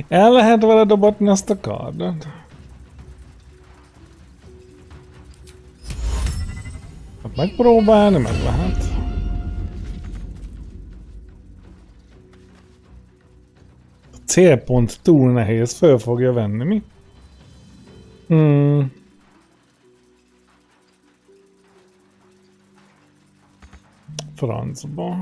El lehet vele dobatni azt a kardot? Hát megpróbálni, meg lehet. A célpont túl nehéz, föl fogja venni, mi? Francba.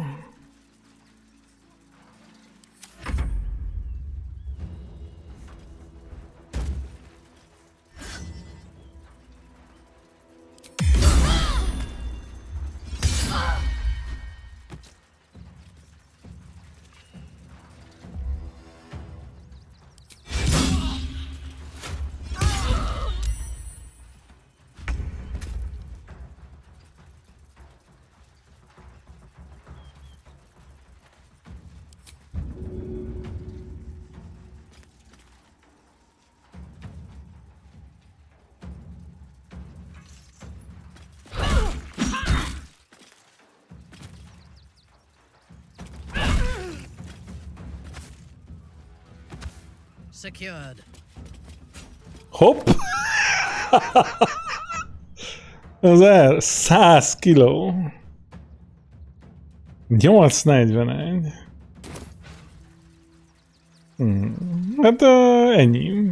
Secured. Hopp! Az 100 kiló. 841. Hát ennyi.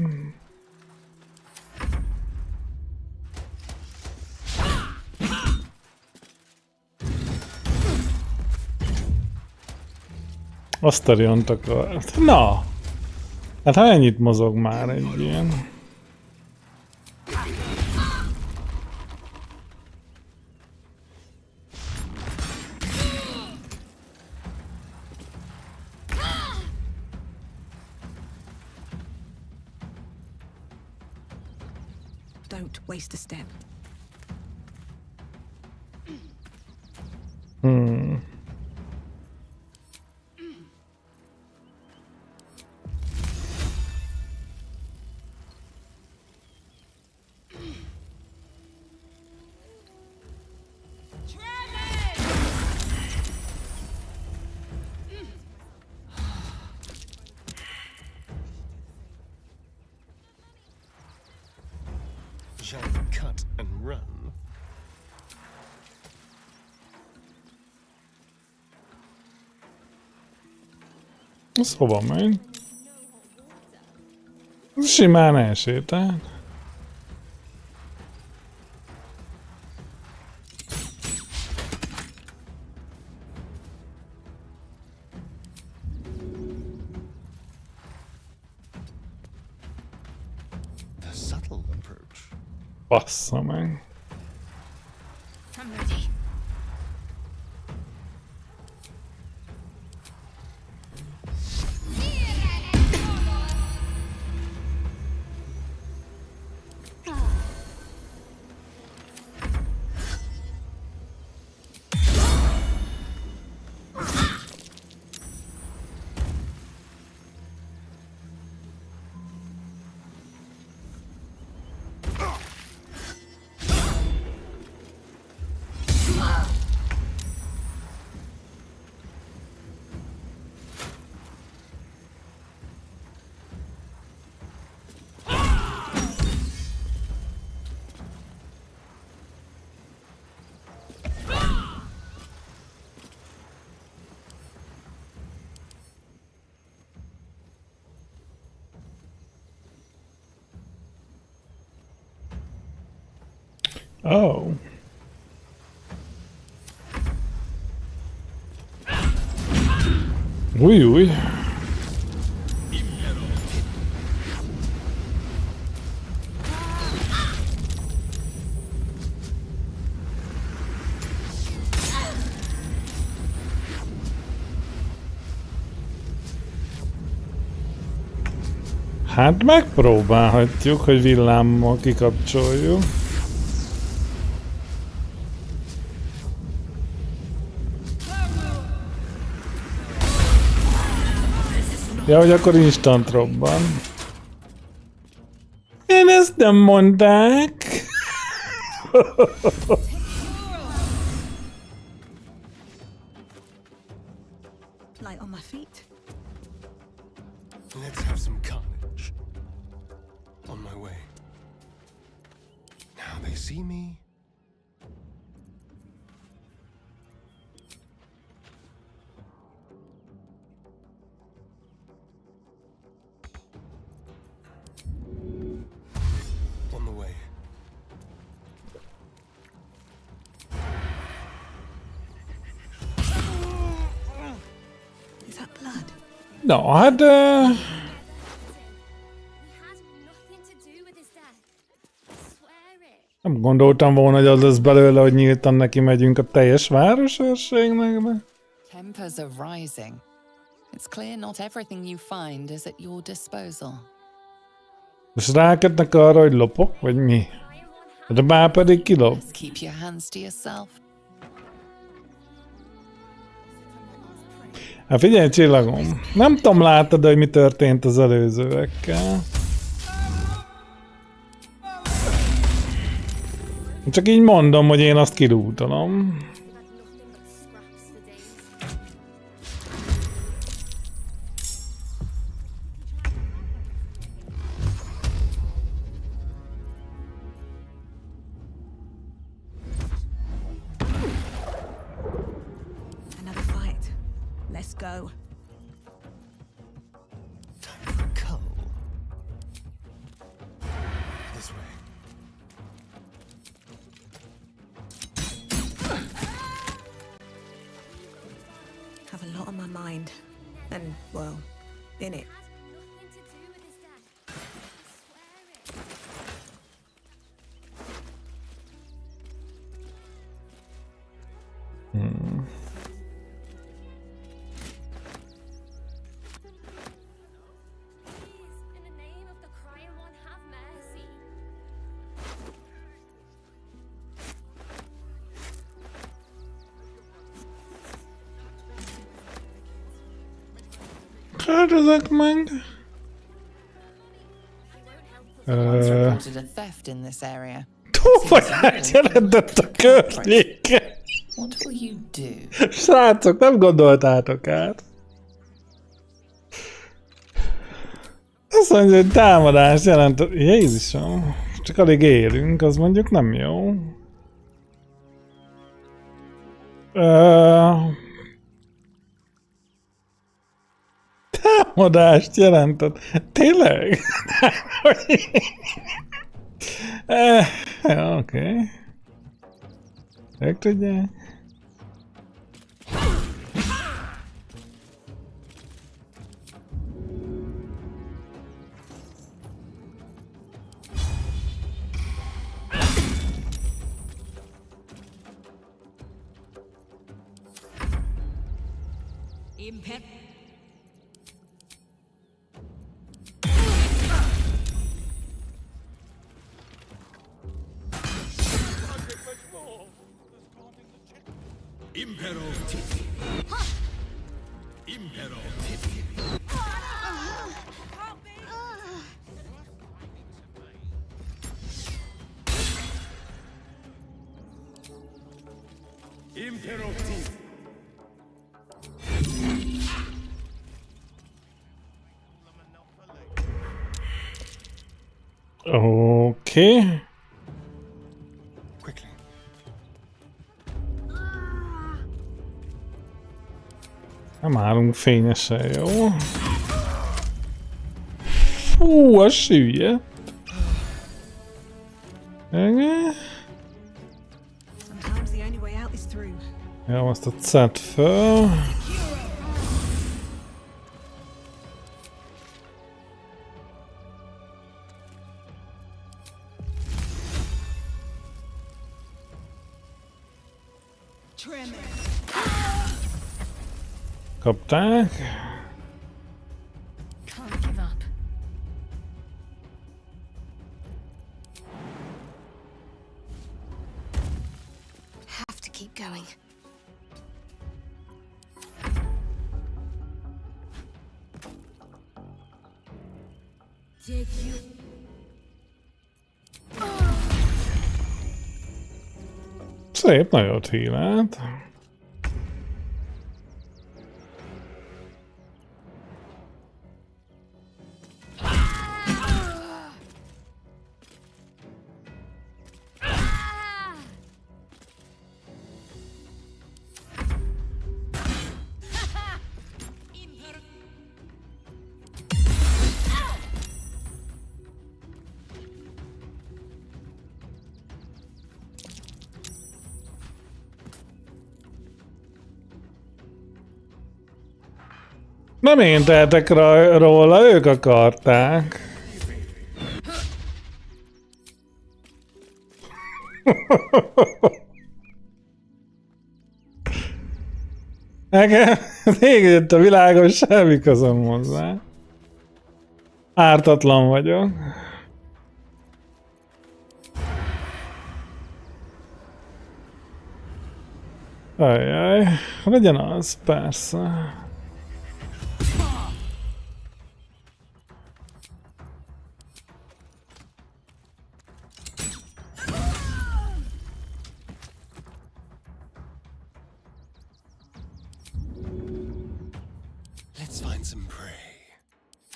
Azt a Riont akart. Na! Hát ha ennyit mozog már egy ilyen. Don't waste a step. Cut and run. Ez hova megy? Simán elsétál. The subtle approach. Bassza meg. I'm ready. Oh. Új, új. Hát megpróbálhatjuk, hogy villámmal kikapcsoljuk. Ja, hogy akkor instant robban. Én ezt nem mondták. Light on my feet. Let's have some carnage. On my way. Now they see me. On the way. Is that blood? Na, hát... Nem gondoltam volna, hogy az lesz belőle, hogy nyíltan neki megyünk a teljes városőrségnek, de... Tempers are rising. It's clear not everything you find is at your disposal. Most rákednek arra, hogy lopok, vagy mi? De bár pedig kilop. Just keep your hands to yourself. Hát figyelj, csillagom. Nem tudom, láttad, hogy mi történt az előzőekkel. Csak így mondom, hogy én azt kilútolom. Another fight. Let's go. Time for a cull. This way. Have a lot on my mind. And, well, in it. Hát ezek meg... Reported a theft in this area. Túlfogyást jelentett a környéken. What will you do? Srácok, nem gondoltátok át. Azt mondja, hogy támadást jelentett... Jézusom, csak alig élünk, az mondjuk nem jó. Támadást jelentett. Tényleg? Ja, oké. Megtudják. Impero Tipi. Impero Tipi. Impero Tipi. Oké. Nem állunk fényesen, jó? Fú, a süllyed. Igen. Sometimes the only way out is through. Ja, azt a C-t föl. Kapták. Can't give up. Have to keep going. Take you. Szép, nagyot hílelt. Nem én tehetek róla, ők akarták. Nekem végigjött a világon, semmi közöm hozzá. Ártatlan vagyok. Ajjaj, legyen az, persze. Let's find some prey.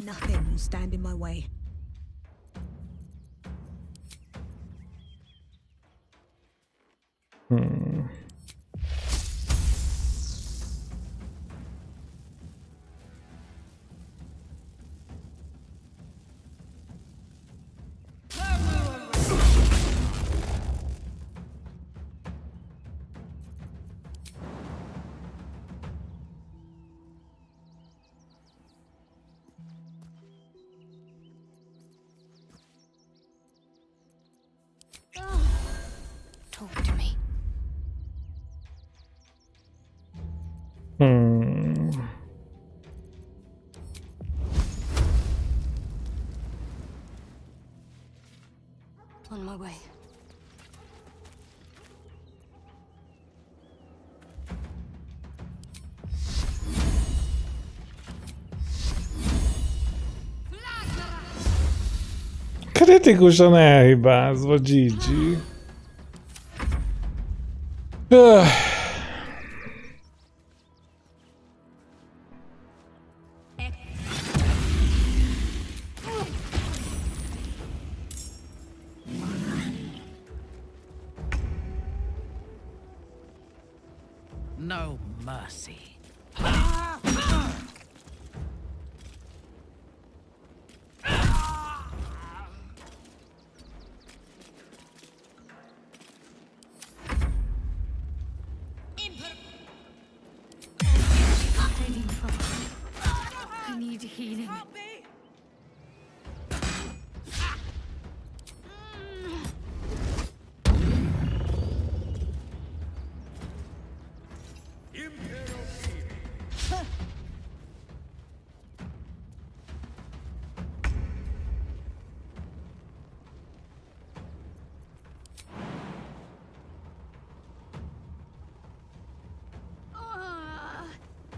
Nothing will stand in my way. Talk to me. On my way. Kritikusan elhibázva, GG. No mercy. I need healing.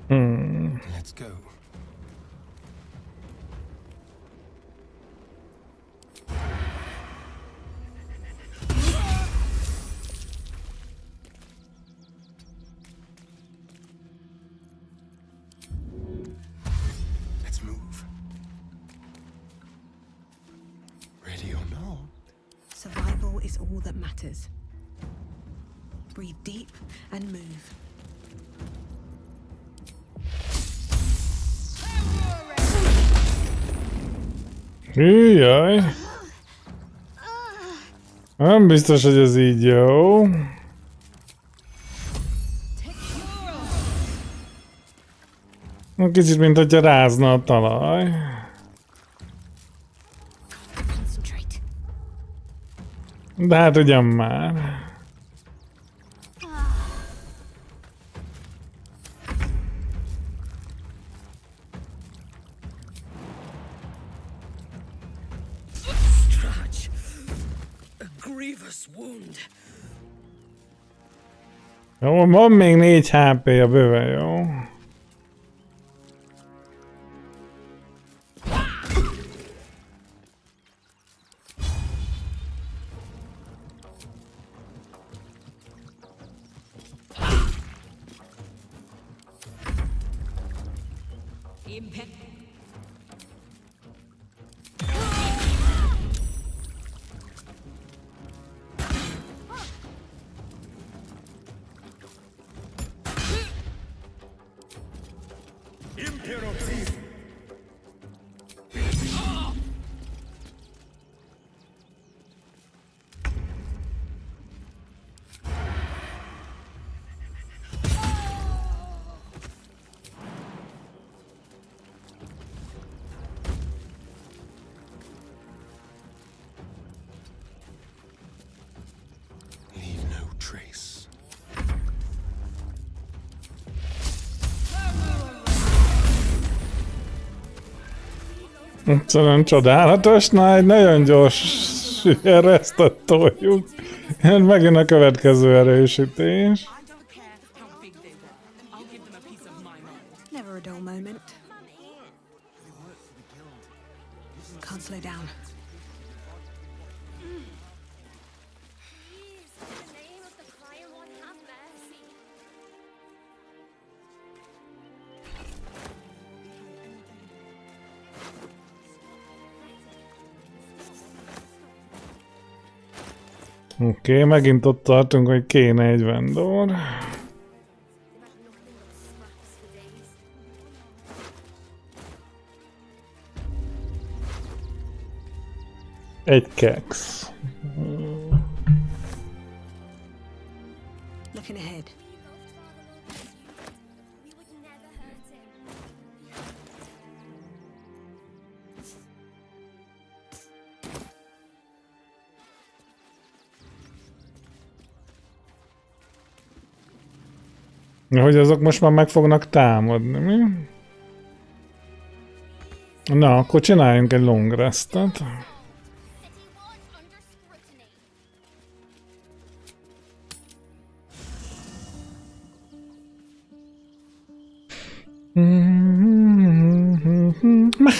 Let's go. Let's move. Ready or not? Survival is all that matters. Breathe deep and move. Jaj. Nem biztos, hogy ez így jó. Kicsit, mint hogyha rázna a talaj. De hát ugyan már. Jó, van még 4 HP-ja bőven, jó? Egyszerűen csodálatos, egy nagyon gyors eresztett toljuk. Megint a következő erősítés. Never a dull moment. Can't slow down. Oké, megint ott tartunk, hogy kéne egy vendor. Egy keks. Looking ahead. Hogy azok most már meg fognak támadni, mi? Na, akkor csináljunk egy long restet.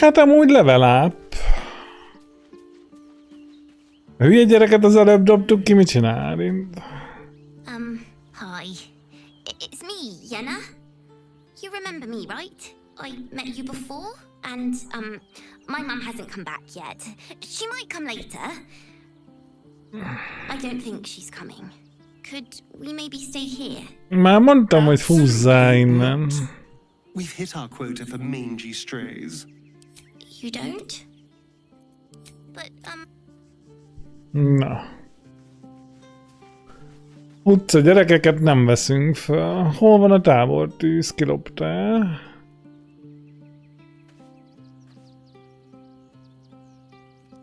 Hát amúgy level up. A hülye gyereket az előbb dobtuk ki, mit csinál? Hi. It's me, Yenna. You remember me, right? I met you before, and, my mum hasn't come back yet. She might come later. I don't think she's coming. Could we maybe stay here? Már mondtam, hogy húzzá innen. We've hit our quota for mangy strays. You don't? But, Na. Utca gyerekeket nem veszünk fel. Hol van a tábortűz? Kiloptál?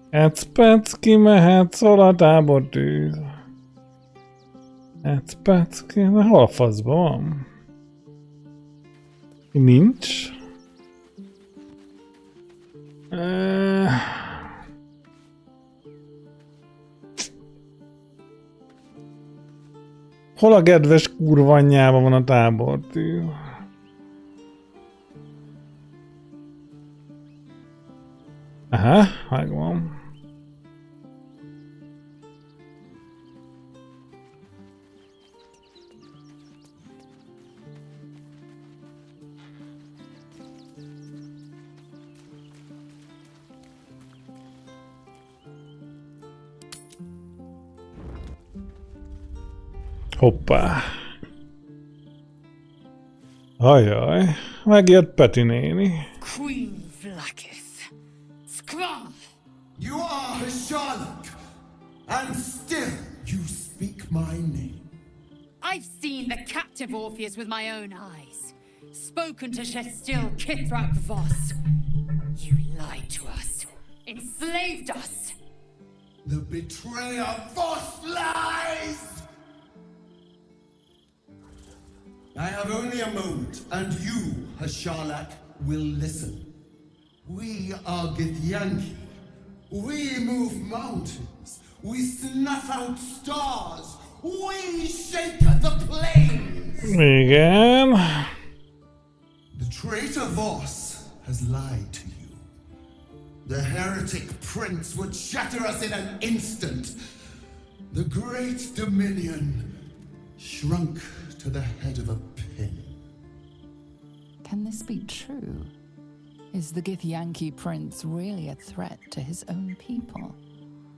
Ecpec, kimehetsz, hol a tábortűz? Ecpec, hol a faszban van? Nincs. Hol a kedves kurva anyjában van a tábortűz? Aha, megvan. Hoppá. Ajaj, megjött Peti néni. Queen Vlaakith. Skvar! You are a Charlotte, and still you speak my name. I've seen the captive Orpheus with my own eyes. Spoken to Shestil Kithrak Voss. You lied to us. Enslaved us. The betrayer Voss lies! I have only a moment, and you, Hasharlak, will listen. We are Githyanki. We move mountains. We snuff out stars. We shake the plains. Igen. The traitor Voss has lied to you. The heretic prince would shatter us in an instant. The great dominion shrunk to the head of a pin. Can this be true? Is the Githyanki prince really a threat to his own people?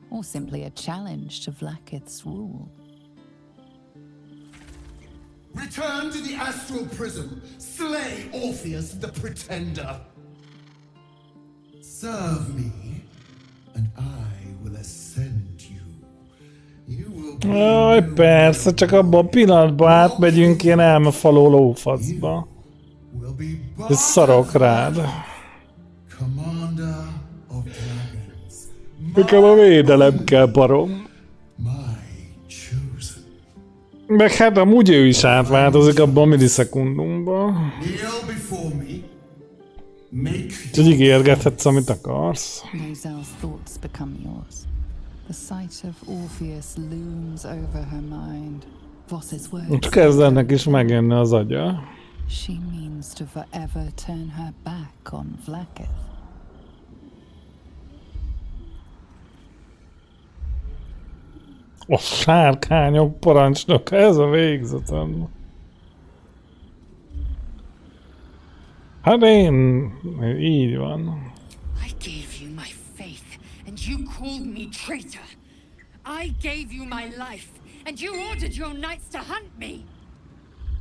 Or simply a challenge to Vlaakith's rule? Return to the astral prism. Slay Orpheus the pretender. Serve me, and I will ascend you. Aj, persze, csak abban a pillanatban átmegyünk ilyen elmefaló lófaszba. És szarok rád. Nekem a védelem kell, barom. Meg hát amúgy ő is átváltozik abban a millisekundumban. Úgyhogy ígérgethetsz, amit akarsz. Nozelle's thoughts become yours. The sight of Orpheus looms over her mind. Voss's words. Csak kezdenek is megjönni az agya. She means to forever turn her back on Vlaakith. A sárkányok parancsnoka, ez a végzetem. Hát én... így van. I gave you my faith, and you called me traitor. I gave you my life, and you ordered your knights to hunt me.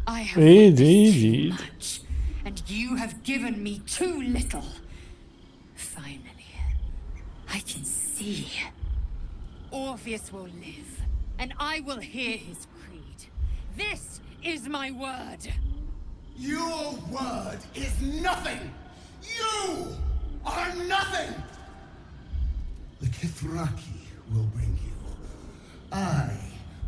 I have witnessed too much, and you have given me too little. Finally, I can see. Orpheus will live, and I will hear his creed. This is my word. Your word is nothing! You are nothing! The Kithraki will bring you. I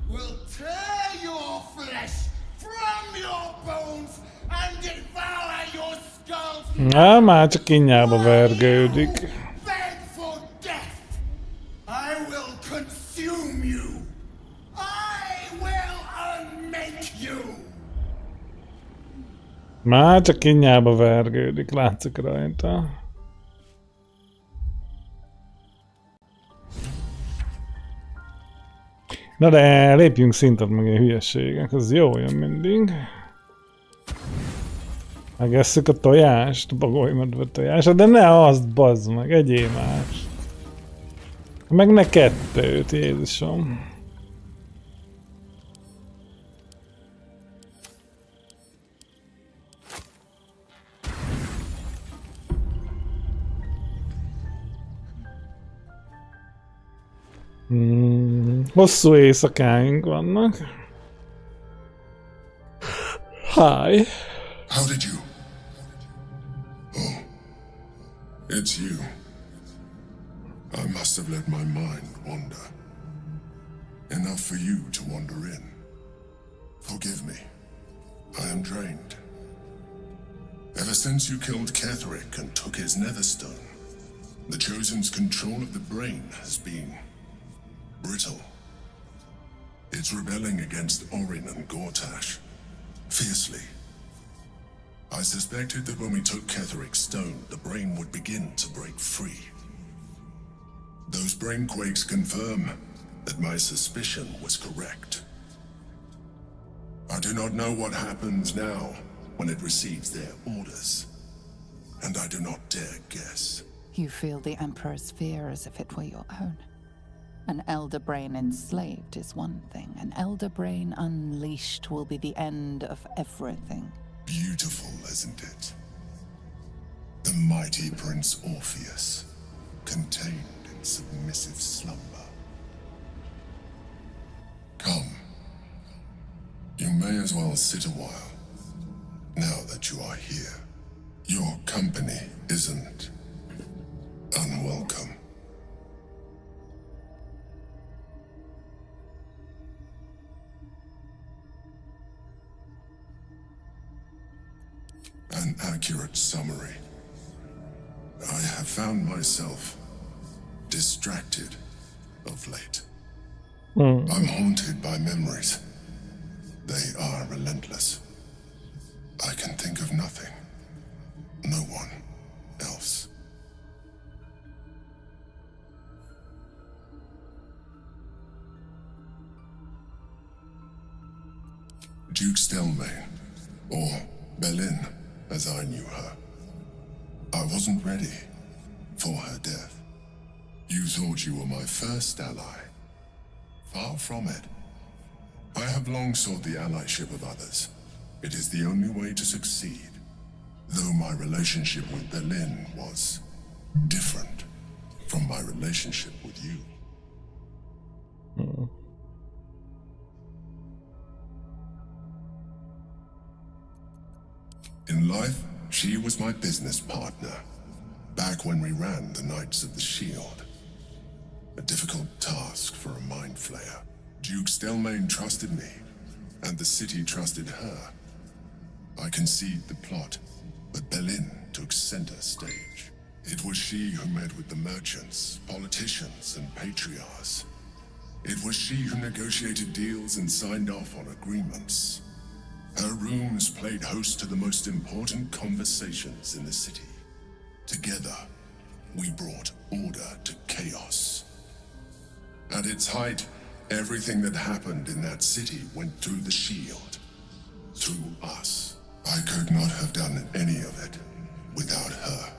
will tear your flesh from your bones and devour your skulls. Na, már csak kínjába vergődik. Beg for death! I will consume you! I will unmake you! Már csak kínjába vergődik, látszik rajta. Na de lépjünk szintet meg ilyen hülyeségek, az jó jön mindig. Megesszük a tojást, bagolymedve tojást, de ne azt, bazd meg, egyéb más. Meg ne kettőt, Jézusom. Hosszú éjszakáink vannak. Hi. How did you? Oh, it's you. I must have let my mind wander. Enough for you to wander in. Forgive me. I am drained. Ever since you killed Ketherick and took his netherstone, the Chosen's control of the brain has been brittle. It's rebelling against Orin and Gortash. Fiercely. I suspected that when we took Ketherick's stone, the brain would begin to break free. Those brainquakes confirm that my suspicion was correct. I do not know what happens now when it receives their orders, and I do not dare guess. You feel the Emperor's fear as if it were your own. An elder brain enslaved is one thing. An elder brain unleashed will be the end of everything. Beautiful, isn't it? The mighty Prince Orpheus, contained in submissive slumber. Come. You may as well sit a while, now that you are here. Your company isn't unwelcome. An accurate summary. I have found myself distracted of late. I'm haunted by memories. They are relentless. I can think of nothing. No one else. Duke Stelmane, or Berlin, as I knew her. I wasn't ready for her death. You thought you were my first ally. Far from it. I have long sought the allyship of others. It is the only way to succeed. Though my relationship with Berlin was different from my relationship with you. In life, she was my business partner, back when we ran the Knights of the Shield. A difficult task for a mind flayer. Duke Stelmane trusted me, and the city trusted her. I conceived the plot, but Berlin took center stage. It was she who met with the merchants, politicians, and patriarchs. It was she who negotiated deals and signed off on agreements. Her rooms played host to the most important conversations in the city. Together, we brought order to chaos. At its height, everything that happened in that city went through the shield. Through us. I could not have done any of it without her.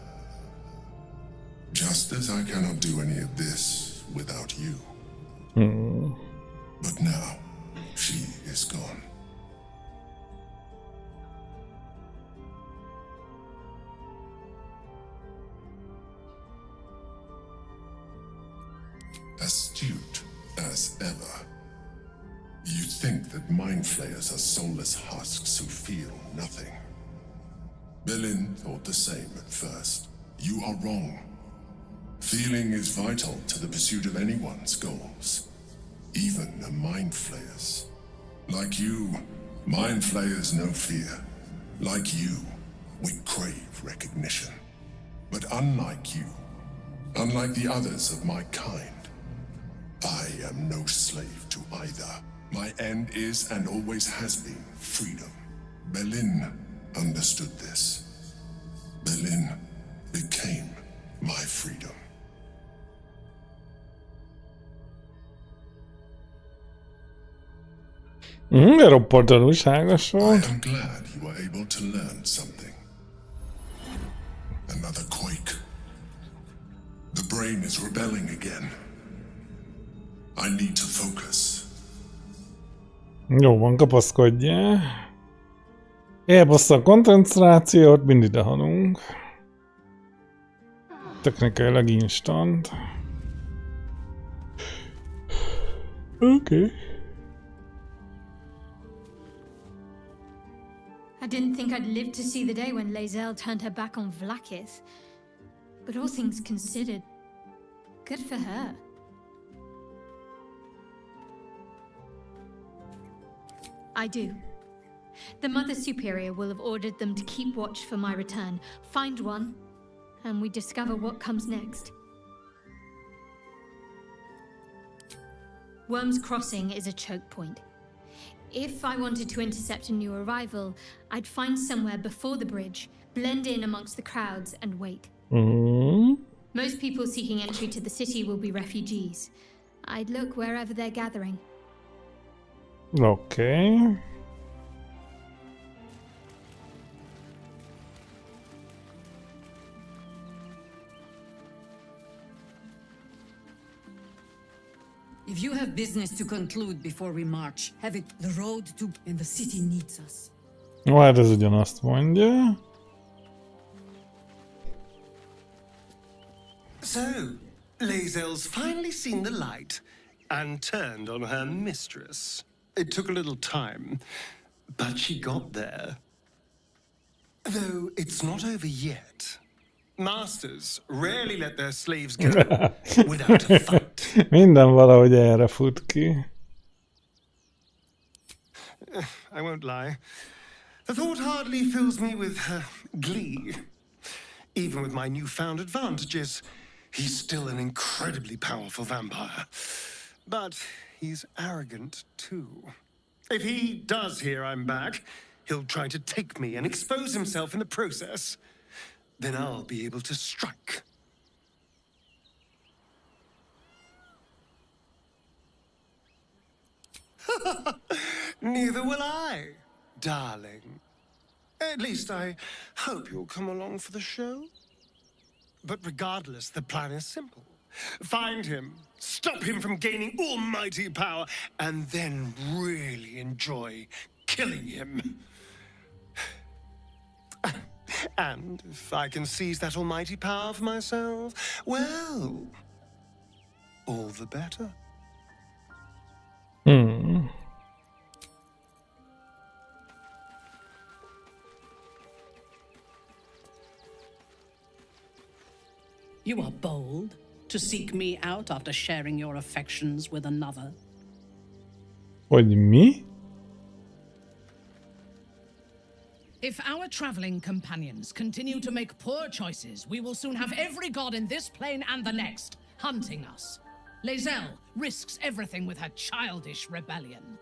Just as I cannot do any of this without you. But now, she is gone. Astute as ever. You think that mind flayers are soulless husks who feel nothing. Berlin thought the same at first. You are wrong. Feeling is vital to the pursuit of anyone's goals, even a mind flayer's. Like you, mind flayers know fear. Like you, we crave recognition. But unlike you, unlike the others of my kind, I am no slave to either. My end is and always has been freedom. Berlin understood this. Berlin became my freedom. Roppant tanulságos volt. I am glad you were able to learn something. Another quake. The brain is rebelling again. I need to focus. Jó van, kapaszkodjál. Elbassza a koncentrációt, mind ide halunk. Technikailag instant. Okay. I didn't think I'd live to see the day when Lae'zel turned her back on Vlaakith. But all things considered, good for her. I do. The Mother Superior will have ordered them to keep watch for my return. Find one, and we discover what comes next. Worm's Crossing is a choke point. If I wanted to intercept a new arrival, I'd find somewhere before the bridge, blend in amongst the crowds, and wait. Most people seeking entry to the city will be refugees. I'd look wherever they're gathering. Okay. If you have business to conclude before we march, have it. The road to and the city needs us. Ó, hát ez ugyanazt mondja. So, Lae'zel's finally seen the light and turned on her mistress. It took a little time, but she got there. Though it's not over yet. Masters rarely let their slaves go without a fight. Minden valahogy erre fut ki. I won't lie. The thought hardly fills me with glee. Even with my newfound advantages, he's still an incredibly powerful vampire. But he's arrogant too. If he does hear I'm back, he'll try to take me and expose himself in the process. Then I'll be able to strike. Neither will I, darling. At least I hope you'll come along for the show. But regardless, the plan is simple. Find him, stop him from gaining almighty power, and then really enjoy killing him. And if I can seize that almighty power for myself, well, all the better. You are bold to seek me out after sharing your affections with another. Hogy mi? If our traveling companions continue to make poor choices, we will soon have every god in this plane and the next hunting us. Lae'zel risks everything with her childish rebellion.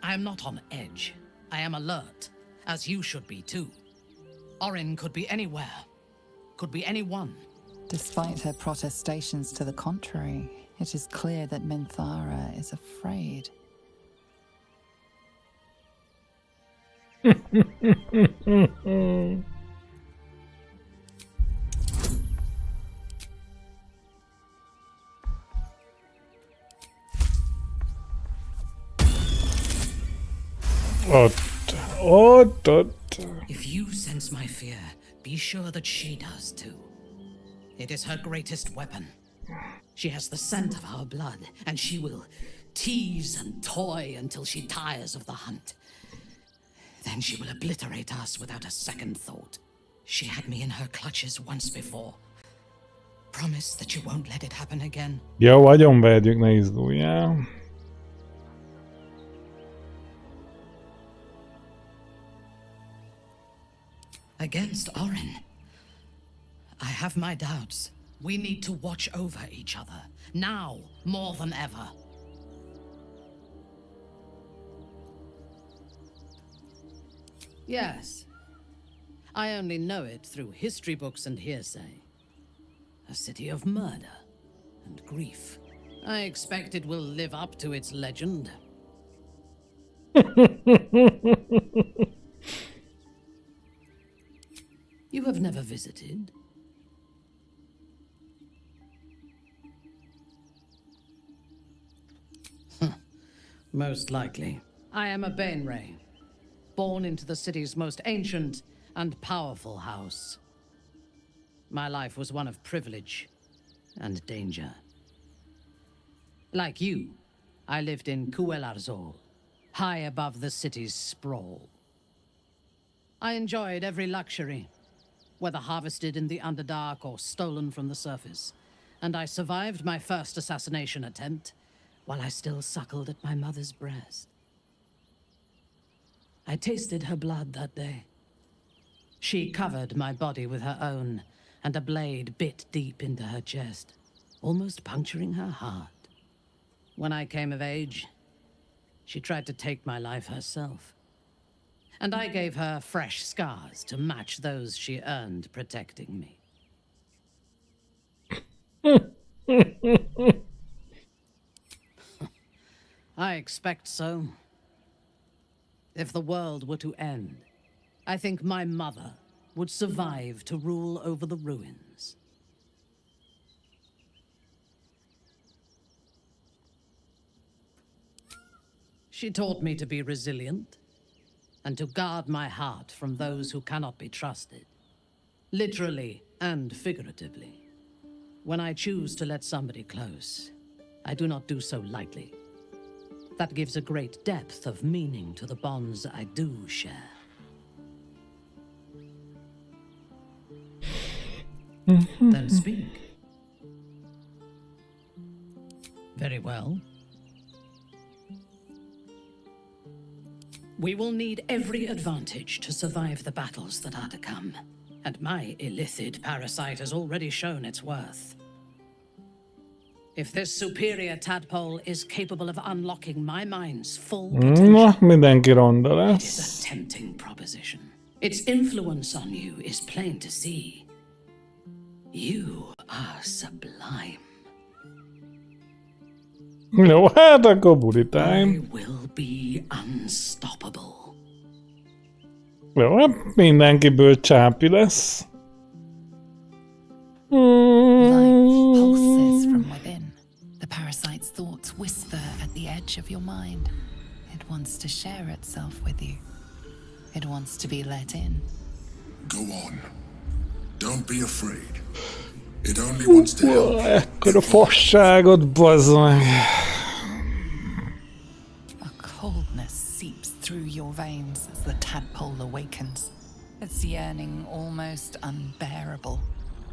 I am not on edge. I am alert, as you should be too. Orin could be anywhere. Could be anyone. Despite her protestations to the contrary, it is clear that Minthara is afraid. If you sense my fear, be sure that she does too. It is her greatest weapon. She has the scent of our blood, and she will tease and toy until she tires of the hunt. Then she will obliterate us without a second thought. She had me in her clutches once before. Promise that you won't let it happen again. Jó, agyonverjük, ne izguljál. Against Orin? I have my doubts. We need to watch over each other, now more than ever. Yes. I only know it through history books and hearsay. A city of murder and grief. I expect it will live up to its legend. You have never visited? Most likely. I am a Baneray, born into the city's most ancient and powerful house. My life was one of privilege and danger. Like you, I lived in Kuelarzol, high above the city's sprawl. I enjoyed every luxury, whether harvested in the Underdark or stolen from the surface, and I survived my first assassination attempt while I still suckled at my mother's breast. I tasted her blood that day. She covered my body with her own, and a blade bit deep into her chest, almost puncturing her heart. When I came of age, she tried to take my life herself. And I gave her fresh scars to match those she earned protecting me. I expect so. If the world were to end, I think my mother would survive to rule over the ruins. She taught me to be resilient and to guard my heart from those who cannot be trusted, literally and figuratively. When I choose to let somebody close, I do not do so lightly. That gives a great depth of meaning to the bonds I do share. Then speak. Very well. We will need every advantage to survive the battles that are to come. And my illithid parasite has already shown its worth. If this superior tadpole is capable of unlocking my mind's full potential, mindenki ronda it is lesz. a tempting proposition. Its influence on you is plain to see. You are sublime. Jó, hát akkor buli I time. will be unstoppable. Jó, hát mindenkiből csápi lesz. Life pulses from within. The parasite's thoughts whisper at the edge of your mind. It wants to share itself with you. It wants to be let in. Go on. Don't be afraid. It only wants to help. Ekkora fasságot, bazd meg. A coldness seeps through your veins as the tadpole awakens. Its yearning almost unbearable.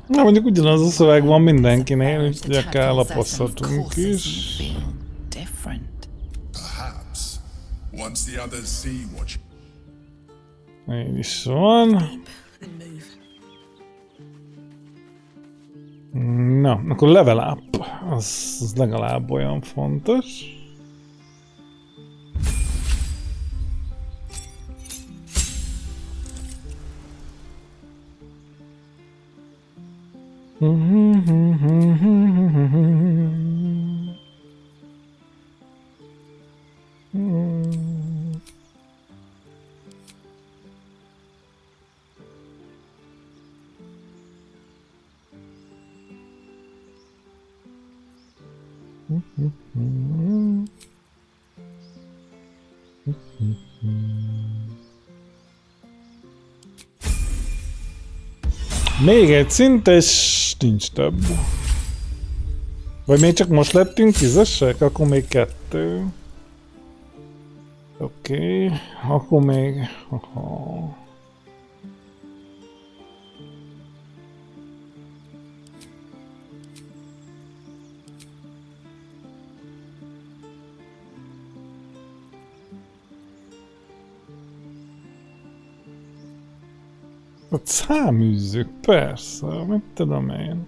Na, mondjuk ugyanaz a szöveg van mindenkinél, úgyhogy akár lapozhatunk is. Different. Perhaps. Once the others see what Így is van. Na, akkor level up. Az legalább olyan fontos. Még egy szint, és nincs több. Vagy még csak most lettünk 10-esek? Akkor még 2. Oké, akkor még... Aha. Ott száműzzük, persze, mit tudom én.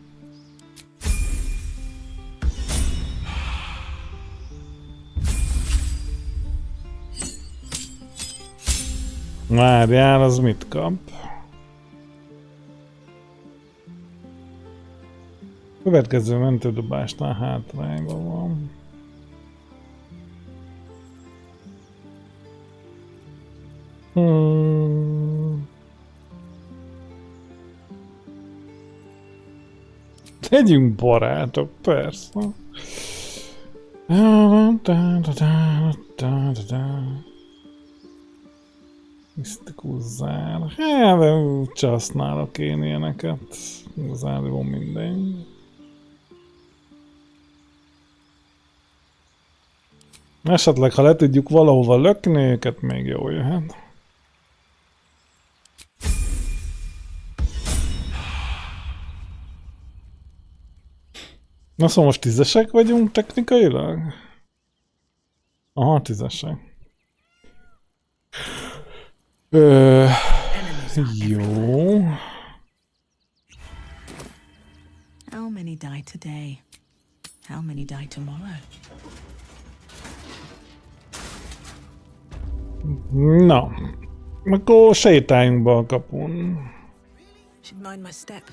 Várjál, az mit kap? Következő mentődobásnál hátrányban van. Legyünk barátok, persze. Misztikus zár. Hát, de úgyse használok én ilyeneket. Igazából mindegy. Esetleg, ha le tudjuk valahova lökni őket, még jól jöhet. Na szóval most 10-esek vagyunk technikailag? Aha, 10-esek. Jó. How many die today? How many die tomorrow? Na, akkor sétáljunk be a kapun. Should mind my step.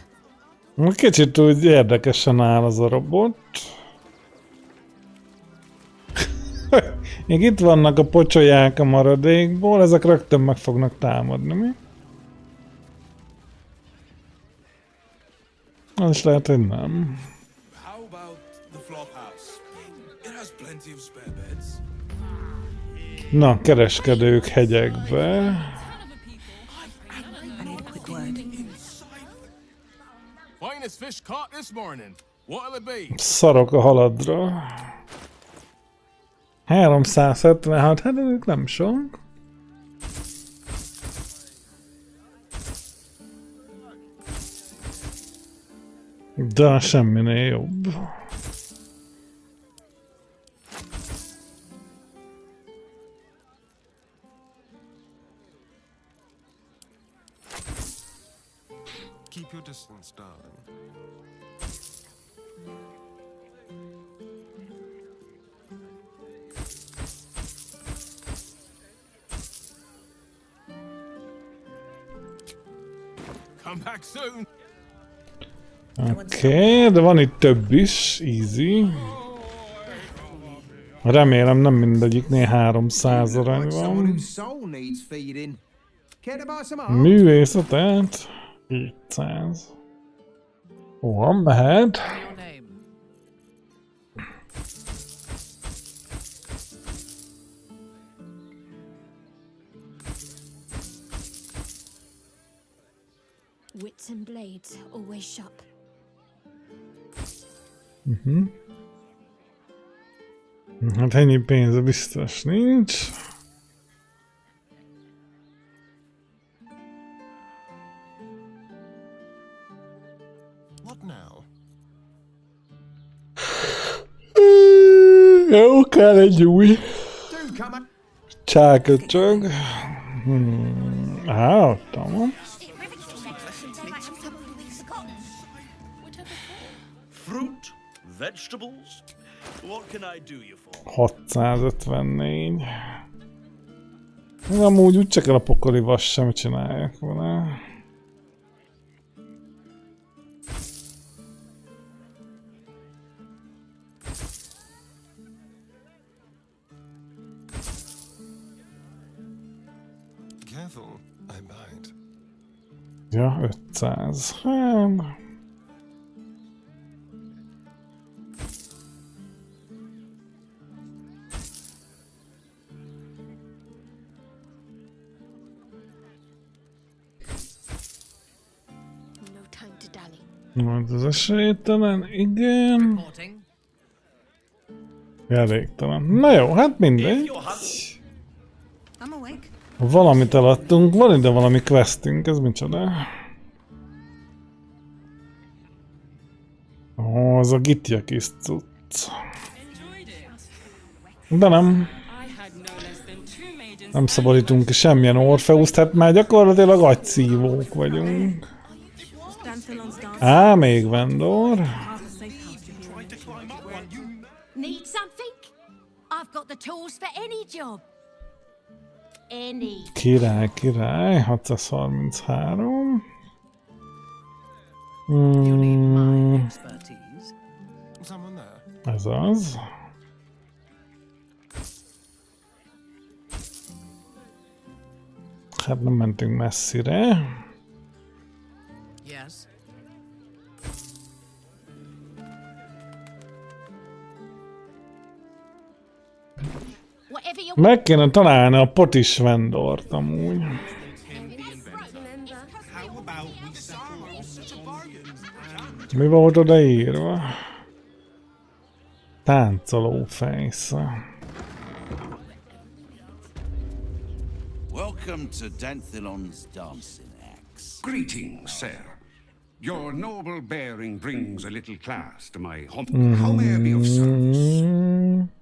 Kicsit úgy érdekesen áll az a robot. Még itt vannak a pocsolyák a maradékból, ezek rögtön meg fognak támadni, mi? Az is lehet, hogy nem. How about the flophouse? It has plenty of spare beds. Na, kereskedők hegyekbe. Finest fish caught this morning. What'll it be? Szarok a haladra. 376, hát ez nem sok. De semminél jobb. Keep your distance, darling. Come back soon. Oké, de van itt több is, easy. Remélem nem mindegyiknél 300 arany van. Művészetet 200. Ó, mehet. Wits and blades, always sharp. Hát ennyi pénze biztos nincs. What now? Jó, kell egy új csáköcsög. Ott van. Fruit, vegetables. What can I do you for? 654. Amúgy úgy csak el a pokoli vas sem csinálják vele. Careful, I bite. Ja, 500. Hát... Majd az esélytelen, igen. Elégtelen. Na jó, hát mindegy. Valamit eladtunk, van ide valami questünk, ez micsoda? Ó, az a gitja kis cucc. De nem. Nem szabadítunk ki semmilyen Orpheuszt, hát már gyakorlatilag agyszívók vagyunk. Á, még vendor. Need something? I've got the tools for any job. Any. Király, király, 633. Ez az. Hát nem mentünk messzire. Meg kéne találni a potis vendort amúgy. Mi volt oda írva? Táncoló fejsze. Welcome to Danthilon's dancing axe. Greetings, sir. Your noble bearing brings a little class to my home. How may I be of service?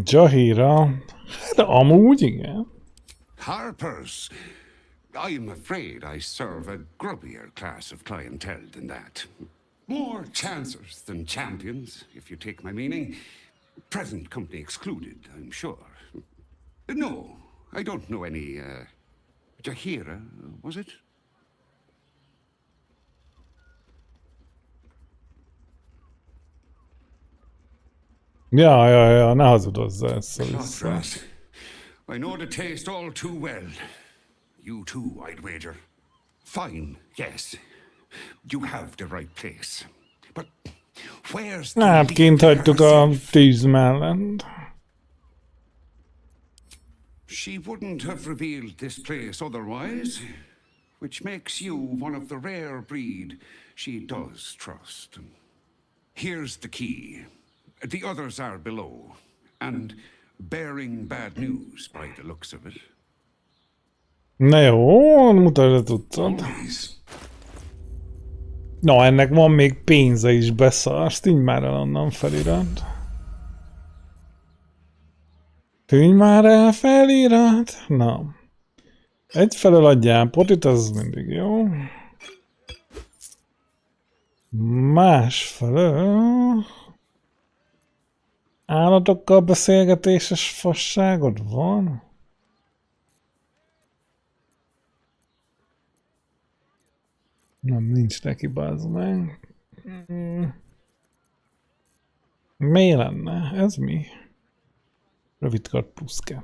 Jahira. Hát amúgy igen. Harpers. I'm afraid I serve a grubbier class of clientele than that. More chancers than champions, if you take my meaning. Present company excluded, I'm sure. No, I don't know any, Jahira, was it? Ja, ne hazudozza össze-vissza. Clotras. I know the taste all too well. You too, I'd wager. Fine, yes. You have the right place. But where's the Hát kint hagytuk a tűz mellett. She wouldn't have revealed this place otherwise, which makes you one of the rare breed she does trust. Here's the key. The others are below, and bearing bad news by the looks of it. Na jó, mutasd a tudtad. Na, ennek van még pénze is, beszarsz, tűnj már el onnan felirat. Tűnj már el felirat. Na. Egyfelől adjál potit, az mindig jó. Másfelől... Állatokkal beszélgetéses fasságod van? Nem, nincs neki, bazd meg. Mi lenne? Ez mi? Rövidkart plusz 2.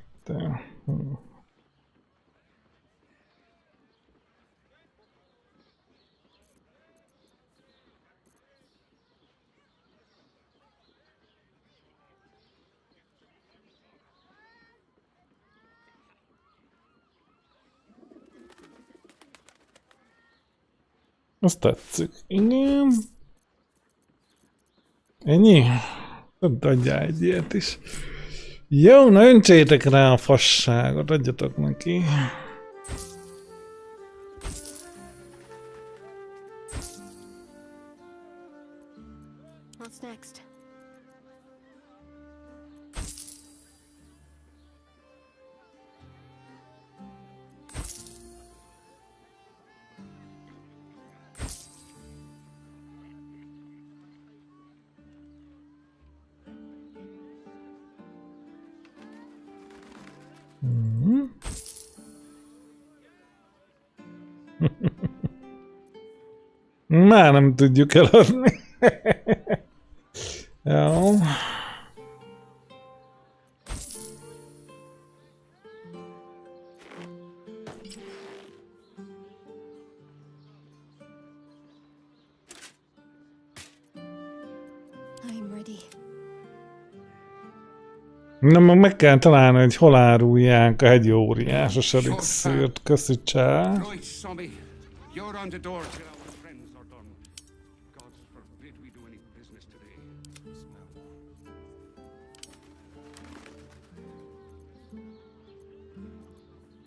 Azt tetszik. Igen. Ennyi? Adjál egy ilyet is. Jó, na öntsétek rá a fasságot, adjatok neki. What's next? Már nem tudjuk eladni. Jó. I'm ready. Na, meg kell találni, hogy hol árulják a hegyi óriásos elixírt. Köszi, csá. You're on the door till our friends are done. God forbid we do any business today.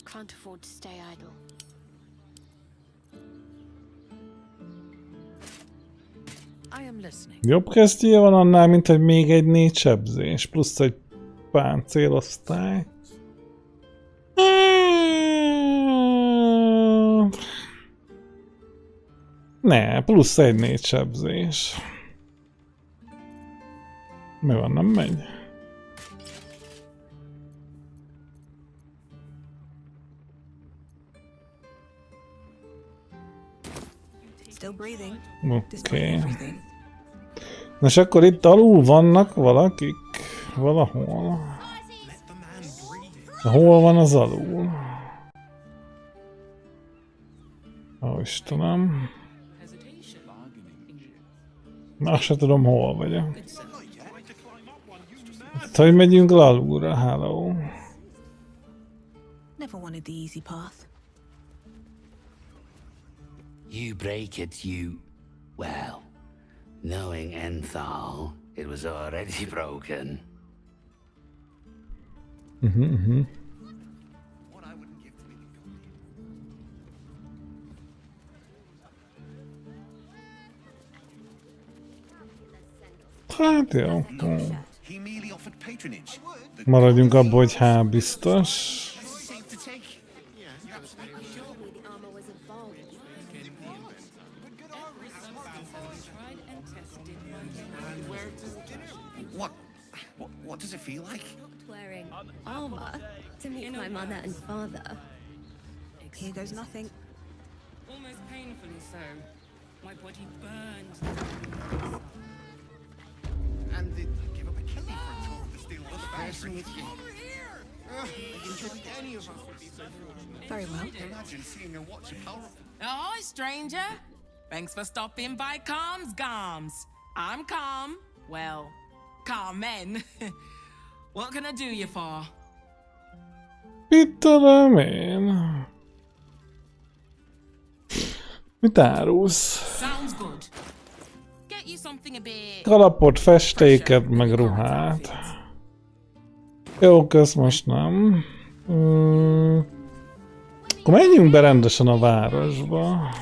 Can't afford to stay idle. I am listening. Jobb kesztyűje van annál, mint hogy még egy 4 sebzés, plusz egy páncélosztály. Ne, plusz egy 4 sebzés. Mi van, nem megy? Still breathing. Oké. Na és akkor itt alul vannak valakik? Valahol. Hol van az alul? Ó, Istenem. Azt se tudom, hol vagyok. Hát, hogy megyünk le alulra, hello. Never wanted the easy path. You break it, you... Well, knowing Enthal, it was already broken. Hát jó. Maradjunk abba, hogy biztos. What does it feel like? wearing armor to meet my mother and father. Here goes nothing. Almost painfully so. My body burns. And they give up a kidney for a tour to steal the person with you. I didn't think any of us would be so fortunate. Very well. Imagine seeing a watch powerful. Oh, stranger. Thanks for stopping by Calm's Gums. I'm Calm. Well, Carmen. What can I do you for? Mit tudom én? Mit árulsz? Sounds good. Get you something a bit... Kalapot, festéket, meg ruhát. Jó, kösz, most nem. Akkor menjünk be rendesen a városba.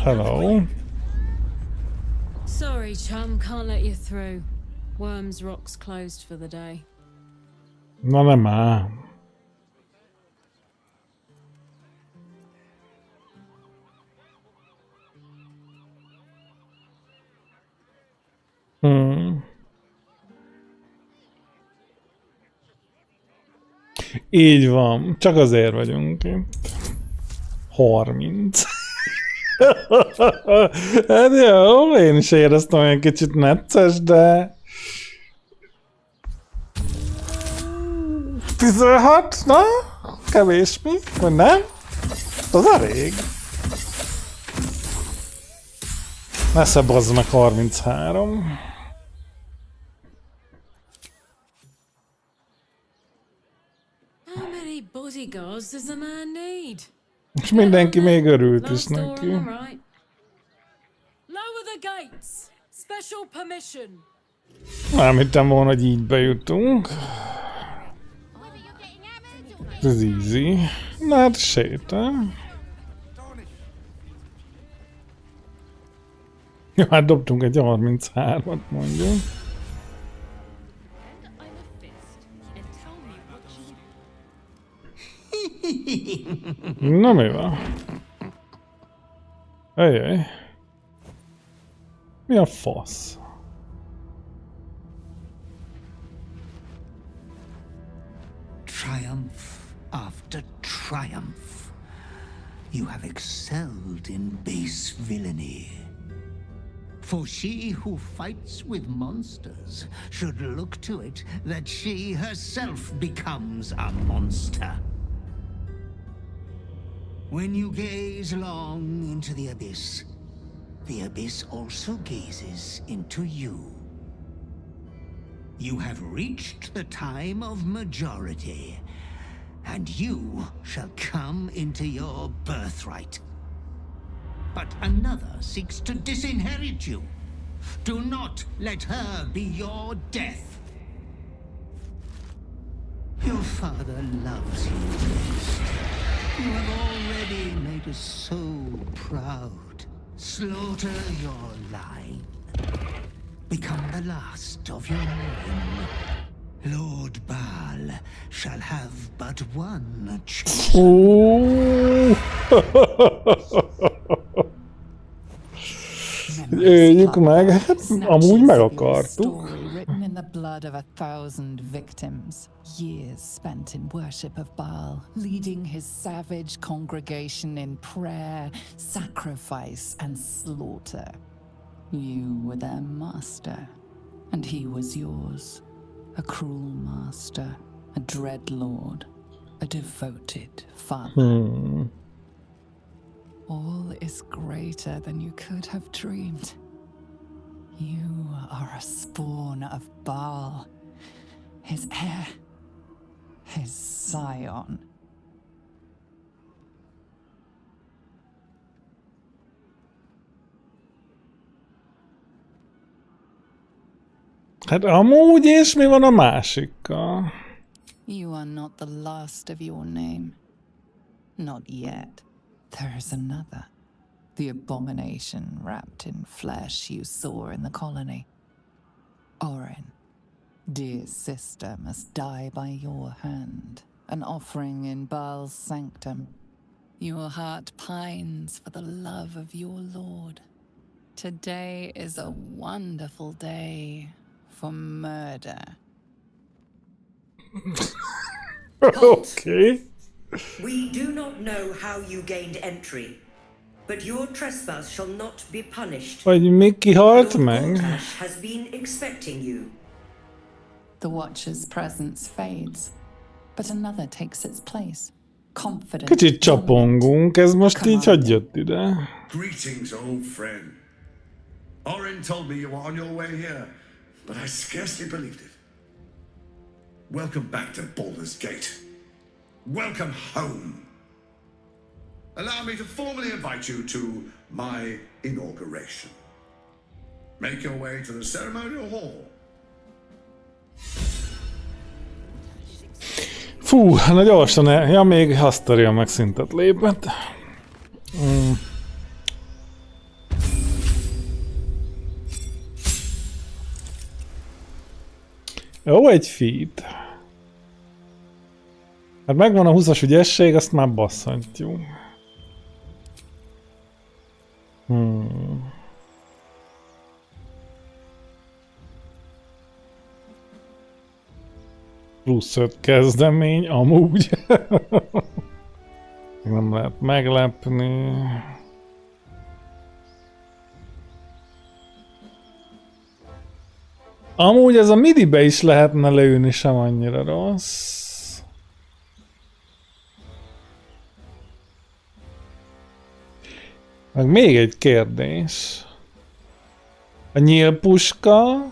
Hello. Sorry, chum, can't let you through. Worms Rock's closed for the day. Na nem áll. Így van, csak azért vagyunk itt. 30. Hát jó, én is éreztem olyan kicsit necces, de... 16? Na? Kevés mi? Vagy nem? Az elég. Nesze bazd meg 33. How many bodyguards does a man need? És mindenki még örült is neki. Lower the gates. Special permission. Nem hittem volna, hogy így bejutunk. Ez easy. Na hát sétál. Jó, hát dobtunk egy 33-at mondjuk. Na mi van? Ejjjj. Mi a fasz? Triumph after triumph. You have excelled in base villainy. For she who fights with monsters should look to it that she herself becomes a monster. When you gaze long into the abyss also gazes into you. You have reached the time of majority, and you shall come into your birthright. But another seeks to disinherit you. Do not let her be your death. Your father loves you best. You have already made us so proud. Slaughter your line. Become the last of your line. Lord Baal shall have but one choice. Éljük meg, hát amúgy meg akartuk. Written in the blood of 1,000 victims, years spent in worship of Baal, leading his savage congregation in prayer, sacrifice, and slaughter. You were their master, and he was yours. A cruel master, a dread lord, a devoted father. All is greater than you could have dreamed. You are a spawn of Baal, his heir, his scion. Hát amúgy és mi van a másikkal? You are not the last of your name. Not yet. There is another. The abomination wrapped in flesh you saw in the colony. Orin, dear sister, must die by your hand, an offering in Baal's sanctum. Your heart pines for the love of your lord. Today is a wonderful day for murder. Okay. We do not know how you gained entry, but your trespass shall not be punished. Vagy még kihalt meg? Voltash has been expecting you. The Watcher's presence fades, but another takes its place. Confident. Kicsit csapongunk, ez most így hogy jött ide? Greetings, old friend. Orin told me you were on your way here, but I scarcely believed it. Welcome back to Baldur's Gate. Welcome home. Allow me to formally invite you to my inauguration. Make your way to the ceremonial hall. Fú, na gyorsan, ja még Asteria meg szintet lépett. Jó, egy feat. Hát megvan a 20-as ügyesség, azt már basszantjuk. Plusz 5 kezdemény, amúgy. Nem lehet meglepni. Amúgy ez a midibe is lehetne leülni, sem annyira rossz. Meg még egy kérdés. A nyílpuska...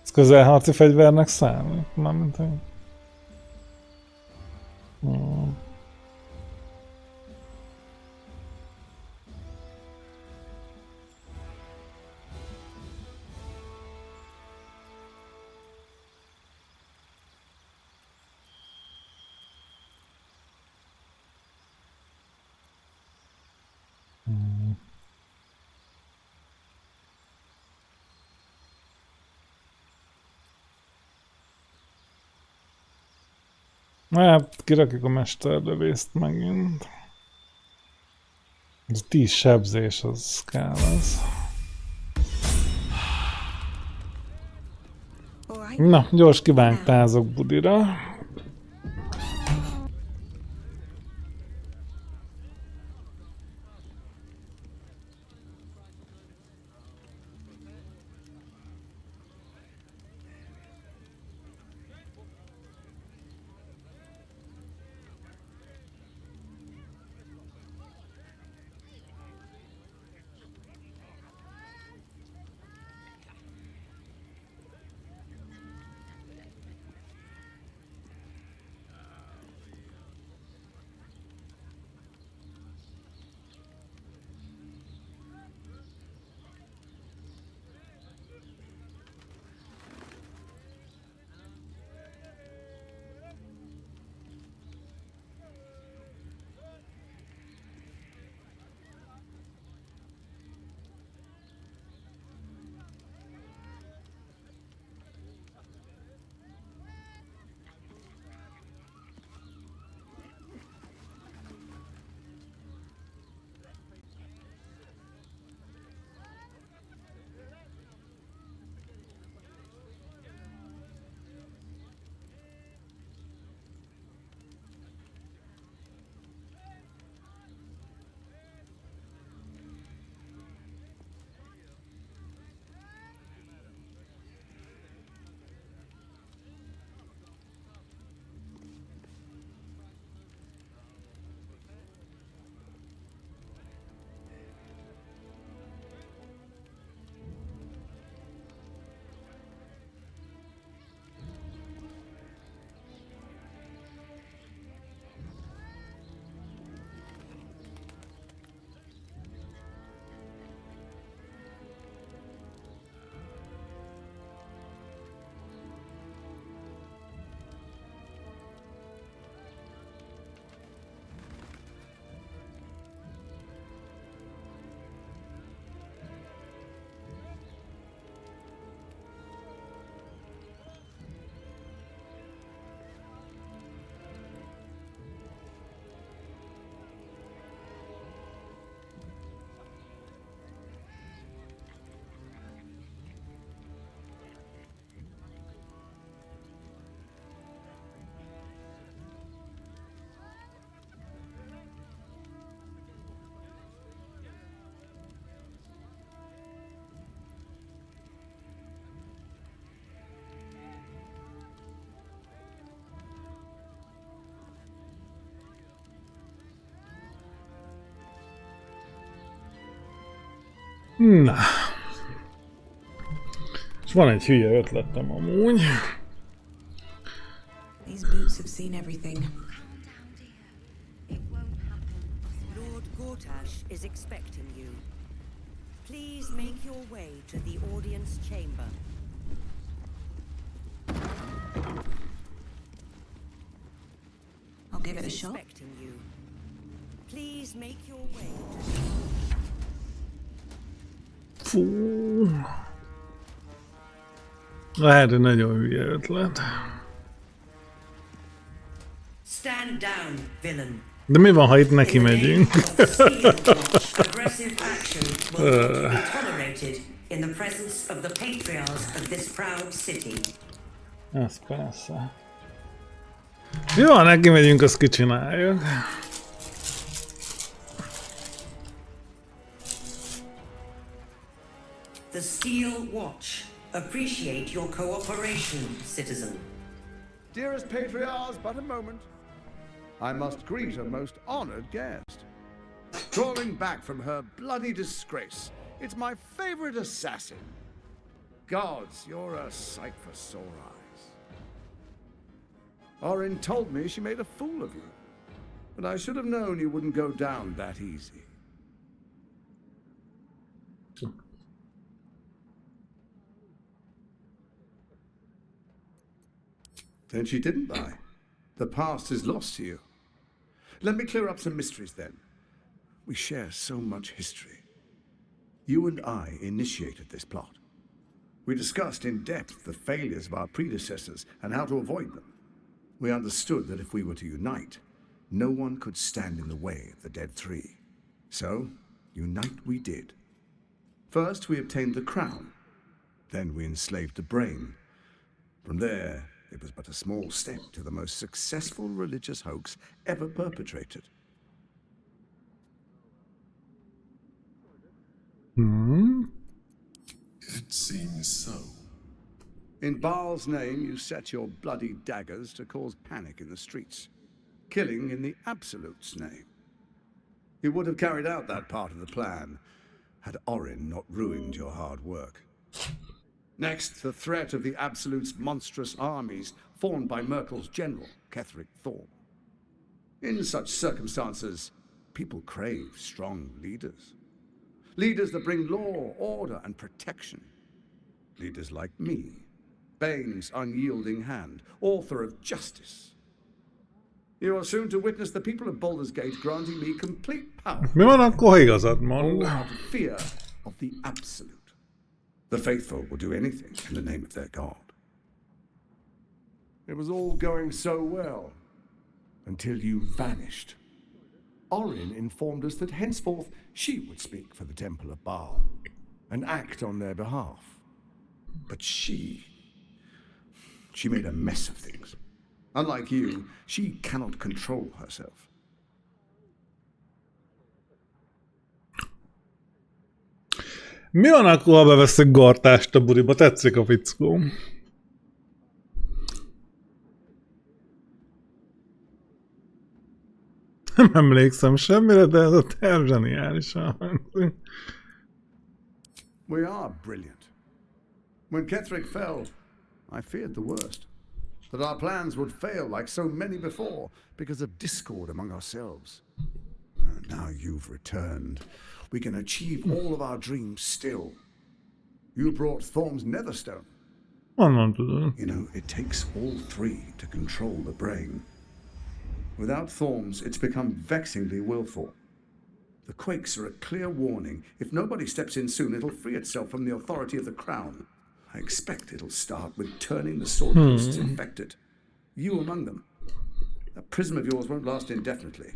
Ez közelharci fegyvernek számít? Mármint, hogy... Hát kirakjuk a mesterlövészt megint. Ez 10 sebzés, az kell az. Na, gyors kivágtázok budira. Na. És van egy hülye ötletem amúgy. These boots have seen everything. Lord Gortash is expecting you. Please make your way to the audience chamber. I'll give it a shot. Expecting you. Please make your way to Fú. Lehet, hogy nagyon hülye ötlet. Stand down, villain. De mi van, ha itt neki megyünk? Aggressive action will not be tolerated in the presence of the patriarchs of this proud city. Ez persze. Mi van, neki megyünk, azt kicsináljuk. The Steel Watch appreciate your cooperation, citizen. Dearest patriarchs, but a moment. I must greet a most honored guest. Crawling back from her bloody disgrace, it's my favorite assassin. Gods, you're a sight for sore eyes. Orin told me she made a fool of you, but I should have known you wouldn't go down that easy. Then she didn't lie. The past is lost to you. Let me clear up some mysteries then. We share so much history. You and I initiated this plot. We discussed in depth the failures of our predecessors and how to avoid them. We understood that if we were to unite, no one could stand in the way of the Dead Three. So, unite we did. First, we obtained the crown. Then we enslaved the brain. From there, it was but a small step to the most successful religious hoax ever perpetrated. It seems so. In Baal's name, you set your bloody daggers to cause panic in the streets, killing in the Absolute's name. You would have carried out that part of the plan had Orin not ruined your hard work. Next, the threat of the Absolute's monstrous armies formed by Merkel's general, Ketheric Thorm. In such circumstances, people crave strong leaders. Leaders that bring law, order, and protection. Leaders like me, Bane's unyielding hand, author of justice. You are soon to witness the people of Baldur's Gate granting me complete power. Mi van akkor, ha igazad mond? All out of fear of the Absolute. The faithful will do anything in the name of their god. It was all going so well, until you vanished. Orin informed us that henceforth she would speak for the Temple of Baal, and act on their behalf. But she made a mess of things. Unlike you, she cannot control herself. Mi van akkor, ha beveszek Gartást a buriba? Tetszik a fickó. Nem emlékszem semmire, de ez a terv zseniálisan hangzik. We are brilliant. When Ketheric fell, I feared the worst. That our plans would fail like so many before because of discord among ourselves. Now you've returned. We can achieve all of our dreams still. You brought Thorm's Netherstone. You know, it takes all three to control the brain. Without Thorm's, it's become vexingly willful. The quakes are a clear warning. If nobody steps in soon, it'll free itself from the authority of the crown. I expect it'll start with turning the sword priests infected. You among them. That prism of yours won't last indefinitely.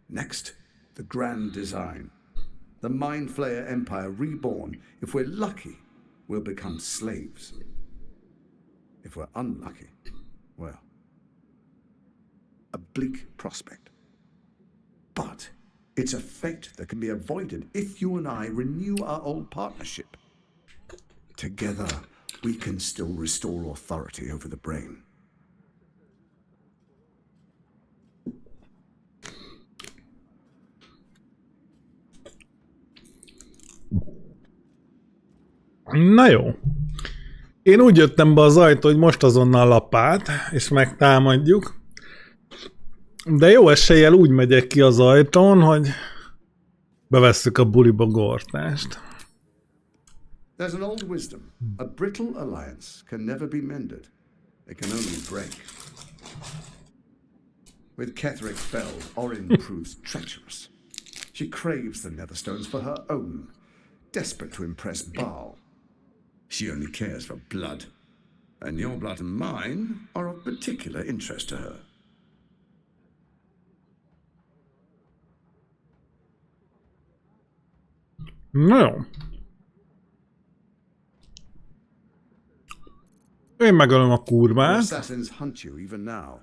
Next, the grand design. The Mind Flayer Empire reborn. If we're lucky, we'll become slaves. If we're unlucky, well, a bleak prospect. But it's a fate that can be avoided if you and I renew our old partnership. Together, we can still restore authority over the brain. Na jó. Én úgy jöttem be az ajtó, hogy most azonnal lapát, és megtámadjuk. De jó eséllyel úgy megyek ki az ajtón, hogy bevesszük a buliba Gortást. There's an old wisdom. A brittle alliance can never be mended. It can only break. With Ketheric fell, Orin proves treacherous. She craves the Netherstones for her own, desperate to impress Baal. She only cares for blood, and your blood and mine are of particular interest to her. No. Én megölöm a kurvát. Assassins hunt you even now.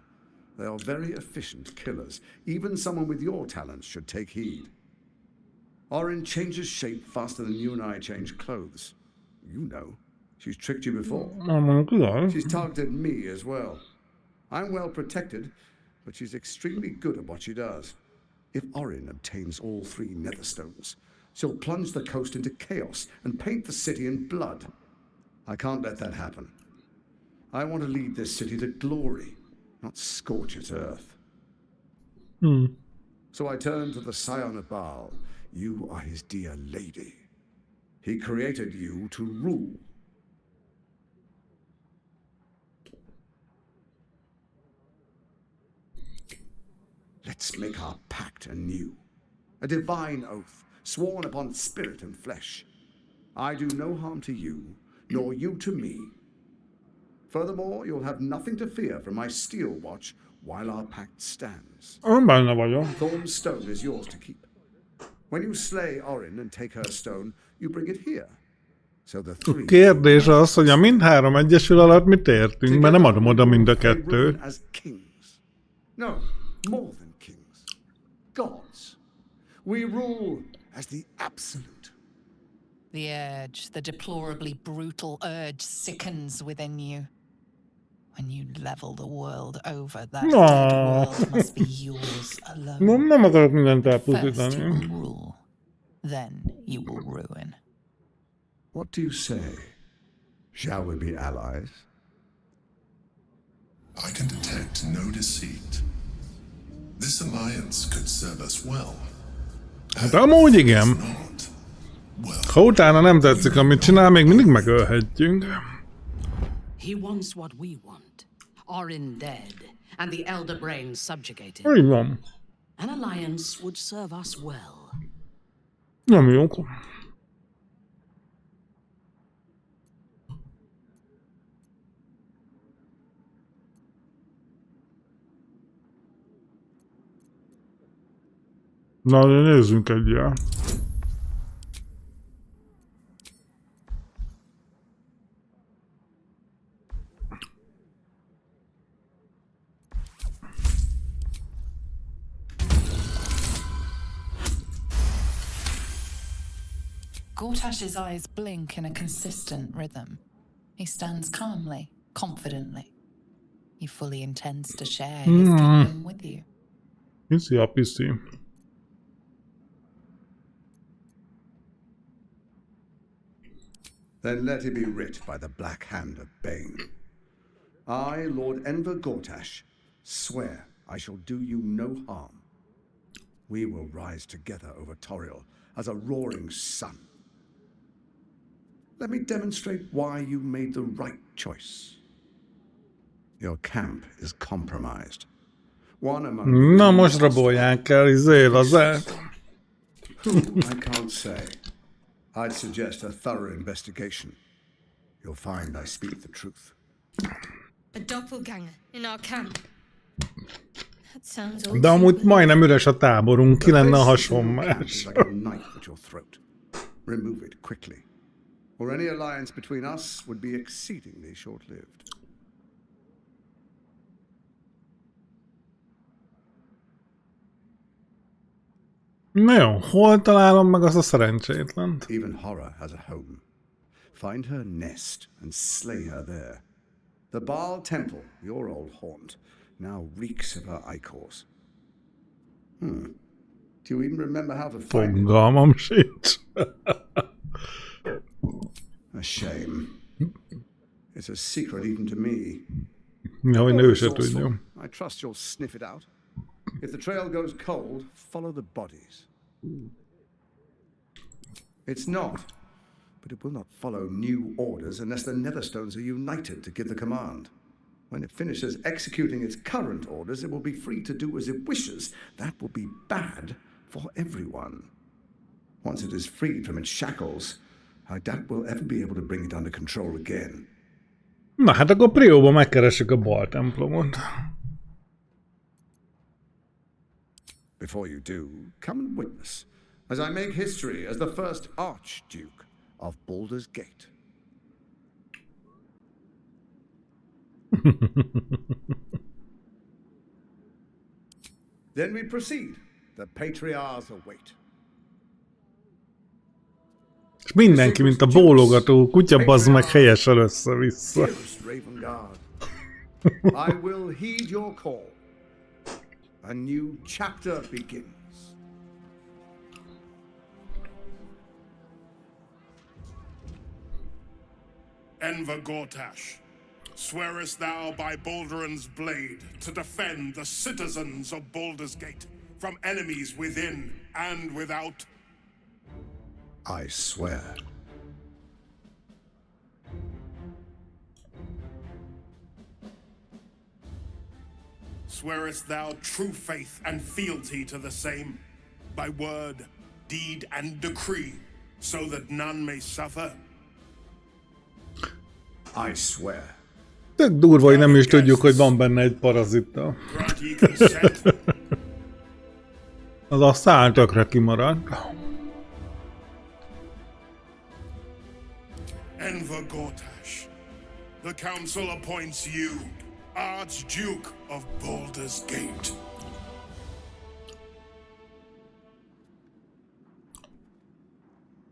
They are very efficient killers. Even someone with your talents should take heed. Orin changes shape faster than you and I change clothes. You know. She's tricked you before. She's targeted me as well. I'm well protected, but she's extremely good at what she does. If Orin obtains all 3 Netherstones, she'll plunge the coast into chaos and paint the city in blood. I can't let that happen. I want to lead this city to glory, not scorch its earth. So I turn to the Scion of Baal. You are his dear lady. He created you to rule. Let's make our pact anew. A divine oath, sworn upon spirit and flesh. I do no harm to you, nor you to me. Furthermore, you'll have nothing to fear from my steel watch while our pact stands. Thorn's stone is yours to keep. When you slay Orin and take her stone, you bring it here. So the three... Kérdés az, hogy a mindhárom egyesül alatt mit értünk, mert nem adom oda mind a kettőt. No, more than kings. Gods. We rule as the absolute. The urge, the deplorably brutal urge sickens within you. When you level the world over, that dead world must be yours alone. Nem akarok mindent First you elpusztítani. will rule, then you will ruin. What do you say? Shall we be allies? I can detect no deceit. This alliance could serve us well. Hát amúgy igen. Ha utána nem tetszik, amit csinál, még mindig megölhetjünk. He wants what we want. Orin dead, and the Elder Brain subjugated. Így van. An alliance would serve us well. Nem jó. Na, nézzünk egyel. Gortash's eyes blink in a consistent rhythm. He stands calmly, confidently. He fully intends to share his kingdom with you. Piszi a piszi. Then let it be writ by the black hand of Bane. I, Lord Enver Gortash, swear I shall do you no harm. We will rise together over Toriel as a roaring sun. Let me demonstrate why you made the right choice. Your camp is compromised. One among Na most rabolják el, lazát. Who, I can't say. I'd suggest a thorough investigation. You'll find I speak the truth. A doppelganger in our camp. That sounds De amúgy majdnem üres a táborunk, ki lenne a hasonmás. Like a knife at your throat. Remove it quickly, or any alliance between us would be exceedingly short-lived. Na jó, hol találom meg azt a szerencsétlent? Even horror has a home. Find her nest and slay her there. The Baal Temple, your old haunt, now reeks of her ichors. Do you even remember how to find it? Fogalmam sincs. A A shame. It's a secret even to me. Ja, hogy nő se tudja. I trust you'll sniff it out. If the trail goes cold, follow the bodies. It's not, but it will not follow new orders unless the Netherstones are united to give the command. When it finishes executing its current orders, it will be free to do as it wishes. That will be bad for everyone. Once it is freed from its shackles, I doubt we'll ever be able to bring it under control again. Na hát akkor Prióba megkeressük a bal templomot. Before you do, come and witness as I make history as the first Archduke of Baldur's Gate. Then we proceed. The patriarchs await. És mindenki, mint a bólogató kutya, bazd meg helyesen össze-vissza. Raven Guard, I will heed your call. A new chapter begins. Enver Gortash, swearest thou by Balduran's blade to defend the citizens of Baldur's Gate from enemies within and without? I swear. Swearest thou true faith and fealty to the same, by word, deed, and decree, so that none may suffer? I swear. Tök durva, hogy nem is tudjuk, hogy van benne egy parazita. Az a szál tökre kimaradt. Enver Gortash, the council appoints you Archduke of Baldur's Gate.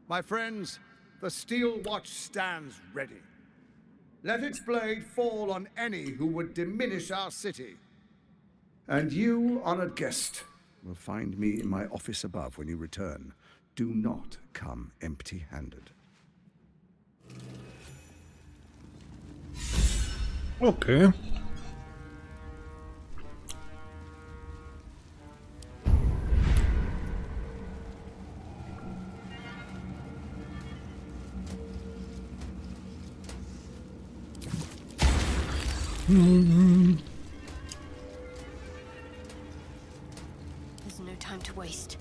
My friends, the Steel Watch stands ready. Let its blade fall on any who would diminish our city. And you, honored guest, will find me in my office above when you return. Do not come empty-handed. Okay. There's no time to waste.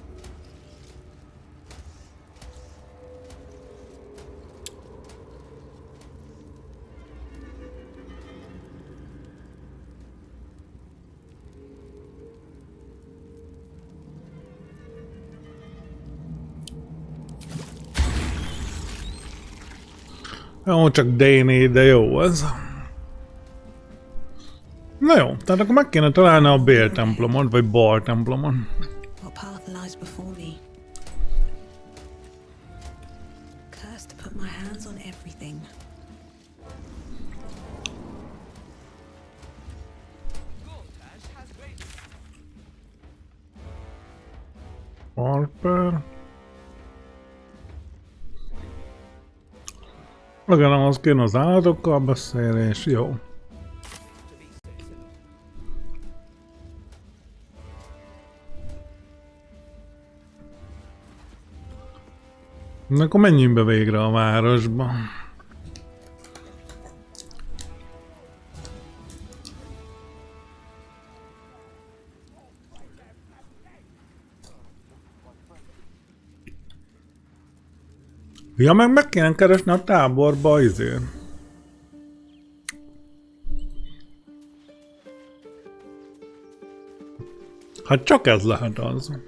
Jó, csak D4, de jó az. Na jó, tehát akkor meg kéne találni a Bél templomot, vagy Bal templomot. What path lies before me? Cursed to put my hands on everything. Harper. Legalább az kéne az állatokkal beszélés, jó. Na akkor menjünk be végre a városba. Ja, meg kéne keresni a táborba izért. Hát csak ez lehet az.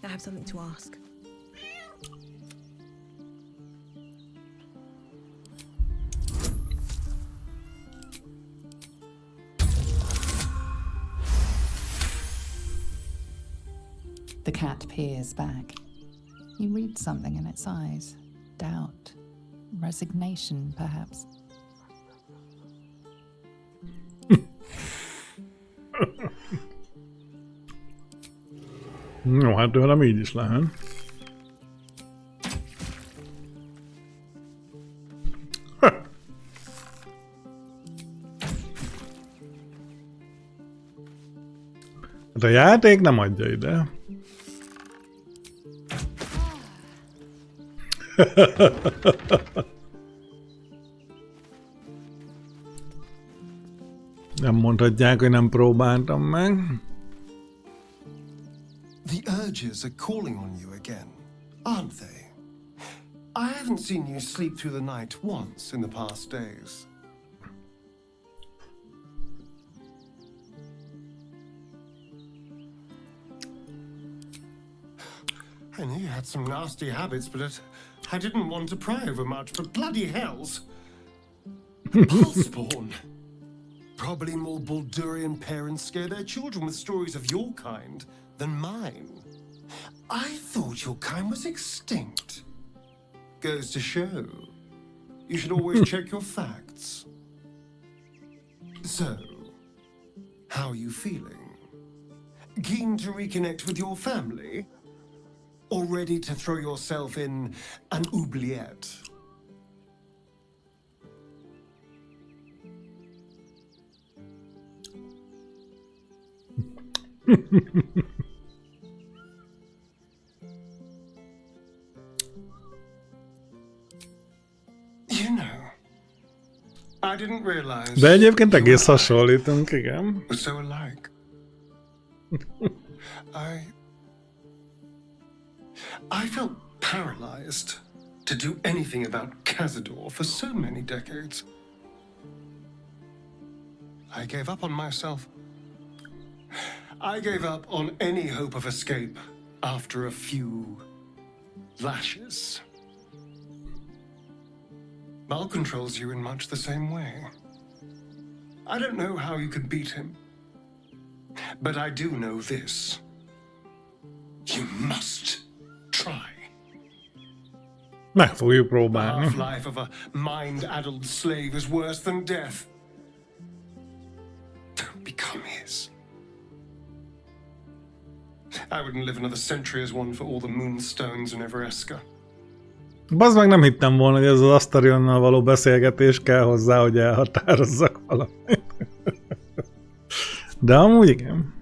I have something to ask. The cat peers back. You read something in its eyes. Doubt. Resignation, perhaps. Jó, hát tőlem így is lehet. Hát a játék nem adja ide. Nem mondhatják, hogy nem próbáltam meg. The urges are calling on you again, aren't they? I haven't seen you sleep through the night once in the past days. I knew you had some nasty habits, but I didn't want to pry over much, but bloody hells! Pulseborn! Probably more Baldurian parents scare their children with stories of your kind than mine. I thought your kind was extinct. Goes to show. You should always check your facts. So, how are you feeling? Keen to reconnect with your family? Or ready to throw yourself in an oubliette? You know, I didn't realize. De egyébként egész hasonlítunk, igen. We're so alike. I felt paralyzed to do anything about Cazador for so many decades. I gave up on myself. I gave up on any hope of escape after a few lashes. Mal controls you in much the same way. I don't know how you could beat him, but I do know this. You must try. Meg fogjuk próbálni. The half-life of a mind-addled slave is worse than death. Don't become his. I wouldn't live another century as one for all the moonstones in Everesca. Bazd meg, nem hittem volna, hogy ez az Astarionnal való beszélgetés kell hozzá, hogy elhatározzak valamit. De amúgy igen.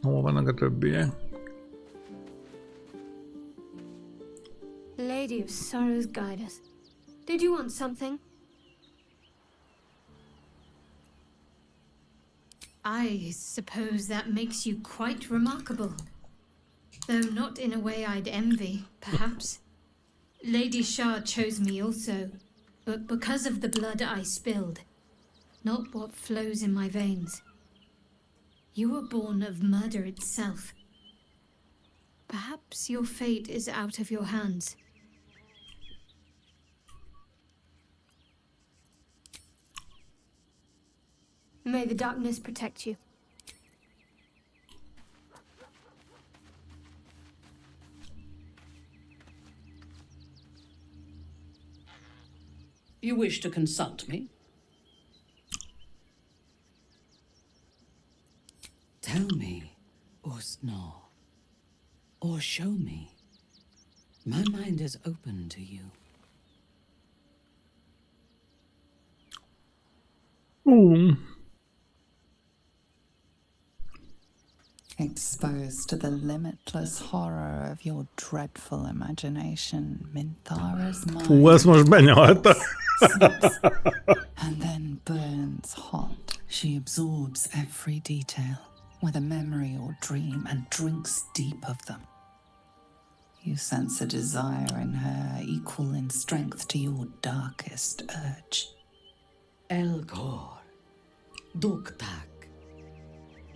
Hol vannak a többiek? Lady of Sorrows, guide us. Did you want something? I suppose that makes you quite remarkable. Though not in a way I'd envy, perhaps. Lady Shah chose me also, but because of the blood I spilled, not what flows in my veins. You were born of murder itself. Perhaps your fate is out of your hands. May the darkness protect you. You wish to consult me? Tell me, Usno, or show me. My mind is open to you. Exposed to the limitless horror of your dreadful imagination, Minthara's mind Ezt most benyalta. and then burns hot. She absorbs every detail, whether memory or dream, and drinks deep of them. You sense a desire in her equal in strength to your darkest urge. Elgor, Duktak,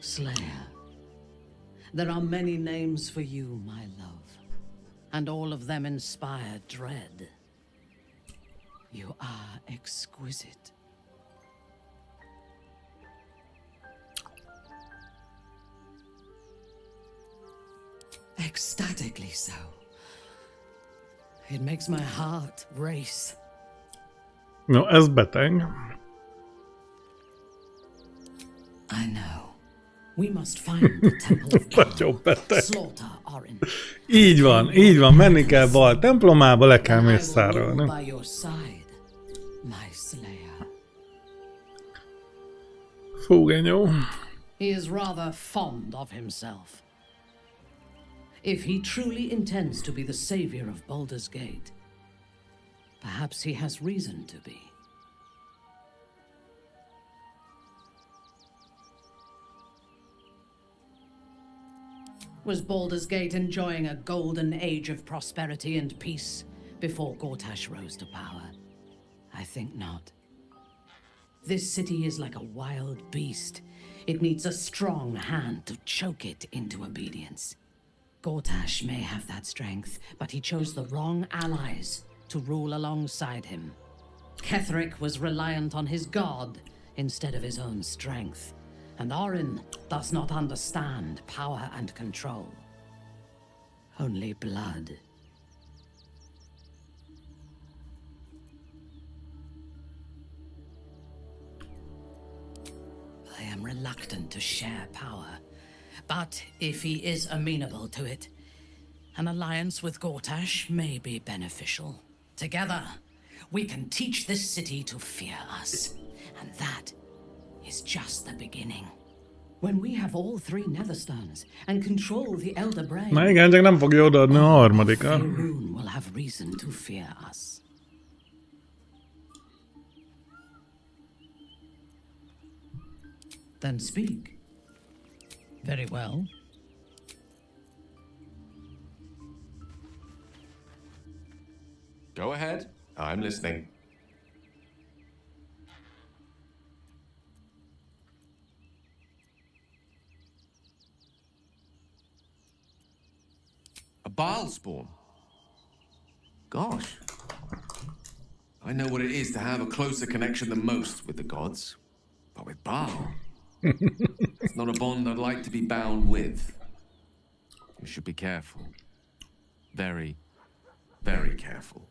Slayer. There are many names for you, my love, and all of them inspire dread. You are exquisite. Ecstatically so. It makes my heart race. No, ez beteg. I know. We must find the temple of Nagyon beteg. slaughter Orin. Így van, menni kell Baal templomába, le kell And I will mészárolni. rule by your side, my slayer. Fúgenyó. He is rather fond of himself. If he truly intends to be the savior of Baldur's Gate, perhaps he has reason to be. Was Baldur's Gate enjoying a golden age of prosperity and peace before Gortash rose to power? I think not. This city is like a wild beast. It needs a strong hand to choke it into obedience. Gortash may have that strength, but he chose the wrong allies to rule alongside him. Ketheric was reliant on his god instead of his own strength. And Orin does not understand power and control. Only blood. I am reluctant to share power, but if he is amenable to it, an alliance with Gortash may be beneficial. Together, we can teach this city to fear us, and that is just the beginning. When we have all three Netherstones and control the Elder Brain, Na igen, csak nem fogja odaadni a harmadikat. Faerun will have reason to fear us. Then speak. Very well. Go ahead. I'm listening. A Baal spawn? Gosh. I know what it is to have a closer connection than most with the gods. But with Baal, it's not a bond I'd like to be bound with. You should be careful. Very, very careful.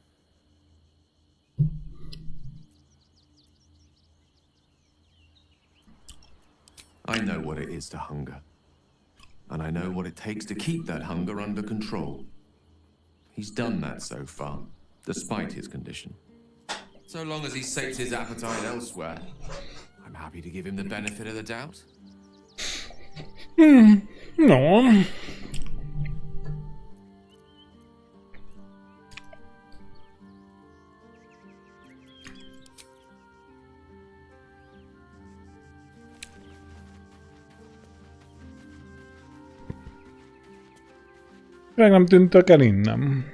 I know what it is to hunger. And I know what it takes to keep that hunger under control. He's done that so far, despite his condition. So long as he sates his appetite elsewhere, I'm happy to give him the benefit of the doubt. No. Meg nem tűntök el innen.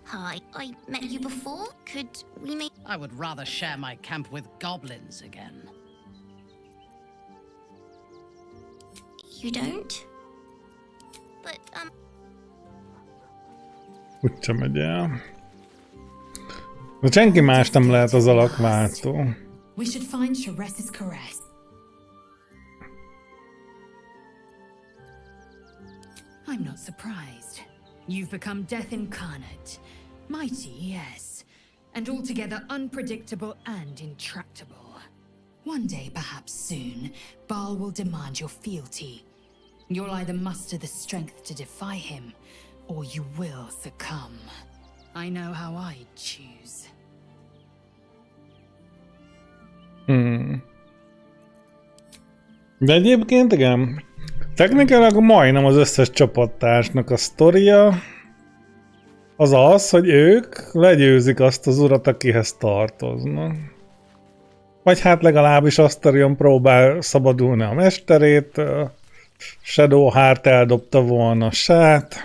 Hi. I met you before. Could we make... I would rather share my camp with goblins again. You don't? But, Úgyse megy el. De senki más nem lehet az alakváltó. We should find Sharess's caress. I'm not surprised. You've become death incarnate. Mighty, yes. And altogether unpredictable and intractable. One day, perhaps soon, Baal will demand your fealty. You'll either muster the strength to defy him, or you will succumb. I know how I'd choose. De egyébként igen. Technikailag majdnem az összes csapattársnak a sztoria az az, hogy ők legyőzik azt az urat, akihez tartoznak. Vagy hát legalábbis Astarion próbál szabadulni a mesterét, Shadowheart eldobta volna sát,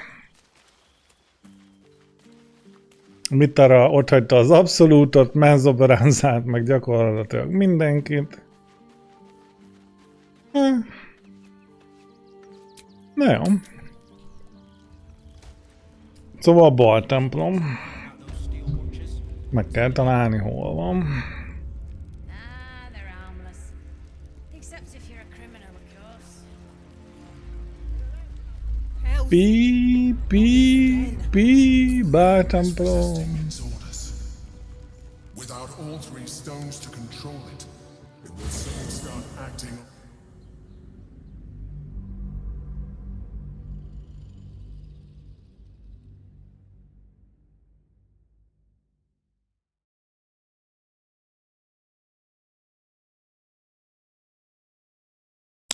Mitara otthagyta az Abszolútot, Menzoberranzát, meg gyakorlatilag mindenkit. Na jó. Szóval a Baal templom. Meg kell találni, hol van. They're harmless. Except if you're a criminal, of course. báltemplom. Without all three stones to control it, it will soon start acting.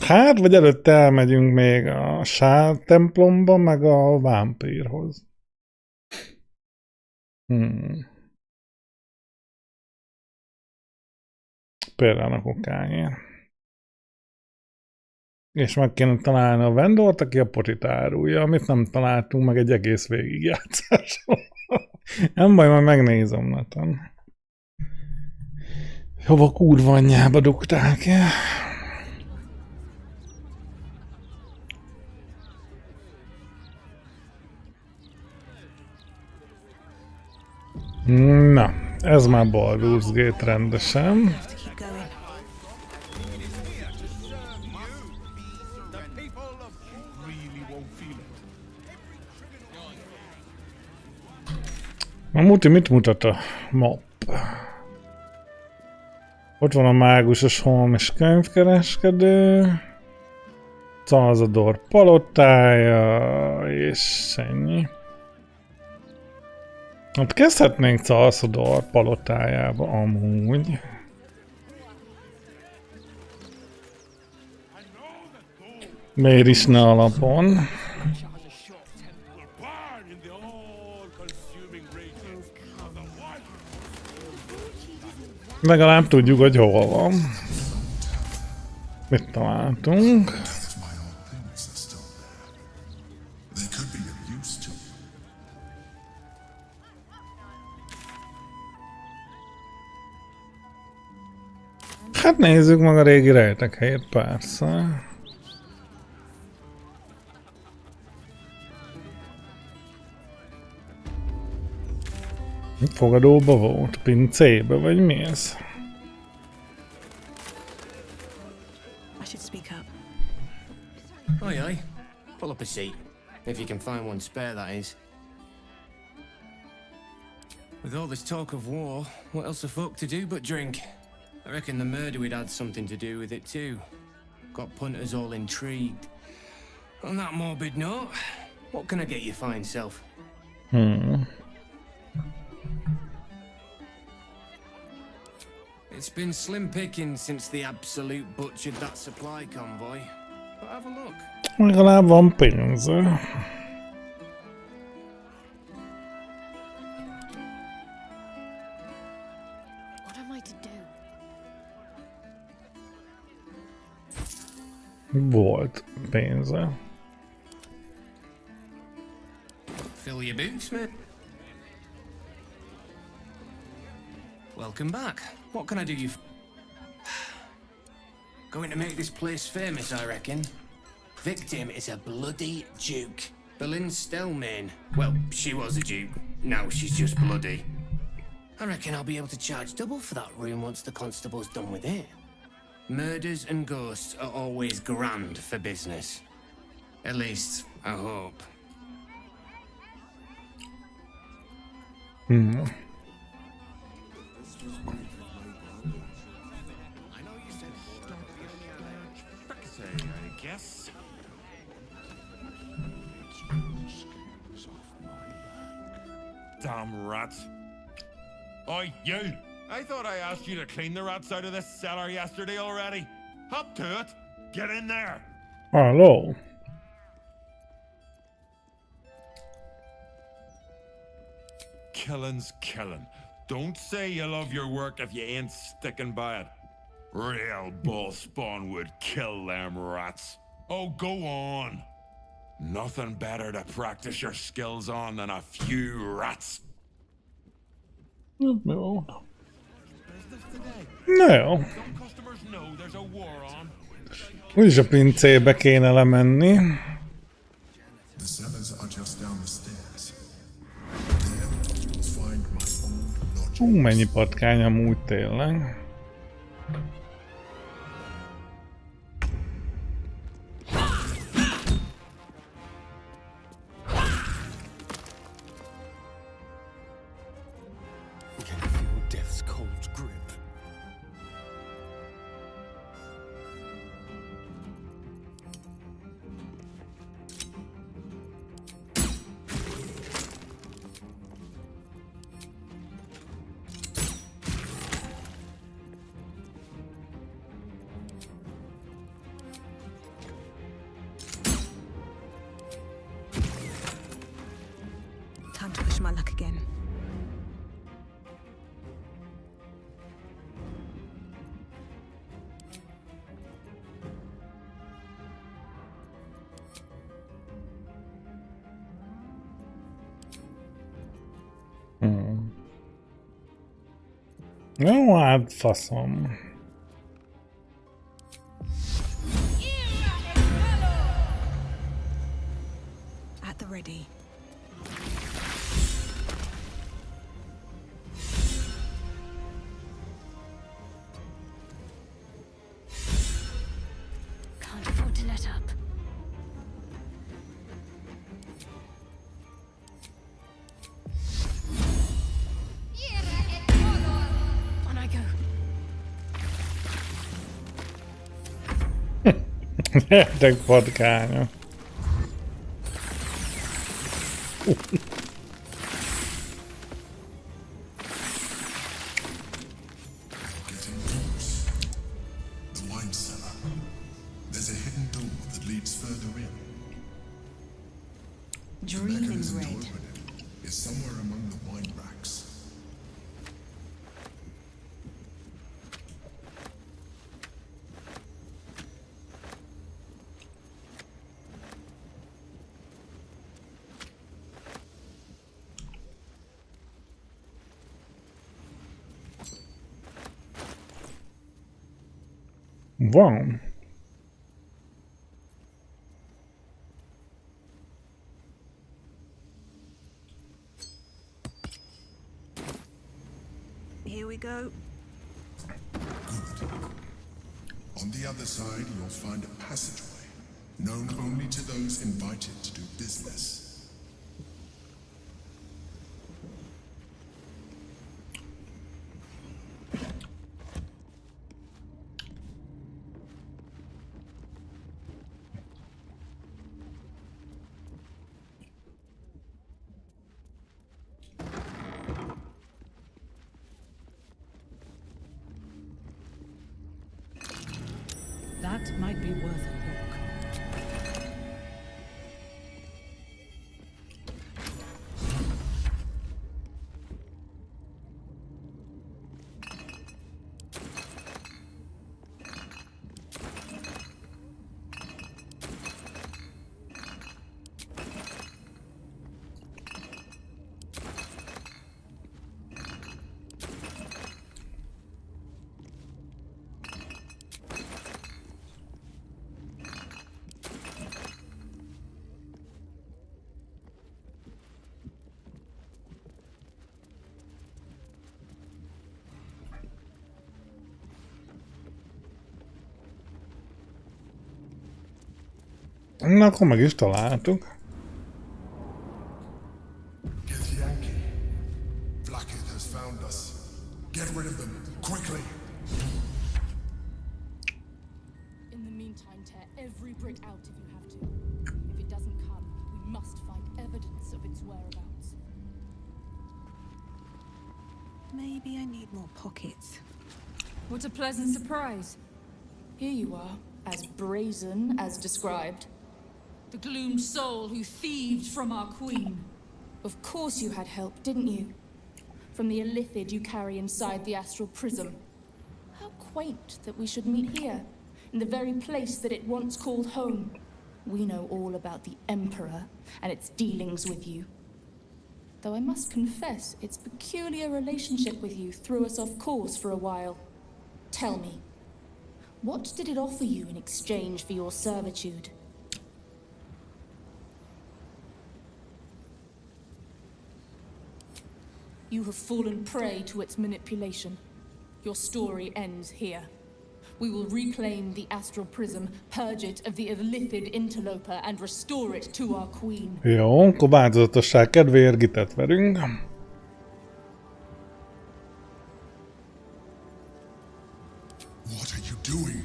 Hát, vagy előtte elmegyünk még a Sár templomba, meg a vámpírhoz. Például a kokányért. És meg kéne találni a vendort, aki a potit árulja, amit nem találtunk meg egy egész végigjátszáson. Nem baj, majd megnézem neten. Hova kurva anyjába dugták el? Na, ez már Baldur's Gate rendesen. A Muti mit mutat a map? Ott van a mágusos holm és könyvkereskedő, Salzador palotája, és ennyi. Hát kezdhetnénk Salzador palotájába amúgy. Miért is ne alapon? Legalább tudjuk, hogy hol van. Mit találtunk? Hát nézzük meg a régi rejtek helyét, persze. Fogadóba volt, pincébe, vagy mi ez? I should speak up. Aye, aye. Pull up a seat. If you can find one spare, that is. With all this talk of war, what else the fuck to do but drink? I reckon the murder would had something to do with it too. Got punters all intrigued. On that morbid note, what can I get your fine self? It's been slim picking since the Absolute butchered that supply convoy. But have a look. Legalább van pénze. What am I to do? Volt pénze. Fill your boots, mate. Welcome back. What can I do you Going to make this place famous, I reckon. Victim is a bloody duke. Boleyn Stelmane. Well, she was a duke. Now she's just bloody. I reckon I'll be able to charge double for that room once the constable's done with it. Murders and ghosts are always grand for business. At least, I hope. Damn rats. Oi, you! I thought I asked you to clean the rats out of this cellar yesterday already. Hop to it. Get in there. Hello. Killing's killing. Don't say you love your work if you ain't sticking by it. Real bull spawn would kill them rats. Oh, go on. Nothing better to practice your skills on than a few rats. No. No. Úgyis a pincébe kéne lemenni. Mennyi patkány amúgy tényleg. death's cold grip. Time to push my luck again. Jó, hát faszom. At the ready. Can't afford to let up. On I go. Gyertek, patkánya. Getting close. The wine cellar. There's a hidden door that leads further in. The Dreaming mechanism to red. open it is somewhere among the wine racks. Van. Here we go. Good. On the other side, you'll find a passageway, known only to those invited to do business. That might be worth a look. Na, akkor meg is találtuk. Get Yankee. Blackhead has found us. Get rid of them, quickly. In the meantime, tear every brick out if you have to. If it doesn't come, we must find evidence of its whereabouts. Maybe I need more pockets. What a pleasant surprise. Here you are, as brazen as described. The gloomed soul who thieved from our queen. Of course you had help, didn't you? From the illithid you carry inside the astral prism. How quaint that we should meet here, in the very place that it once called home. We know all about the Emperor and its dealings with you. Though I must confess, its peculiar relationship with you threw us off course for a while. Tell me, what did it offer you in exchange for your servitude? You have fallen prey to its manipulation. Your story ends here. We will reclaim the astral prism, purge it of the illithid interloper, and restore it to our queen. Jó, akkor változatosság kedvéért gitet verünk. What are you doing?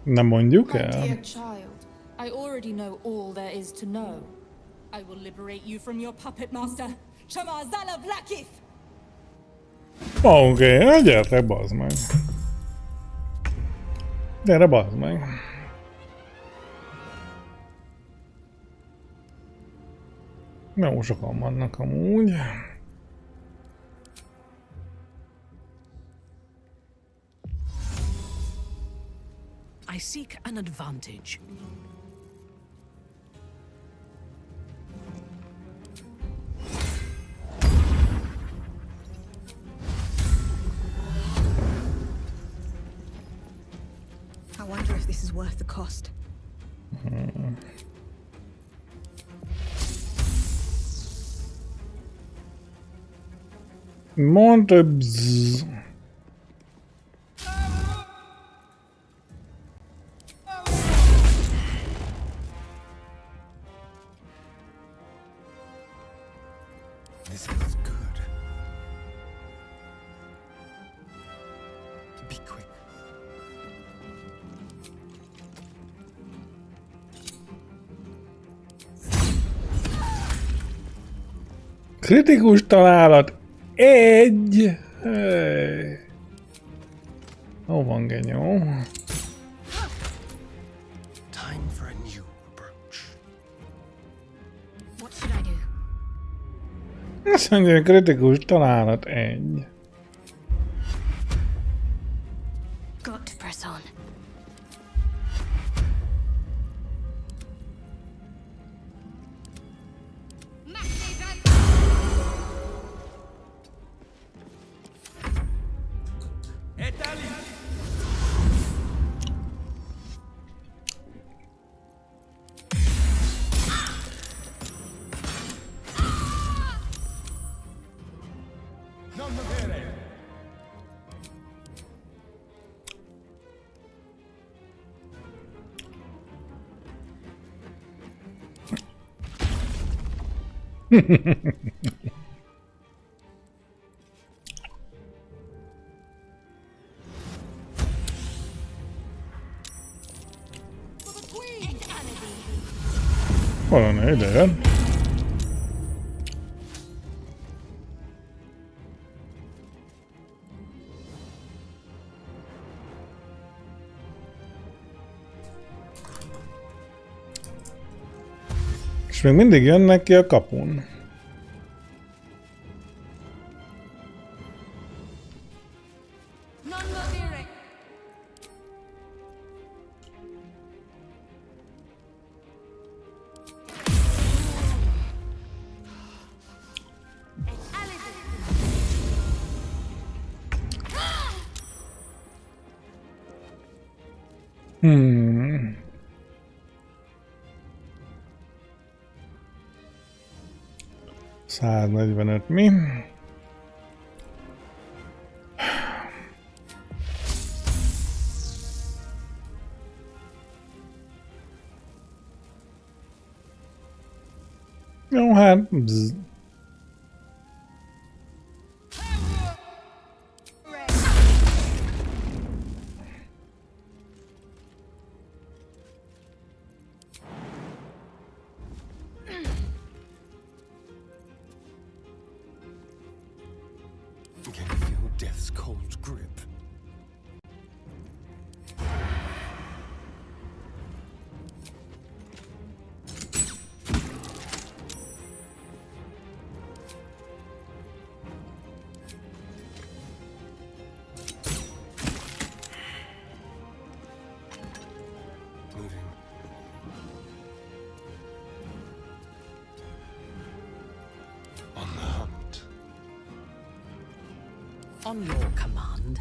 Nem mondjuk My el. dear child, I already know all there is to know. I will liberate you from your puppet master, Shamazala Vlakith! Oké, gyere, bazd meg. Gyere, bazd meg. Jó sokan vannak amúgy. I seek an advantage. I wonder if this is worth the cost. Mondta bzzz. This feels good. Be quick. Kritikus találat. Egy. Hey. Hol van genyó? Time for a new approach. What should I do? Azt mondja, hogy kritikus találat egy. Got to press on. Valami ide jön. És még mindig jönnek ki a kapun. Hmm. $145 mi? Jó, hát... Bzz. Can you feel death's cold grip? Moving. On the hunt. On your command.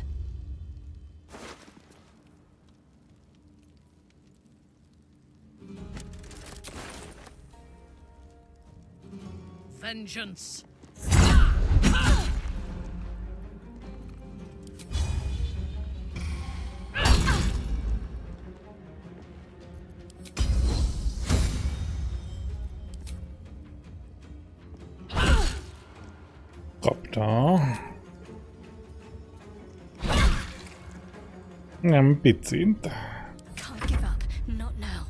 Vengeance. Kapta. Nem picint. Can't give up. Not now.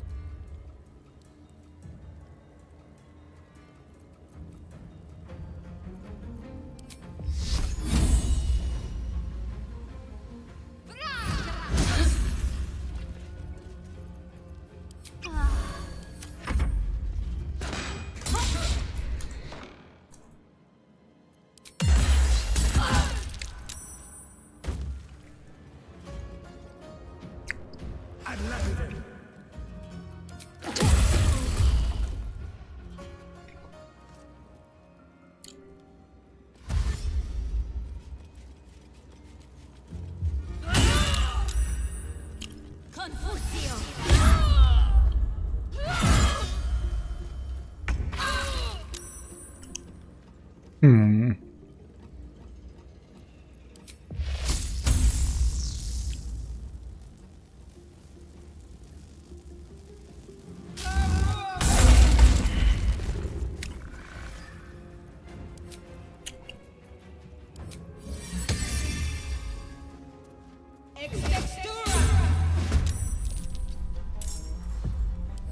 Hmm.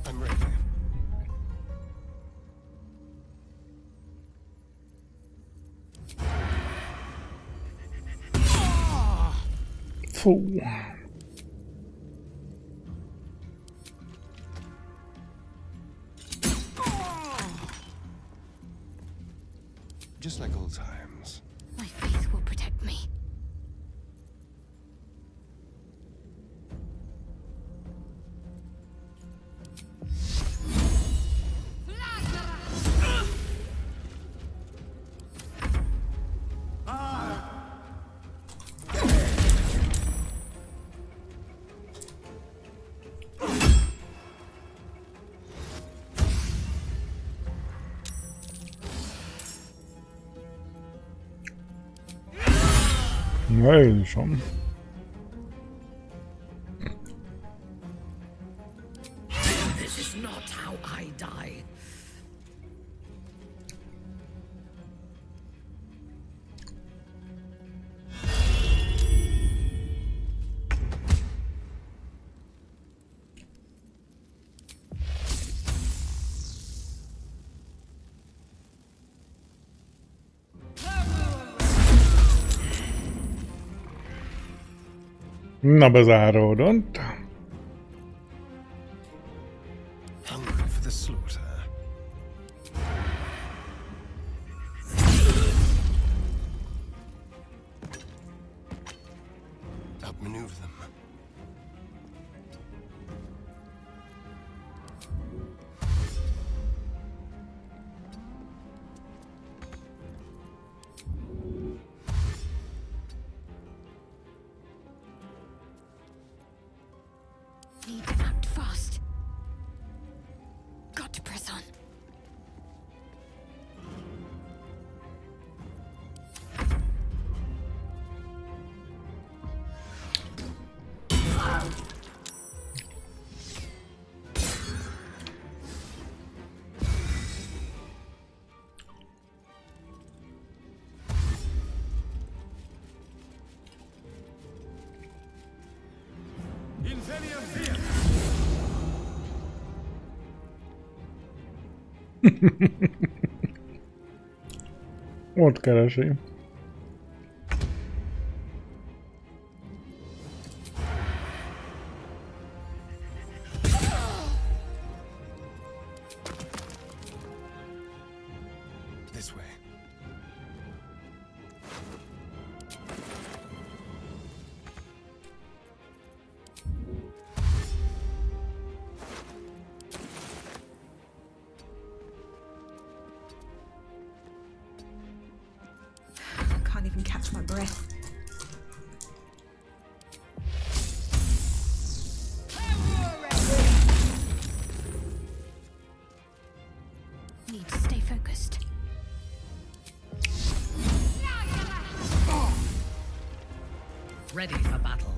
I'm ready. Fú. Just like old times. My faith will protect me. Nej, som. This is not how I die. Na, bezáródott. Hungry for the slaughter. Outmaneuver them. Need to act fast. Got to press on. Ott keresi. This way. Can't even catch my breath. Need to stay focused. Ready for battle.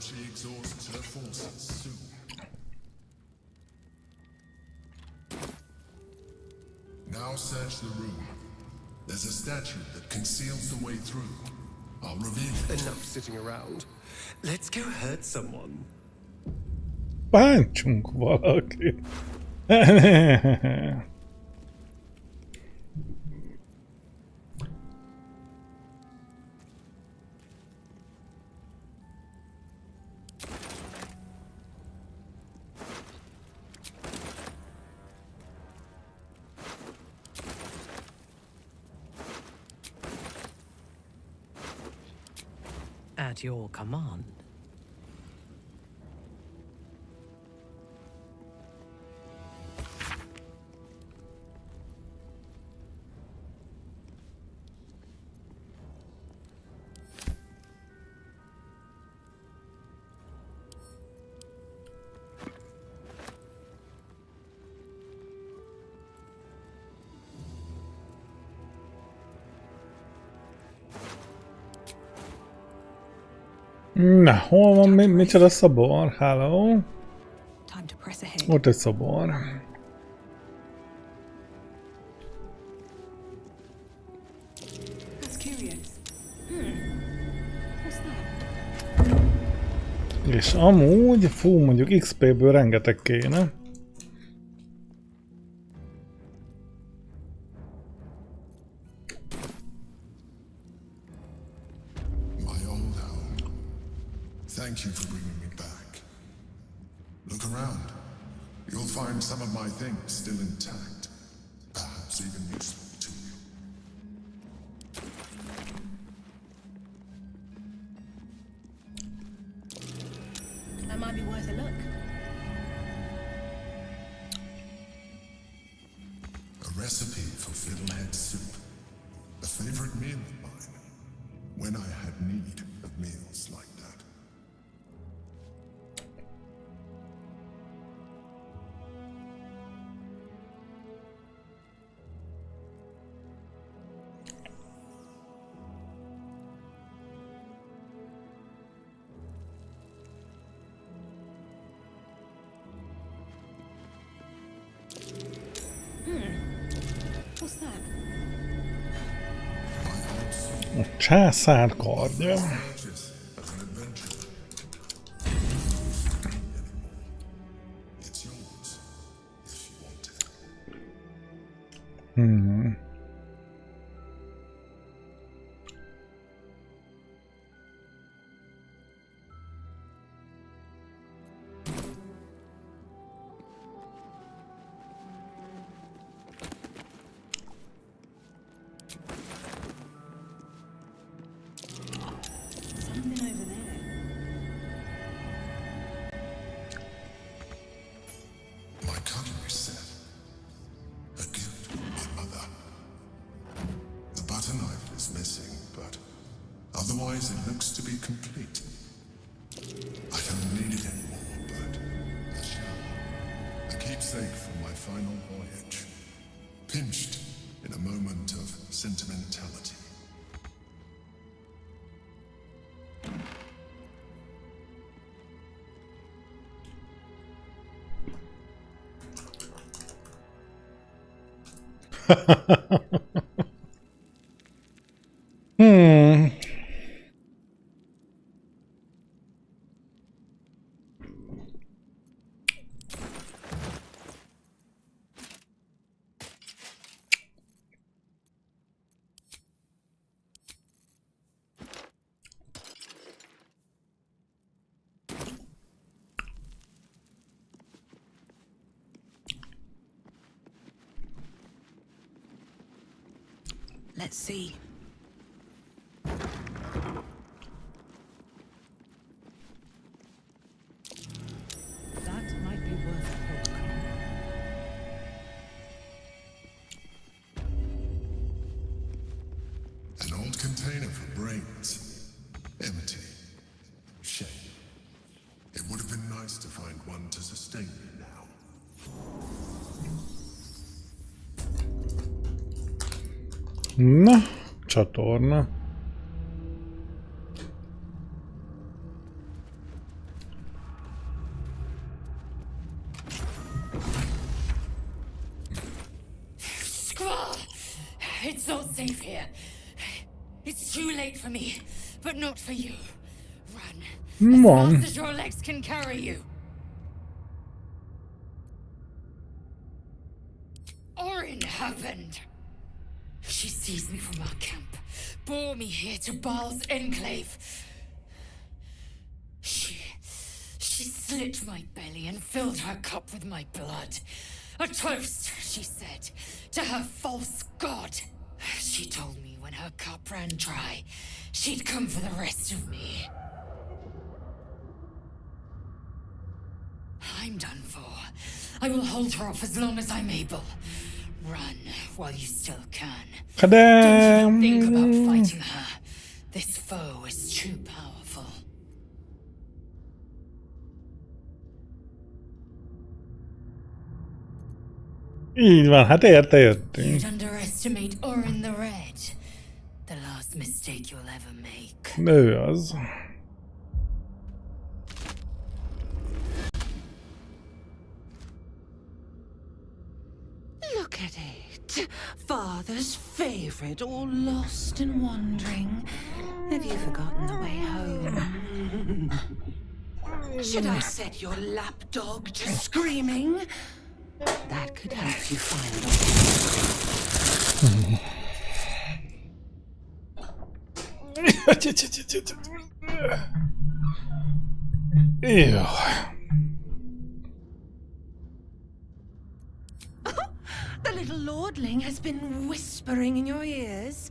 she exhausts her forces soon. Now search the room. There's a statue that conceals the way through. I'll reveal it. Enough sitting around. Let's go hurt someone. Bántsunk valakit. At your command. Na, hol van micsoda szobor? Hello? Time to press ahead. Ott egy szobor. That's curious. What's that? És amúgy, fú, mondjuk XP-ből rengeteg kéne. Thank you for bringing me back. Look around. You'll find some of my things still intact. Perhaps even useful to you. That might be worth a look. A recipe for fiddlehead soup. A favorite meal of mine. When I had need of meals like that. What's that? A császár kardja. Something over there. My cutlery set. A gift from my mother. The butter knife is missing, but otherwise it looks to be complete. I don't need it anymore, but I shall. A keepsake from my final voyage. Pinched in a moment of sentimentality. Let's see. That might be worth a look. An old container for brains. Empty. Shame. It would have been nice to find one to sustain me now. Na, csatorna. It's not safe here. It's too late for me, but not for you. Run. As fast as your legs can carry you. Orin happened. She seized me from our camp, bore me here to Baal's enclave. She slit my belly and filled her cup with my blood. A toast, she said, to her false god. She told me when her cup ran dry, she'd come for the rest of me. I'm done for. I will hold her off as long as I'm able. Run while you still can. Don't even think about fighting her. This foe is too powerful. Így van, hát jöttünk. You'd underestimate Orin the Red. The last mistake you'll ever make. Ő az. Look at it. Father's favorite, all lost and wandering. Have you forgotten the way home? Should I set your lapdog to screaming? That could help you find Ew. The little lordling has been whispering in your ears.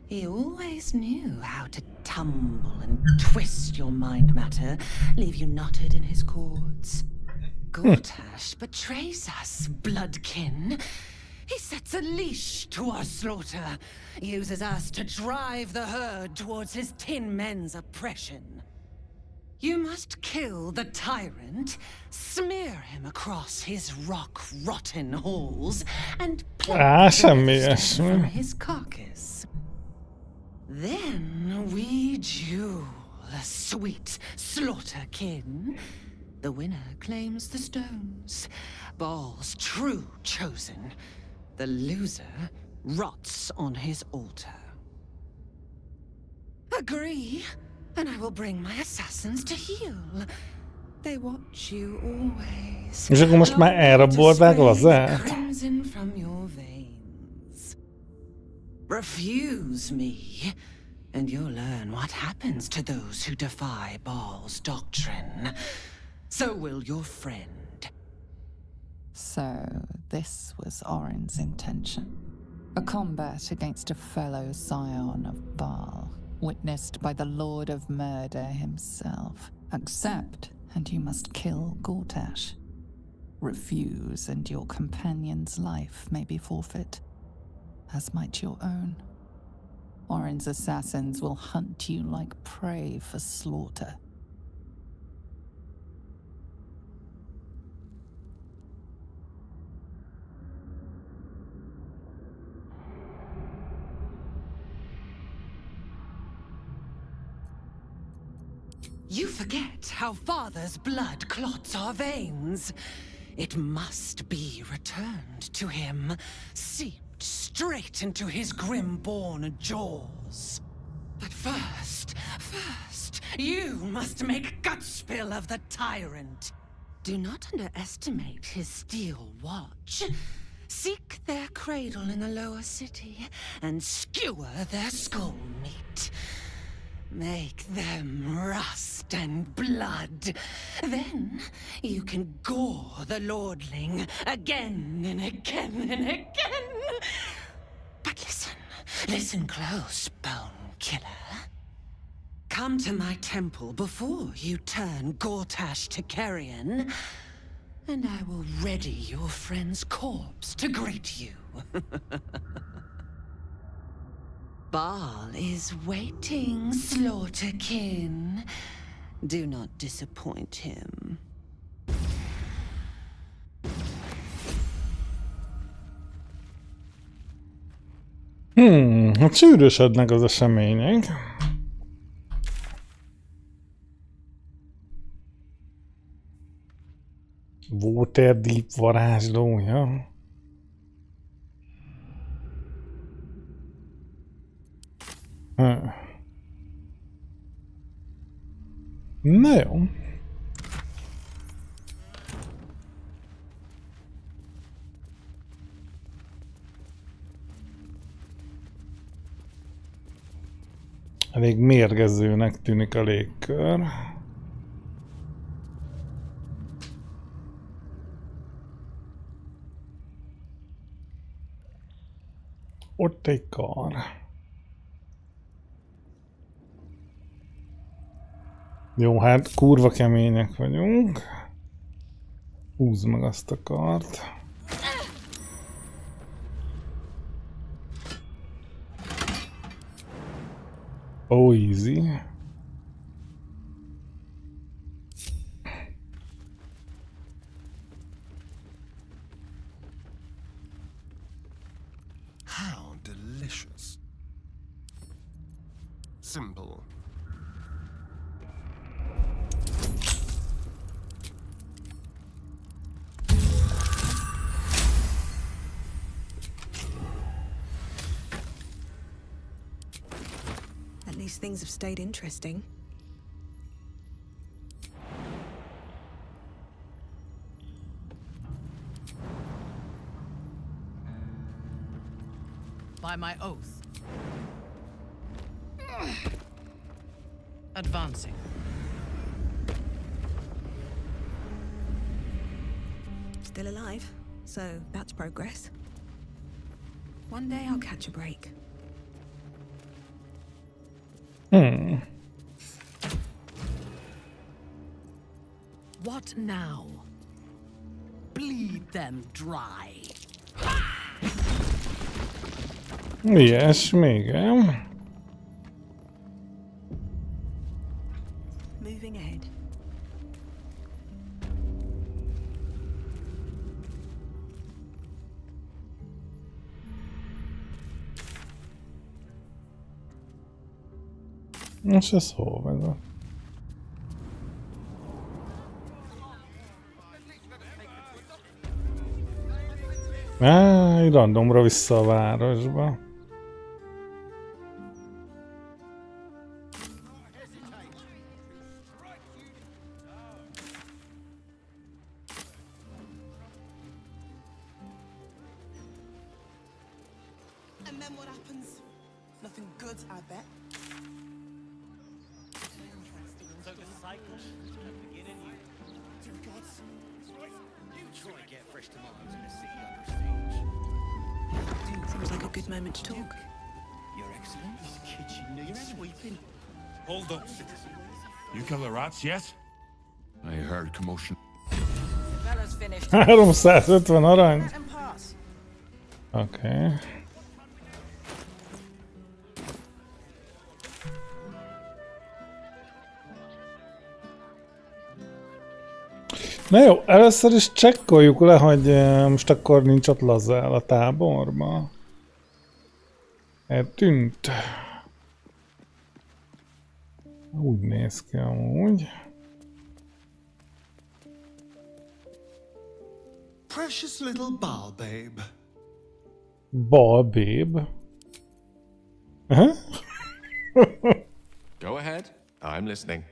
He always knew how to tumble and twist your mind matter, leave you knotted in his cords. Gortash betrays us, bloodkin. He sets a leash to our slaughter, uses us to drive the herd towards his tin men's oppression. You must kill the tyrant, smear him across his rock-rotten halls, and pluck from his carcass. Then we duel, sweet slaughterkin. The winner claims the stones, Baal's true chosen. The loser rots on his altar. Agree, and I will bring my assassins to heal. They watch you always. És akkor most már elrabolták Lazát? Crimson from your veins. Refuse me, and you'll learn what happens to those who defy Baal's doctrine. So will your friend. So, this was Orin's intention. A combat against a fellow scion of Baal, witnessed by the Lord of Murder himself. Accept, and you must kill Gortash. Refuse, and your companion's life may be forfeit, as might your own. Orin's assassins will hunt you like prey for slaughter. You forget how Father's blood clots our veins. It must be returned to him, seeped straight into his grim-born jaws. But first, you must make gutspill of the tyrant. Do not underestimate his steel watch. Seek their cradle in the lower city and skewer their skull meat. Make them rust and blood. Then you can gore the lordling again and again and again. But listen close, Bone Killer. Come to my temple before you turn Gortash to carrion, and I will ready your friend's corpse to greet you. Baal is waiting, slaughterkin. Do not disappoint him. Hát sűrűsödnek az események. Waterdeep varázslója. Na jó. Elég mérgezőnek tűnik a légkör. Ott egy kar. Jó, hát kurva kemények vagyunk. Húzd meg azt a kart. Oh, easy. How delicious. Simple. At least things have stayed interesting. By my oath. Advancing. Still alive, so that's progress. One day I'll catch a break. What now? Bleed them dry. Ilyesmi, igen. Moving ahead. És ez hol vezet? Egy randomra vissza a városba. And then what happens? Nothing good, I bet. So the cycle beginning you. Dear gods. You try to get fresh tomatoes in a city under siege. Seems like a good moment to talk. Your Excellency, kitchen needs sweeping. Hold up, citizen. You kill the rats, yes? I heard commotion. The fella's finished. 350 arany. Let him pass. Okay. Na jó, először is csekkoljuk le, hogy most akkor nincs ott Lazál a táborba. Eltűnt. Úgy néz ki amúgy. Precious little ball babe. Ball babe? Go ahead. I'm listening.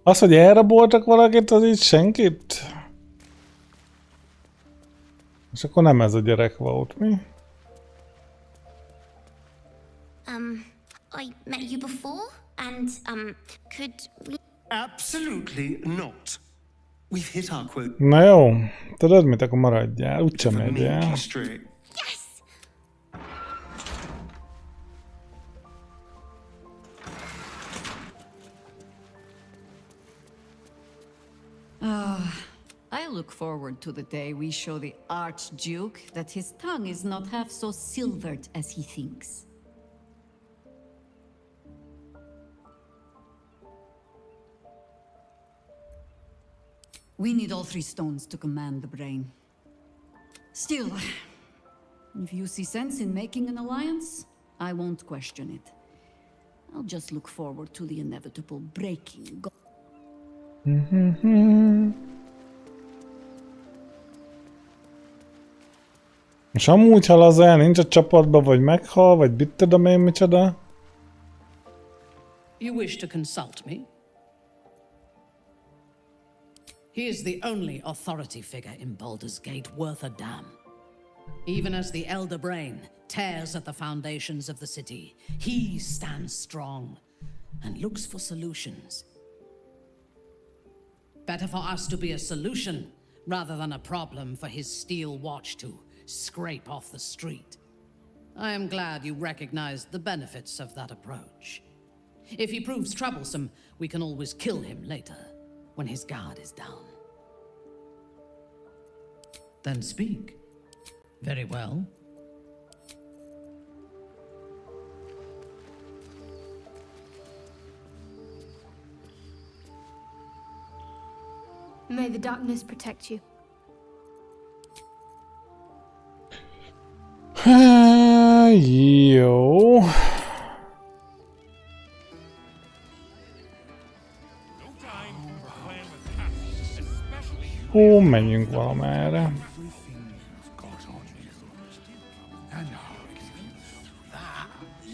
Az, hogy elraboltak valakit, az így senkit? És akkor nem ez a gyerek volt, mi? I met you before, and, could we... Absolutely not. We've hit our quota. Na jó, tudod mit, akkor maradjál, úgysem megy el. Yes! I look forward to the day we show the Archduke that his tongue is not half so silvered as he thinks. We need all 3 stones to command the brain. Still, if you see sense in making an alliance, I won't question it. I'll just look forward to the inevitable breaking. És amúgy, ha Lazar nincs a csapatban, vagy meghal, vagy mit tudom én micsoda? You wish to consult me? He is the only authority figure in Baldur's Gate worth a damn. Even as the Elder Brain tears at the foundations of the city, he stands strong and looks for solutions. Better for us to be a solution rather than a problem for his steel watch to scrape off the street. I am glad you recognized the benefits of that approach. If he proves troublesome, we can always kill him later, when his guard is down. Then speak. Very well. May the darkness protect you. Jó. Ó, menjünk valamerre.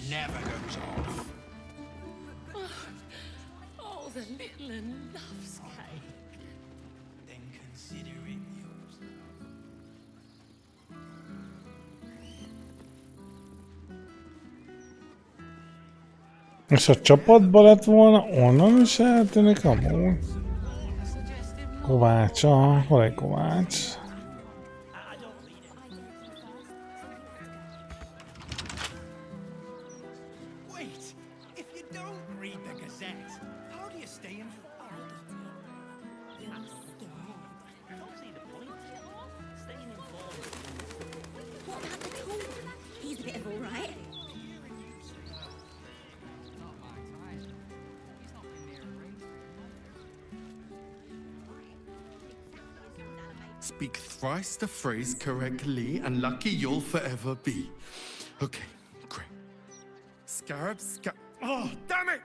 Never goes off. Oh, the little love's cake. Then consider it yours. És a csapatba lett volna, onnan is eltűnik amúgy. Kovács, hol egy Kovács? Wait, if you don't read the Gazette, how do you stay informed? Don't see the point. Staying informed. What about the tool? He's a bit of all right. Speak thrice the phrase correctly, and lucky you'll forever be. Okay, great. Oh, damn it!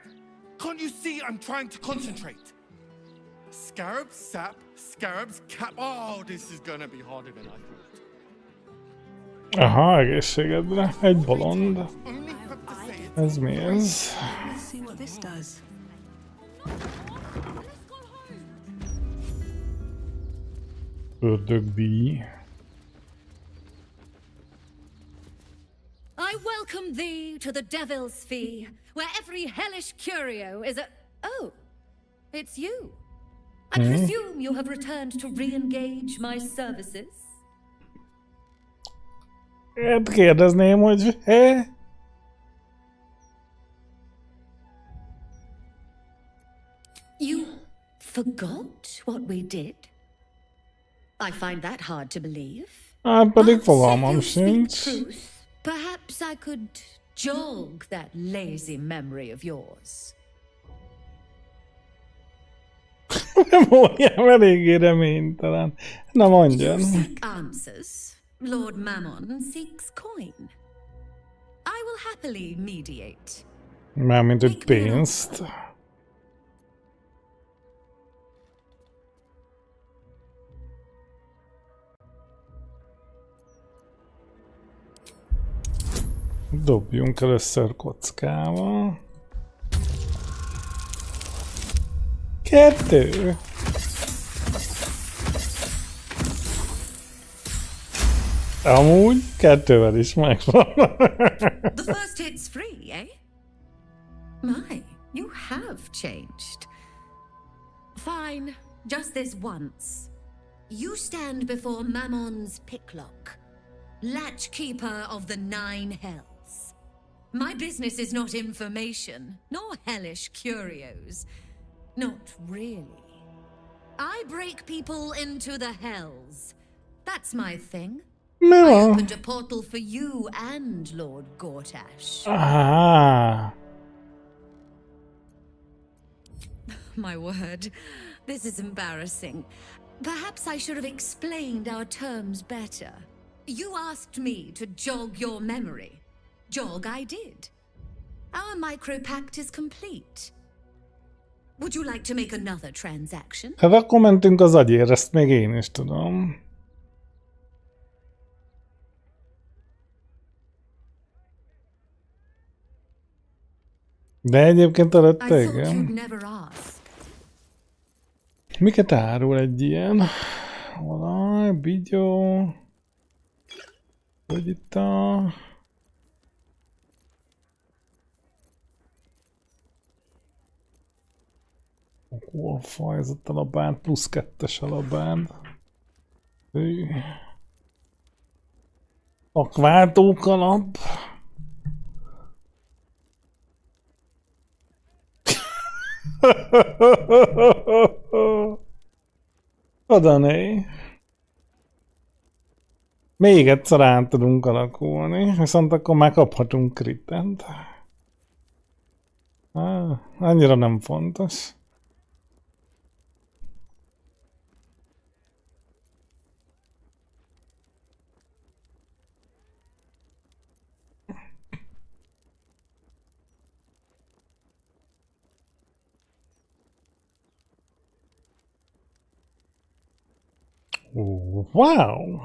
Can't you see I'm trying to concentrate? Scarab, sap, scarabs, cap. Oh, this is gonna be harder than I thought. Aha, egészségedre. Egy bolond. Ez mi ez? Let's see what this does. Ördögdíj. I welcome thee to the Devil's Fee, where every hellish curio is a... Oh, it's you. I presume you have returned to re-engage my services? Hát kérdezném, hogy You forgot what we did? I find that hard to believe. Hát pedig fogalmam sincs. Truth, perhaps I could jog that lazy memory of yours. Nem olyan eléggé reménytelen. Na mondjon. You seek answers. Lord Mammon seeks coin. I will happily mediate. Mármint, hogy pénzt. Dobjunk először kockával. 2. Amúgy 2-vel is megvan. The first hit's free, eh? My, you have changed. Fine, just this once. You stand before Mammon's picklock, latchkeeper of the 9 hells. My business is not information, nor hellish curios. Not really. I break people into the hells. That's my thing. I opened a portal for you and Lord Gortash. Ah. My word, this is embarrassing. Perhaps I should have explained our terms better. You asked me to jog your memory. Jog I did. Our micropact is complete. Would you like to make another transaction? Hát akkor mentünk az agyér, ezt még én is tudom. De egyébként I előtte thought igen. you'd never ask. Miket árul egy ilyen? Olaj, bigyó... Hogy itt a... Fajzott a labán, plusz 2-es a labán. Akváltó kalap. Odané. Még egyszer át tudunk alakulni, viszont akkor már kaphatunk kritent. Annyira nem fontos. Wow!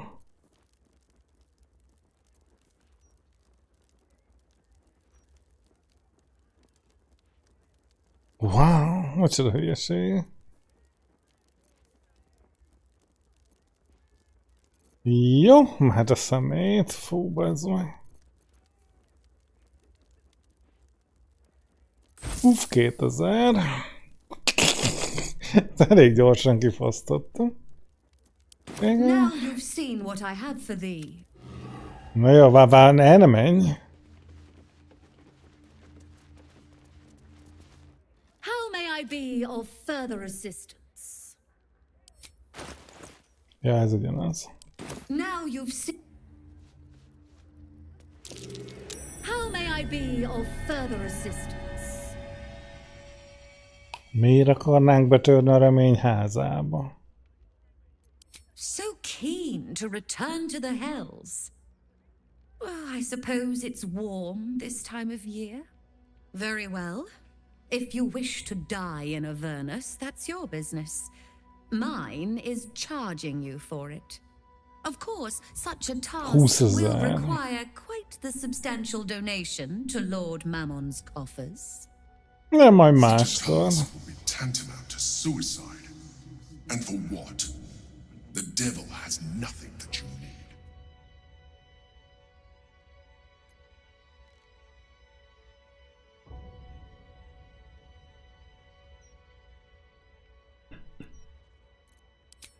Wow, micsoda hülyeség. Jó, mehet a szemét. Fú, bazd meg. Uff, 2000. Elég gyorsan kifosztottam. Now you've seen what I have for thee. Na jó, vár, ne menj. How may I be of further assistance? Ja, ez ugyanaz. Now you've seen... How may I be of further assistance? Miért akarnánk betörni a remény házába? So keen to return to the Hells. Well, I suppose it's warm this time of year. Very well. If you wish to die in Avernus, that's your business. Mine is charging you for it. Of course, such a task will require quite the substantial donation to Lord Mammon's coffers. Nem, majd máskor. Will be tantamount to suicide. And for what? The devil has nothing that you need.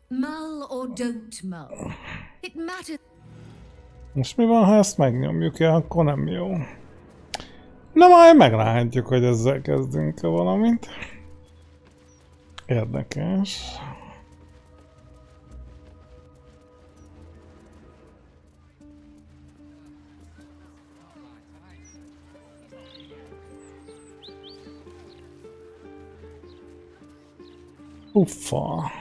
Mull or don't mull. It matters. Most mi van, ha ezt megnyomjuk el, akkor nem jó. Na majd meglátjuk, hogy ezzel kezdünk-e valamit. Érdekes. Uffa. Oh,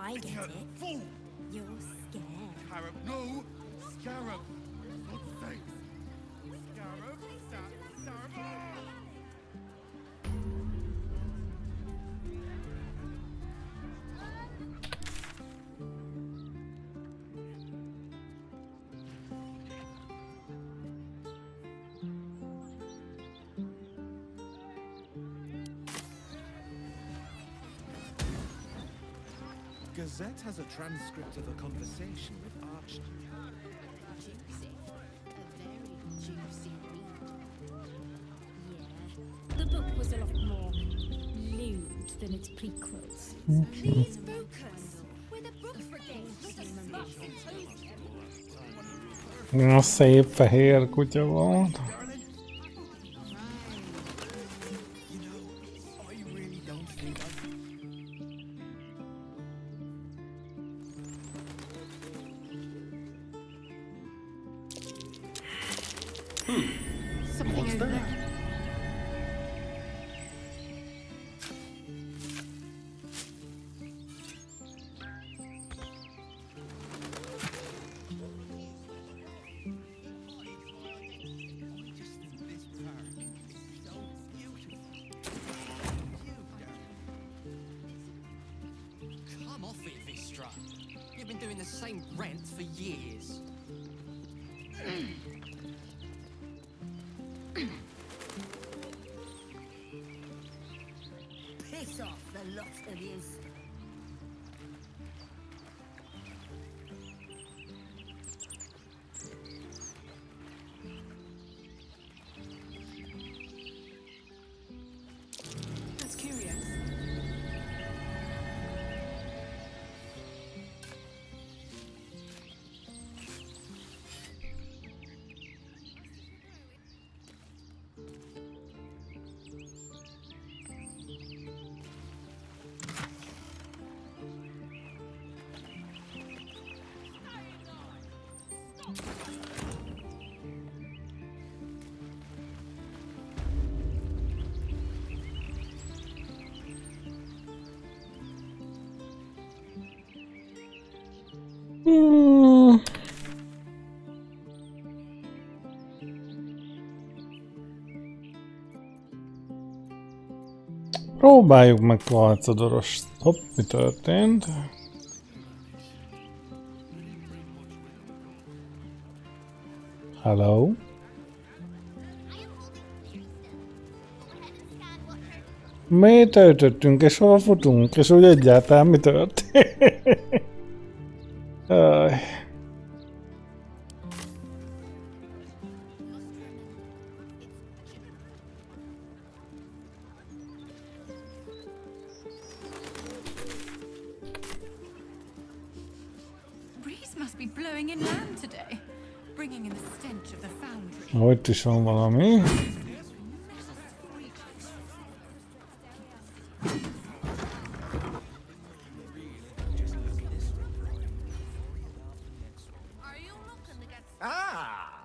I get it. You're scared. Scarab, no! Scarab! For God's sake! Scarab, Scarab! Gazette has a transcript of a conversation with Archduke. Juicy. A very juicy read. Yeah. The book was a lot more lewd than its prequels. Please focus. We're the book brigade, not a smart symposium. Na, szép fehér kutya volt. Something over there. same rent for years. Piss off, the lot of you. That's curious. Próbáljuk meg kvarcodoros. Hopp, mi történt? Hello? Miért elütöttünk, és hova futunk, és úgy egyáltalán mi történt? Breeze must be blowing inland today, bringing in the stench of the foundry. Ott is van valami.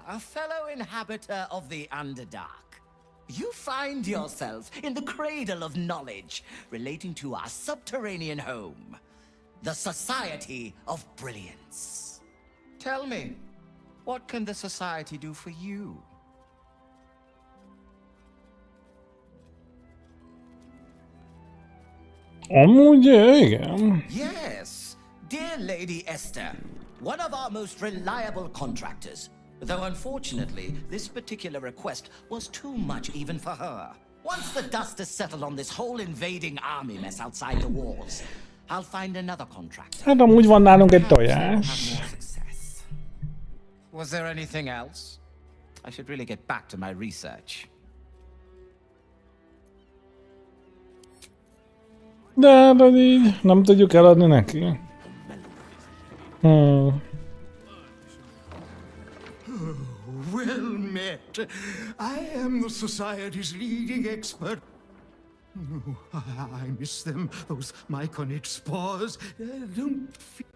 A fellow inhabitor of the Underdark. You find yourself in the cradle of knowledge relating to our subterranean home, the Society of Brilliance. Tell me, what can the Society do for you? Amúgy, igen. Yes, dear Lady Esther, one of our most reliable contractors. Though unfortunately, this particular request was too much even for her. Once the dust has settled on this whole invading army mess outside the walls, I'll find another contractor. Hát amúgy van nálunk egy tojás. Was there anything else? I should really get back to my research. De így nem tudjuk eladni neki. Well met. I am the Society's leading expert. I miss them, those myconid spores. Don't feel...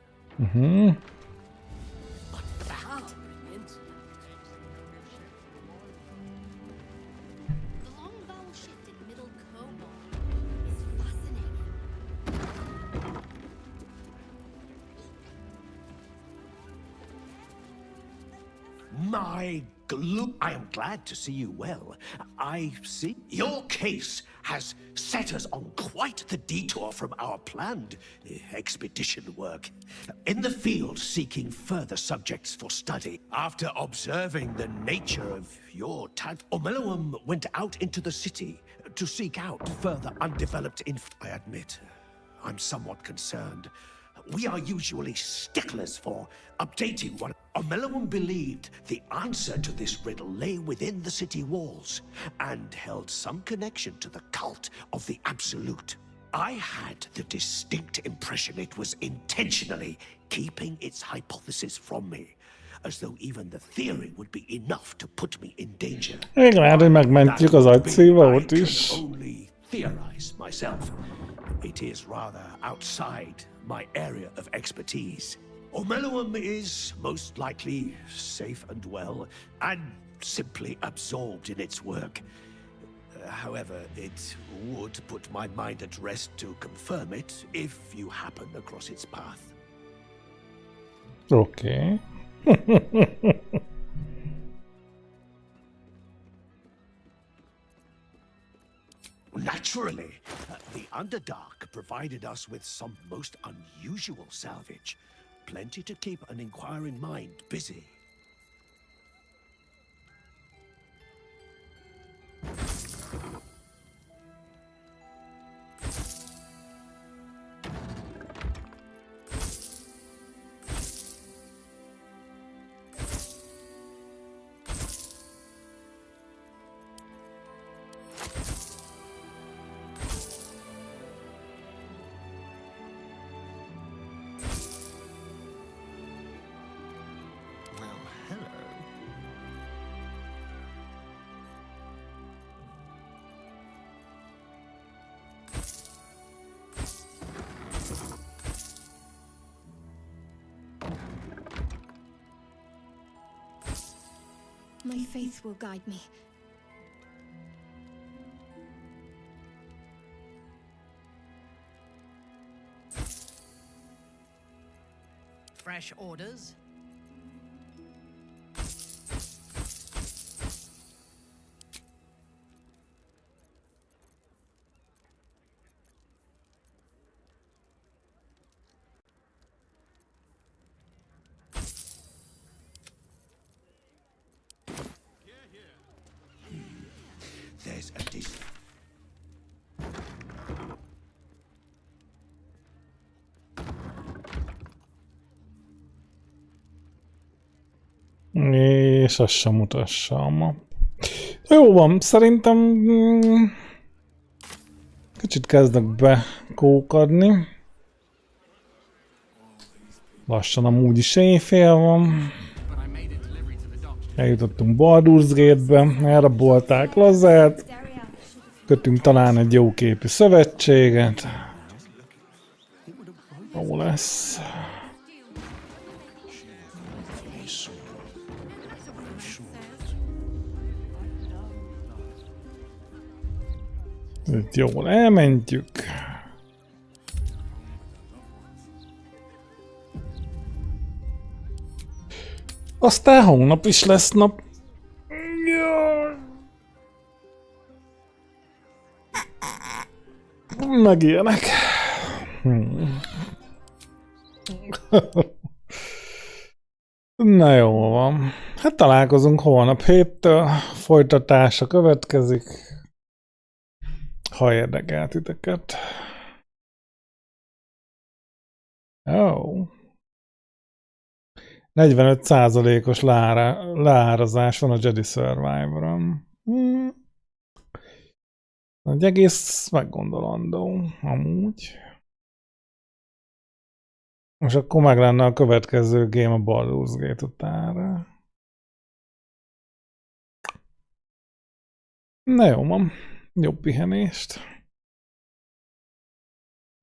My I am glad to see you well. I see your case has set us on quite the detour from our planned expedition work. In the field seeking further subjects for study. After observing the nature of your Omeluum went out into the city to seek out further undeveloped I admit, I'm somewhat concerned. We are usually sticklers for updating what Omeluum believed the answer to this riddle lay within the city walls and held some connection to the cult of the Absolute. I had the distinct impression it was intentionally keeping its hypothesis from me, as though even the theory would be enough to put me in danger. Még lehet, hogy megmentjük az agyszívót is. Only theorize myself. It is rather outside my area of expertise. Omeluum is most likely safe and well, and simply absorbed in its work. However, it would put my mind at rest to confirm it if you happen across its path. Okay. Naturally, the Underdark provided us with some most unusual salvage. Plenty to keep an inquiring mind busy. My faith will guide me. Fresh orders? There's a decent... És azt sem mutassam. Jó van, szerintem kicsit kezdek bekókadni. Lassan amúgy is éjfél van. Eljutottunk Baldur's Gate-be, elrabolták Lazert. Kötünk talán egy jó képű szövetséget. Jó lesz. Itt jól elmentjük. Aztán holnap is lesz nap. Jaj. Meg ilyenek. Na jó van. Hát találkozunk holnap héttől. Folytatása következik. Ha érdekel titeket. Ó. 45%-os leárazás van a Jedi Survivor-on. Egy egész meggondolandó, amúgy. Most akkor meg lenne a következő game a Baldur's Gate utára. Na jó, mam. Jobb pihenést.